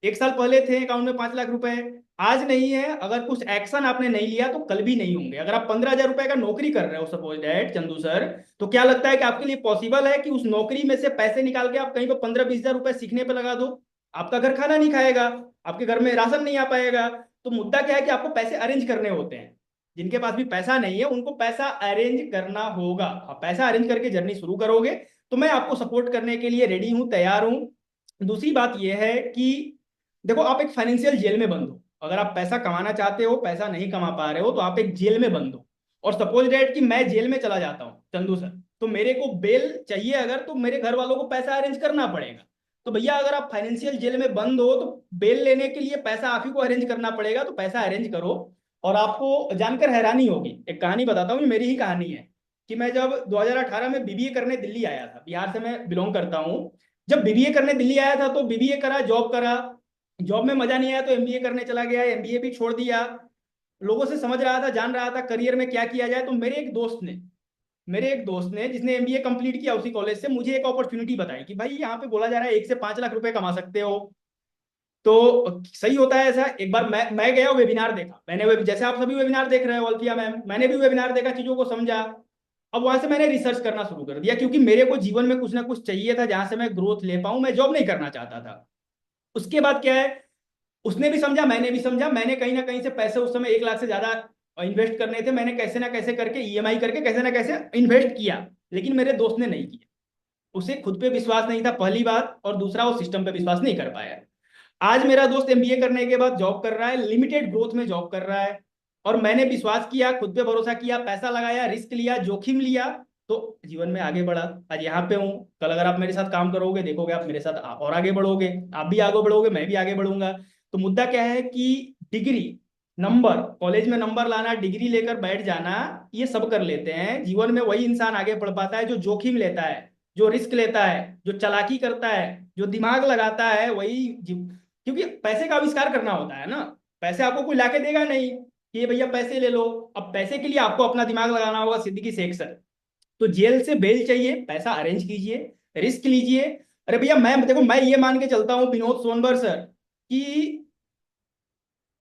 S1: 1 साल पहले थे अकाउंट में 5 लाख रुपए, आज नहीं है। अगर कुछ एक्शन आपने नहीं लिया तो कल भी नहीं होंगे। अगर आप 15 हजार रुपए का नौकरी कर रहे हो सपोज दैट चंदू सर, तो क्या लगता है कि आपके लिए पॉसिबल है कि उस नौकरी में से पैसे निकाल के आप कहीं पर 15, 20 हजार रुपए सीखने पे लगा दो? आपका घर खाना नहीं खाएगा, आपके घर में राशन नहीं आ पाएगा। तो मुद्दा क्या है कि आपको पैसे अरेंज करने होते हैं। जिनके पास भी पैसा नहीं है उनको पैसा अरेंज करना होगा। आप पैसा अरेंज करके जर्नी शुरू करोगे तो मैं आपको सपोर्ट करने के लिए रेडी हूं, तैयार हूं। दूसरी बात यह है कि देखो आप एक फाइनेंशियल जेल में बंद हो। अगर आप पैसा कमाना चाहते हो, पैसा नहीं कमा पा रहे हो, तो आप एक जेल में बंद हो। और सपोज डेट कि मैं जेल में चला जाता हूँ चंदू सर, तो मेरे को बेल चाहिए अगर, तो मेरे घर वालों को पैसा अरेंज करना पड़ेगा। तो भैया अगर आप फाइनेंशियल जेल में बंद हो तो बेल लेने के लिए पैसा आप ही को अरेंज करना पड़ेगा, तो पैसा अरेंज करो। और आपको जानकर हैरानी होगी, एक कहानी बताता हूँ, ये मेरी ही कहानी है कि मैं जब 2018 में बीबीए करने दिल्ली आया था, बिहार से मैं बिलोंग करता हूँ। जब बीबीए करने दिल्ली आया था तो बीबीए करा, जॉब करा, जॉब में मजा नहीं आया तो एमबीए करने चला गया, एमबीए भी छोड़ दिया। लोगों से समझ रहा था, जान रहा था करियर में क्या किया जाए। तो मेरे एक दोस्त ने जिसने एमबीए कंप्लीट किया उसी कॉलेज से, मुझे एक अपॉर्चुनिटी बताई कि भाई यहाँ पे बोला जा रहा है 1 से 5 लाख रुपए कमा सकते हो। तो सही होता है ऐसा? एक बार मैं गया, वेबिनार देखा मैंने, जैसे आप सभी वेबिनार देख रहे हो अल्फिया मैम, मैंने भी वेबिनार देखा, चीजों को समझा। अब वहां से मैंने रिसर्च करना शुरू कर दिया, क्योंकि मेरे को जीवन में कुछ ना कुछ चाहिए था जहां से मैं ग्रोथ ले पाऊं। मैं जॉब नहीं करना चाहता था। उसके बाद क्या है, उसने भी समझा, मैंने भी समझा। मैंने कहीं ना कहीं से पैसे, उस समय 1 लाख से ज्यादा इन्वेस्ट करने थे, मैंने कैसे ना कैसे करके ईएमआई करके कैसे ना कैसे इन्वेस्ट किया। लेकिन मेरे दोस्त ने नहीं किया। उसे खुद पे विश्वास नहीं था पहली बात, और दूसरा वो सिस्टम पे विश्वास नहीं कर पाया। आज मेरा दोस्त एमबीए करने के बाद जॉब कर रहा है, लिमिटेड ग्रोथ में जॉब कर रहा है। और मैंने विश्वास किया, खुद पे भरोसा किया, पैसा लगाया, रिस्क लिया, जोखिम लिया, तो जीवन में आगे बढ़ा। आज यहाँ पे हूँ। कल अगर आप मेरे साथ काम करोगे, देखोगे आप मेरे साथ और आगे बढ़ोगे, आप भी आगे बढ़ोगे, मैं भी आगे बढ़ूंगा। तो मुद्दा क्या है कि डिग्री, नंबर, कॉलेज में नंबर लाना, डिग्री लेकर बैठ जाना, ये सब कर लेते हैं। जीवन में वही इंसान आगे बढ़ पाता है जो जोखिम लेता है, जो रिस्क लेता है, जो चालाकी करता है, जो दिमाग लगाता है, वही क्योंकि पैसे का आविष्कार करना होता है ना। पैसे आपको कोई लाके देगा नहीं कि ये भैया पैसे ले लो। अब पैसे के लिए आपको अपना दिमाग लगाना होगा, सिद्दीकी शेख सर। तो जेल से बेल चाहिए, पैसा अरेंज कीजिए, रिस्क लीजिए। अरे भैया मैं देखो, मैं ये मान के चलता हूँ विनोद सोनबर सर कि,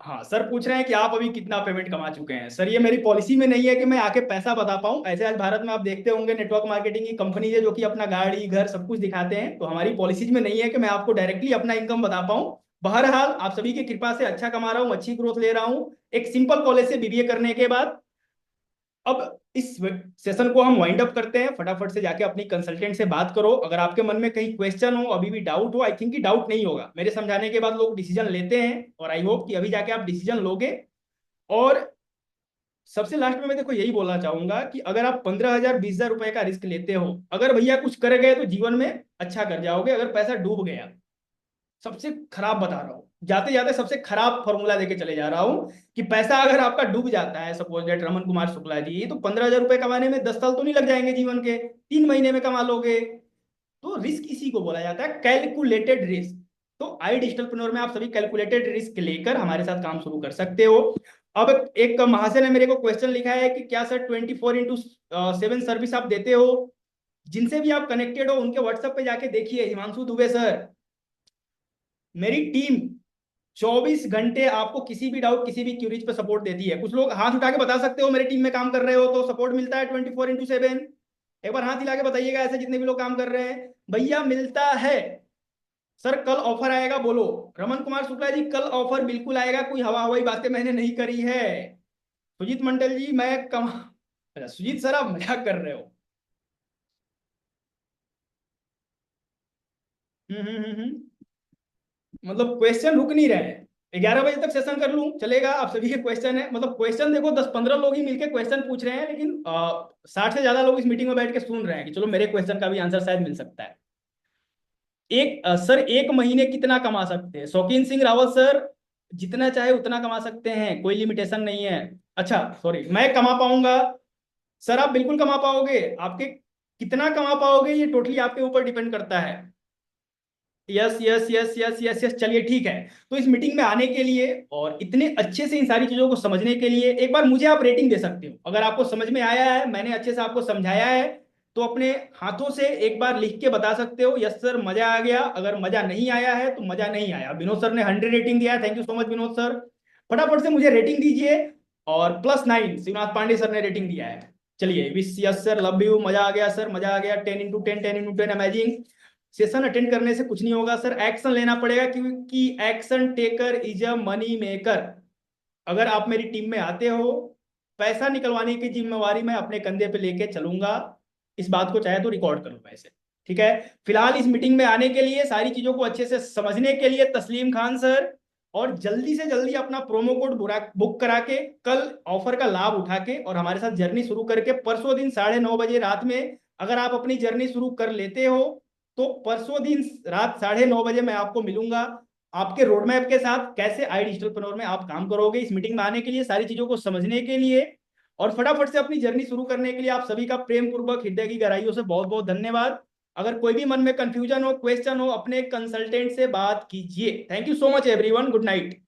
S1: हाँ सर पूछ रहे हैं कि आप अभी कितना पेमेंट कमा चुके हैं। सर ये मेरी पॉलिसी में नहीं है कि मैं आके पैसा बता पाऊं। ऐसे आज भारत में आप देखते होंगे नेटवर्क मार्केटिंग की कंपनी है जो कि अपना गाड़ी घर सब कुछ दिखाते हैं, तो हमारी पॉलिसीज में नहीं है कि मैं आपको डायरेक्टली अपना इनकम बता पाऊं। बहरहाल आप सभी की कृपा से अच्छा कमा रहा हूँ, अच्छी ग्रोथ ले रहा हूँ एक सिंपल कॉलेज से बीबीए करने के बाद। अब इस सेशन को हम वाइंड अप करते हैं। फटाफट से जाके अपनी कंसल्टेंट से बात करो। अगर आपके मन में कहीं क्वेश्चन हो, अभी भी डाउट हो, आई थिंक कि डाउट नहीं होगा, मेरे समझाने के बाद लोग डिसीजन लेते हैं, और आई होप कि अभी जाके आप डिसीजन लोगे। और सबसे लास्ट में मैं देखो यही बोलना चाहूंगा कि अगर आप 15 हजार 20 हजार रुपए का रिस्क लेते हो, अगर भैया कुछ कर गए तो जीवन में अच्छा कर जाओगे। अगर पैसा डूब गया, सबसे खराब बता रहा हूँ, जाते जाते सबसे खराब फॉर्मूला देके चले जा रहा हूँ कि पैसा अगर आपका डूब जाता है, सपोज दैट रमन कुमार शुक्ला जी, तो 15 हजार रुपए कमाने में 10 साल तो नहीं लग जाएंगे जीवन के, 3 महीने में कमा लोगे। तो रिस्क इसी को बोला जाता है, कैलकुलेटेड रिस्क। तो आई डिजिटलप्रेन्योर में आप सभी कैलकुलेटेड रिस्क लेकर हमारे साथ काम शुरू कर सकते हो। अब एक महाशय ने मेरे को क्वेश्चन लिखा है कि क्या सर 24x7 सर्विस आप देते हो? जिनसे भी आप कनेक्टेड हो उनके व्हाट्सएप पे जाके देखिए। हिमांशु दुबे सर, मेरी टीम 24 घंटे आपको किसी भी डाउट, किसी भी क्यूरीज पे सपोर्ट देती है। कुछ लोग हाथ उठा के बता सकते हो मेरी टीम में काम कर रहे हो तो सपोर्ट मिलता है 24/7। एक बार हाथ हिला के बताइएगा ऐसे जितने भी लोग काम कर रहे हैं। भैया मिलता है। सर कल ऑफर आएगा बोलो। रमन कुमार शुक्ला जी, कल ऑफर बिल्कुल आएगा, कोई हवा हवाई बातें मैंने नहीं करी है। सुजीत मंडल जी, मैं कम अच्छा, सुजीत सर आप मजाक कर रहे हो। मतलब क्वेश्चन रुक नहीं रहे हैं। 11 बजे तक सेशन कर लूं चलेगा, आप सभी के क्वेश्चन है। मतलब क्वेश्चन देखो 10-15 लोग ही मिलके क्वेश्चन पूछ रहे हैं, लेकिन 60 से ज्यादा लोग इस मीटिंग में बैठ के सुन रहे हैं कि चलो मेरे क्वेश्चन का भी आंसर शायद मिल सकता है। सर एक महीने कितना कमा सकते हैं? शौकीन सिंह रावत सर, जितना चाहे उतना कमा सकते हैं, कोई लिमिटेशन नहीं है। अच्छा सॉरी, मैं कमा पाऊंगा? सर आप बिल्कुल कमा पाओगे। आपके कितना कमा पाओगे ये टोटली आपके ऊपर डिपेंड करता है। Yes yes yes yes yes yes, चलिए ठीक है। तो इस मीटिंग में आने के लिए और इतने अच्छे से इन सारी चीजों को समझने के लिए एक बार मुझे आप रेटिंग दे सकते हो। अगर आपको समझ में आया है, मैंने अच्छे से आपको समझाया है, तो अपने हाथों से एक बार लिख के बता सकते हो यस सर मजा आ गया। अगर मजा नहीं आया है तो मजा नहीं आया। विनोद सर ने 100 रेटिंग दिया है, thank you so much Vinod sir. फटाफट से मुझे रेटिंग दीजिए। और +9 शिवनाथ पांडे सर ने रेटिंग दिया है। चलिए wish yes sir, love you, मजा आ गया सर, मजा आ गया, 10x10 10x10 amazing. Session attend करने से कुछ नहीं होगा सर, एक्शन लेना पड़ेगा, क्योंकि action taker is a money maker. अगर आप मेरी टीम में आते हो, पैसा निकलवाने की जिम्मेवारी मैं अपने कंधे पे लेके चलूंगा। इस बात को चाहे तो रिकॉर्ड करो वैसे, ठीक है। फिलहाल इस मीटिंग में आने के लिए, सारी चीजों को अच्छे से समझने के लिए तस्लीम खान सर, और जल्दी से जल्दी अपना प्रोमो कोड बुक करा के कल ऑफर का लाभ उठा के और हमारे साथ जर्नी शुरू करके परसों दिन 9:30 रात में अगर आप अपनी जर्नी शुरू कर लेते हो तो परसों दिन रात 9:30 मैं आपको मिलूंगा आपके रोड मैप के साथ, कैसे आई डिजिटलप्रेन्योर में आप काम करोगे। इस मीटिंग में आने के लिए, सारी चीजों को समझने के लिए और फटाफट से अपनी जर्नी शुरू करने के लिए आप सभी का प्रेम पूर्वक हृदय की गहराइयों से बहुत बहुत धन्यवाद। अगर कोई भी मन में कंफ्यूजन हो, क्वेश्चन हो, अपने कंसल्टेंट से बात कीजिए। Thank you so much everyone, good night.